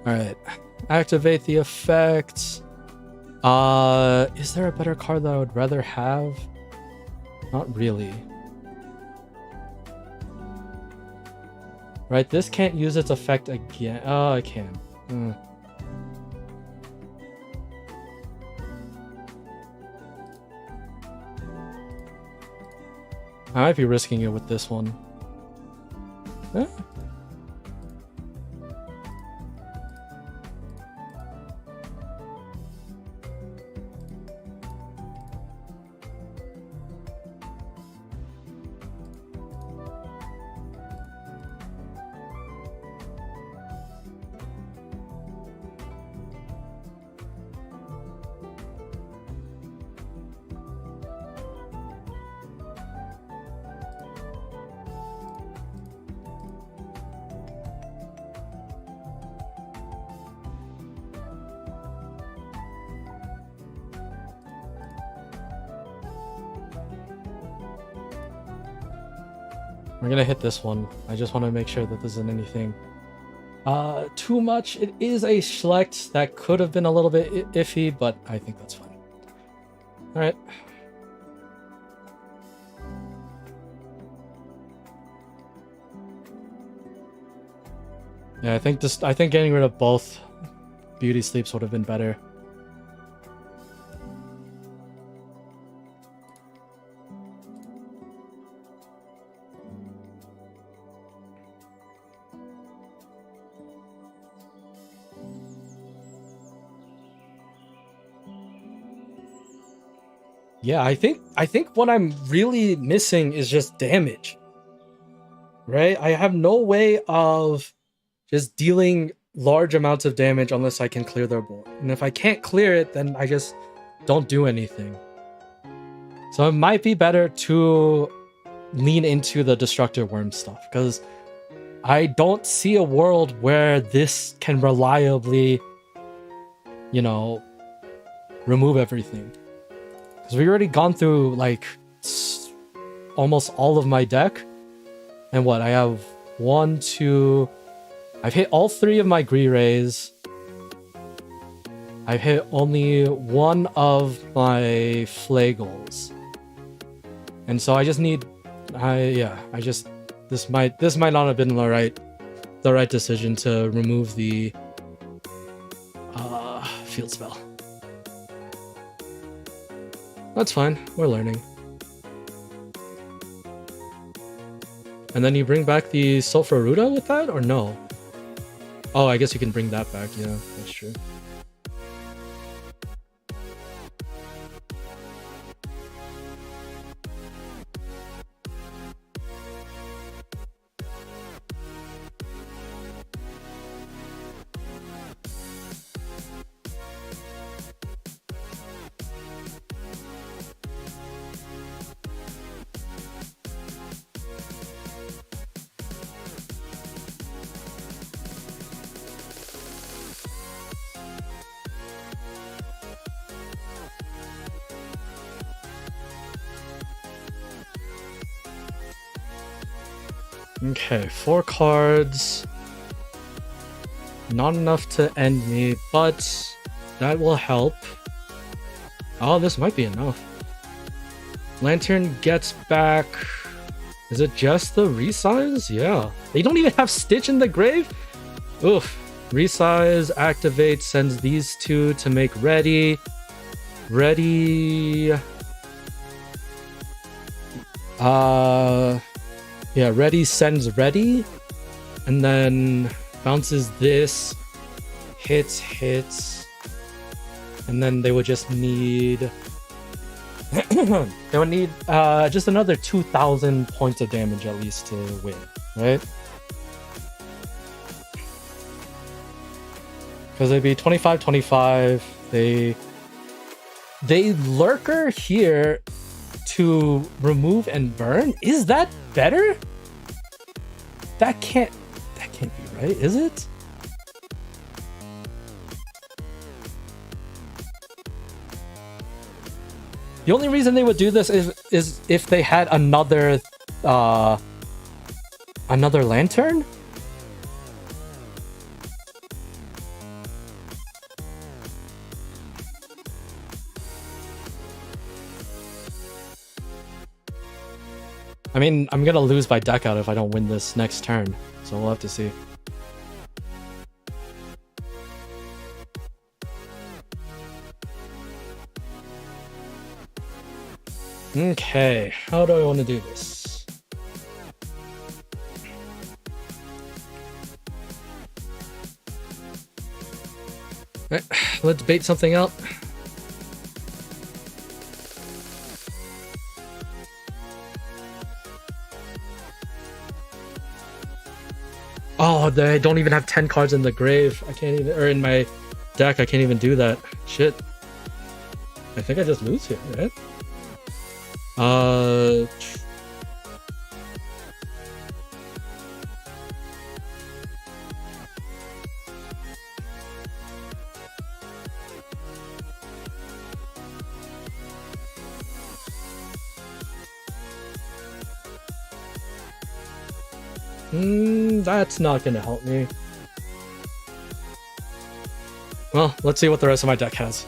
Alright, activate the effect. Is there a better card that I would rather have? Not really. Right, this can't use its effect again. Oh, I can. I might be risking it with this one. Huh? We're gonna hit this one. I just want to make sure that this isn't anything too much. It is a Schlecht that could have been a little bit iffy, but I think that's fine. All right. Yeah, I think getting rid of both beauty sleeps would have been better. Yeah, I think what I'm really missing is just damage. Right? I have no way of just dealing large amounts of damage unless I can clear their board. And if I can't clear it, then I just don't do anything. So it might be better to lean into the destructive worm stuff, because I don't see a world where this can reliably, you know, remove everything. Because we've already gone through like almost all of my deck. And what, I have 1, 2... I've hit all 3 of my Gree-Rays. I've hit only 1 of my Flagels. And so I just need... This might not have been the right decision to remove the field spell. That's fine, we're learning. And then you bring back the Sulfuruta with that, or no? Oh, I guess you can bring that back, yeah, that's true. Okay, 4 cards. Not enough to end me, but that will help. Oh, this might be enough. Lantern gets back... Is it just the resize? Yeah. They don't even have Stitch in the grave? Oof. Resize, activate, sends these 2 to make ready. Ready... Yeah, ready sends ready, and then bounces this, hits, and then they would just need just another 2,000 points of damage at least to win, right? Because it'd be 25-25. They lurker here to remove and burn. Is that better? That can't be right, is it? The only reason they would do this is if they had another lantern. I mean, I'm gonna lose by deck out if I don't win this next turn, so we'll have to see. Okay, how do I want to do this? Alright, let's bait something out. Oh, they don't even have 10 cards in the grave. I can't even, or in my deck, I can't even do that. Shit. I think I just lose here, right? That's not gonna help me. Well, let's see what the rest of my deck has.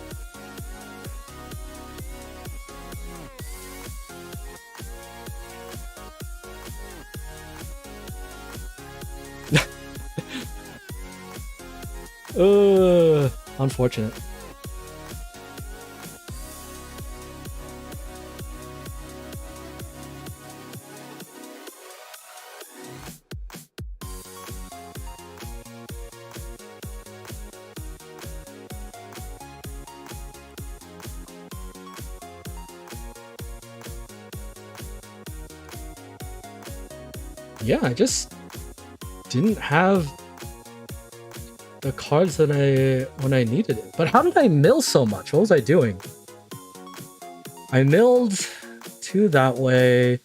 Unfortunate. Yeah, I just didn't have the cards that when I needed it. But how did I mill so much? What was I doing? I milled 2 that way.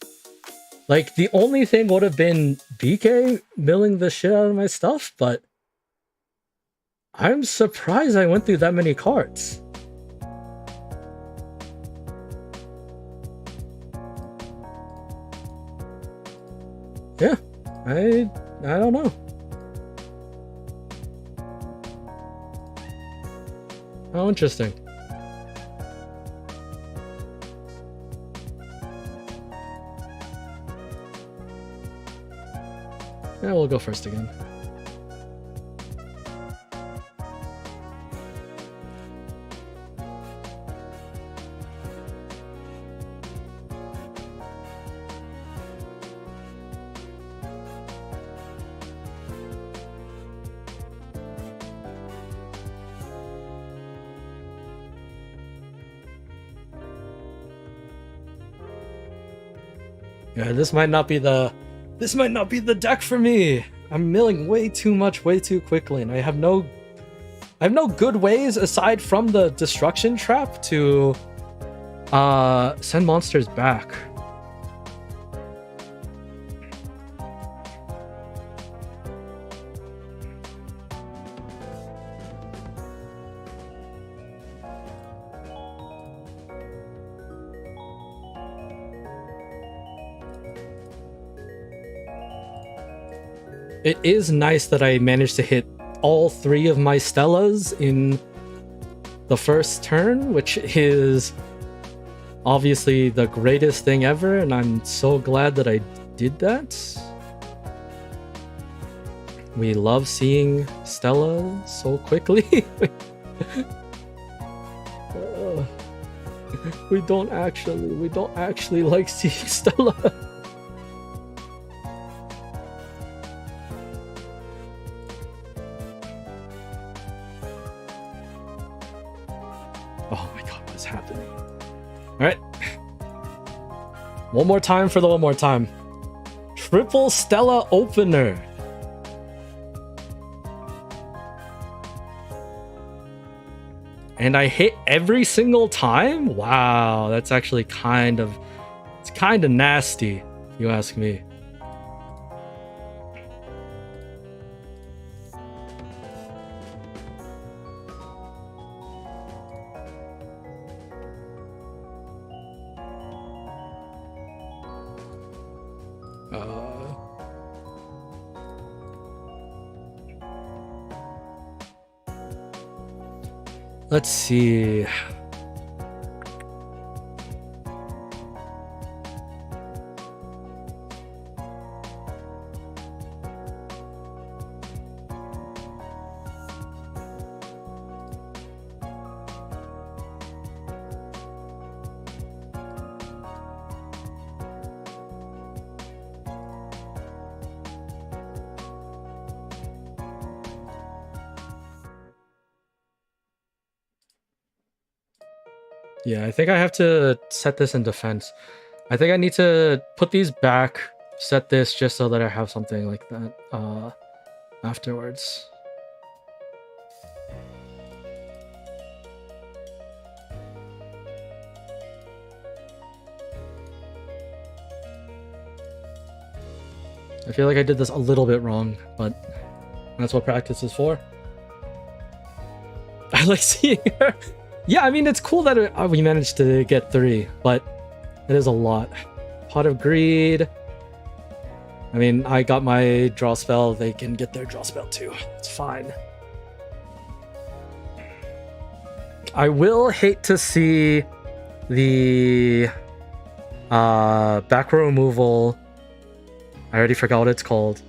Like, the only thing would have been BK milling the shit out of my stuff, but I'm surprised I went through that many cards. Yeah, I don't know. How interesting. Yeah, we'll go first again. Yeah, this might not be the deck for me. I'm milling way too much, way too quickly, and I have no good ways aside from the destruction trap to send monsters back. It is nice that I managed to hit all 3 of my Stellas in the first turn, which is obviously the greatest thing ever, and I'm so glad that I did that. We love seeing Stella so quickly. We don't actually like seeing Stella. Oh my god, what's happening? Alright. One more time for the one more time. Triple Stella opener. And I hit every single time? Wow, that's actually it's kind of nasty, if you ask me. Let's see. Yeah, I think I have to set this in defense. I think I need to put these back, set this just so that I have something like that afterwards. I feel like I did this a little bit wrong, but that's what practice is for. I like seeing her. Yeah, I mean, it's cool that we managed to get 3, but it is a lot. Pot of Greed. I mean, I got my draw spell. They can get their draw spell too. It's fine. I will hate to see the back row removal. I already forgot what it's called.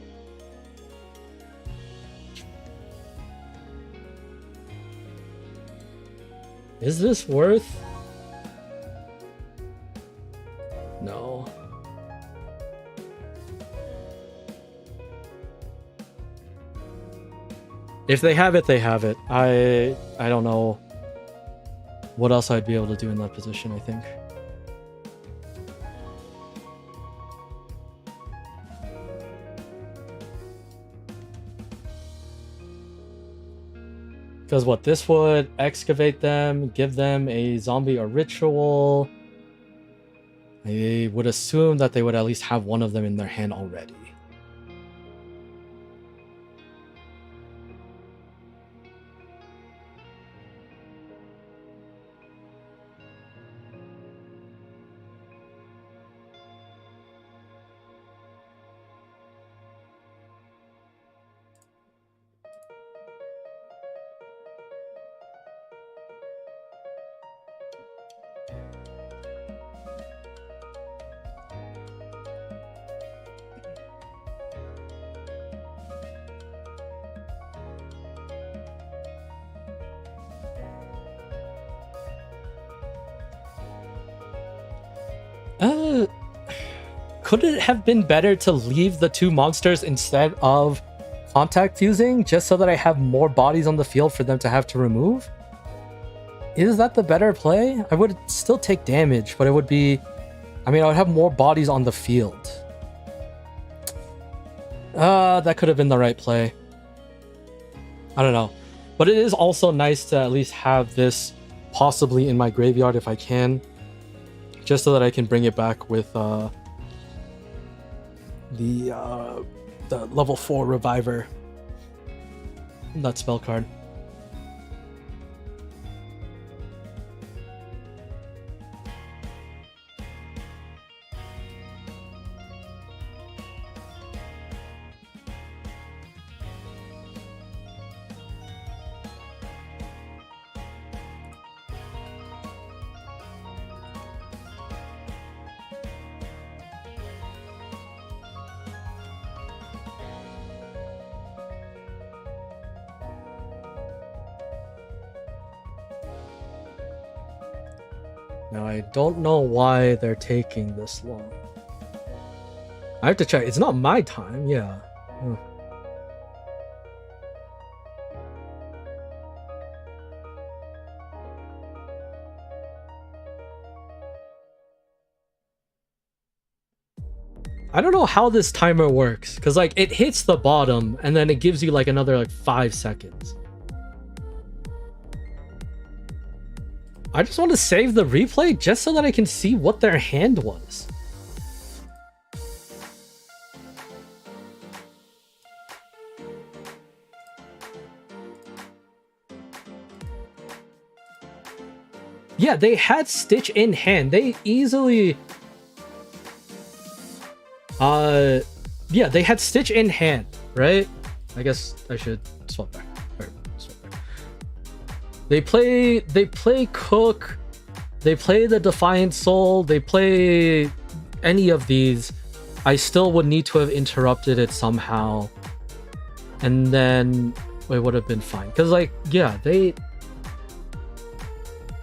Is this worth? No. If they have it, they have it. I don't know what else I'd be able to do in that position, I think. Because what, this would excavate them, give them a zombie or ritual. I would assume that they would at least have one of them in their hand already. Could it have been better to leave the two monsters instead of contact fusing, just so that I have more bodies on the field for them to have to remove? Is that the better play? I would still take damage, but it would be... I mean, I would have more bodies on the field. That could have been the right play. I don't know. But it is also nice to at least have this possibly in my graveyard if I can. Just so that I can bring it back with the level 4 reviver. That spell card. Now, I don't know why they're taking this long. I have to check. It's not my time. Yeah. I don't know how this timer works, because like it hits the bottom and then it gives you like another like 5 seconds. I just want to save the replay just so that I can see what their hand was. Yeah, they had Stitch in hand. They easily... yeah, they had Stitch in hand, right? I guess I should swap back. They play Cook, they play the Defiant Soul, they play any of these. I still would need to have interrupted it somehow. And then it would have been fine. Because, like, yeah,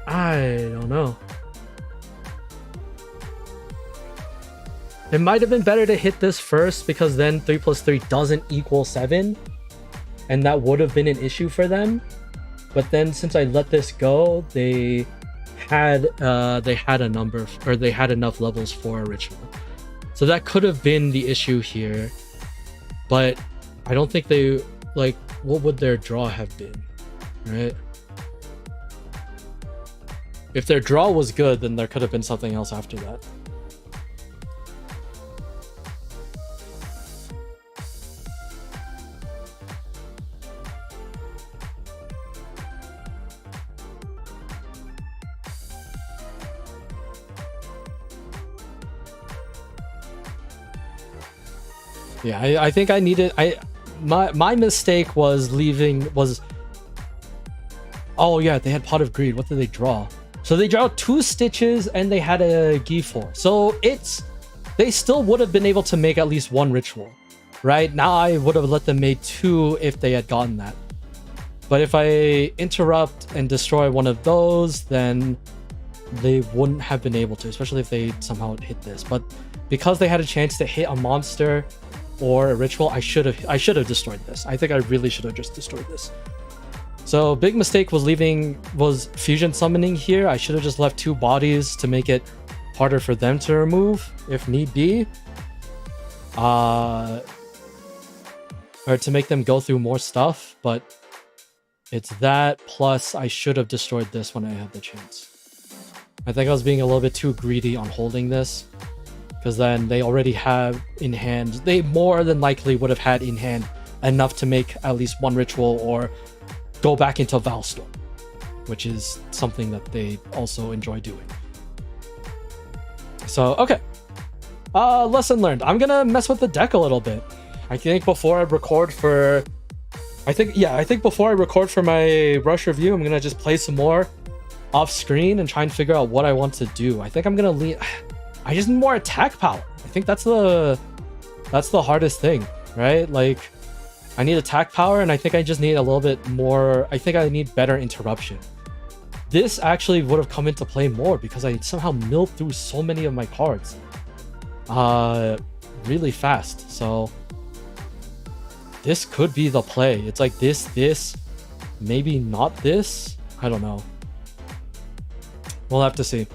I don't know. It might have been better to hit this first, because then 3 plus 3 doesn't equal 7. And that would have been an issue for them. But then since I let this go, they had a number, or they had enough levels for a ritual. So that could have been the issue here. But I don't think they, like, what would their draw have been, right? If their draw was good, then there could have been something else after that. Yeah, I think I needed my mistake was leaving was. Oh yeah, they had Pot of Greed. What did they draw? So they draw 2 stitches and they had a Gifor. So they still would have been able to make at least 1 ritual, right? Now I would have let them make 2 if they had gotten that. But if I interrupt and destroy one of those, then they wouldn't have been able to, especially if they somehow hit this. But because they had a chance to hit a monster or a ritual, I should have destroyed this. I think I really should have just destroyed this. So big mistake was fusion summoning here. I should have just left 2 bodies to make it harder for them to remove if need be. Or to make them go through more stuff, but it's that plus I should have destroyed this when I had the chance. I think I was being a little bit too greedy on holding this, because then they already have in hand, they more than likely would have had in hand enough to make at least 1 ritual or go back into Valstorm, which is something that they also enjoy doing. So, okay. Lesson learned. I'm gonna mess with the deck a little bit. I think before I record for... I think before I record for my rush review, I'm gonna just play some more off screen and try and figure out what I want to do. I think I'm gonna lean... I just need more attack power. I think that's the hardest thing, right? Like, I need attack power, and I think I just need a little bit more... I think I need better interruption. This actually would have come into play more because I somehow milled through so many of my cards really fast. So this could be the play. It's like this, maybe not this. I don't know. We'll have to see.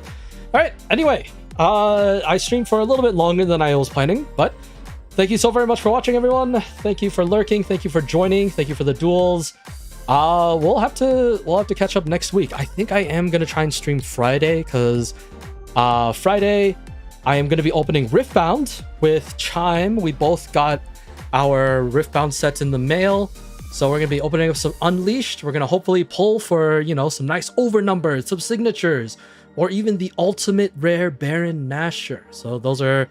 All right. Anyway, I streamed for a little bit longer than I was planning, but thank you so very much for watching, everyone. Thank you for lurking. Thank you for joining. Thank you for the duels. We'll have to catch up next week. I think I am gonna try and stream Friday because Friday I am gonna be opening Riftbound with Chime. We both got our Riftbound sets in the mail, so we're gonna be opening up some Unleashed. We're gonna hopefully pull for, you know, some nice overnumbers, some signatures, or even the ultimate rare Baron Nashor. So those are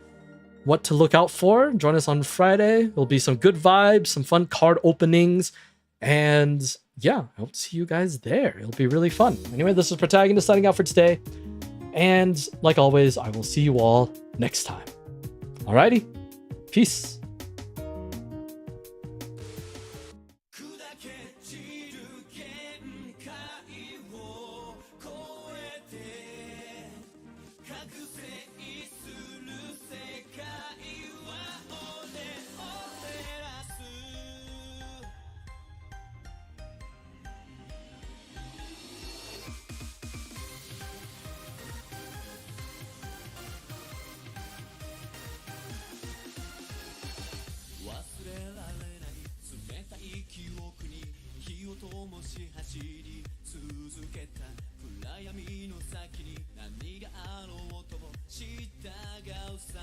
what to look out for. Join us on Friday. There'll be some good vibes, some fun card openings, and yeah, I hope to see you guys there. It'll be really fun. Anyway, this is Protagonist signing out for today. And like always, I will see you all next time. Alrighty, peace.走り続けた暗闇の先に何があろうとも従うさ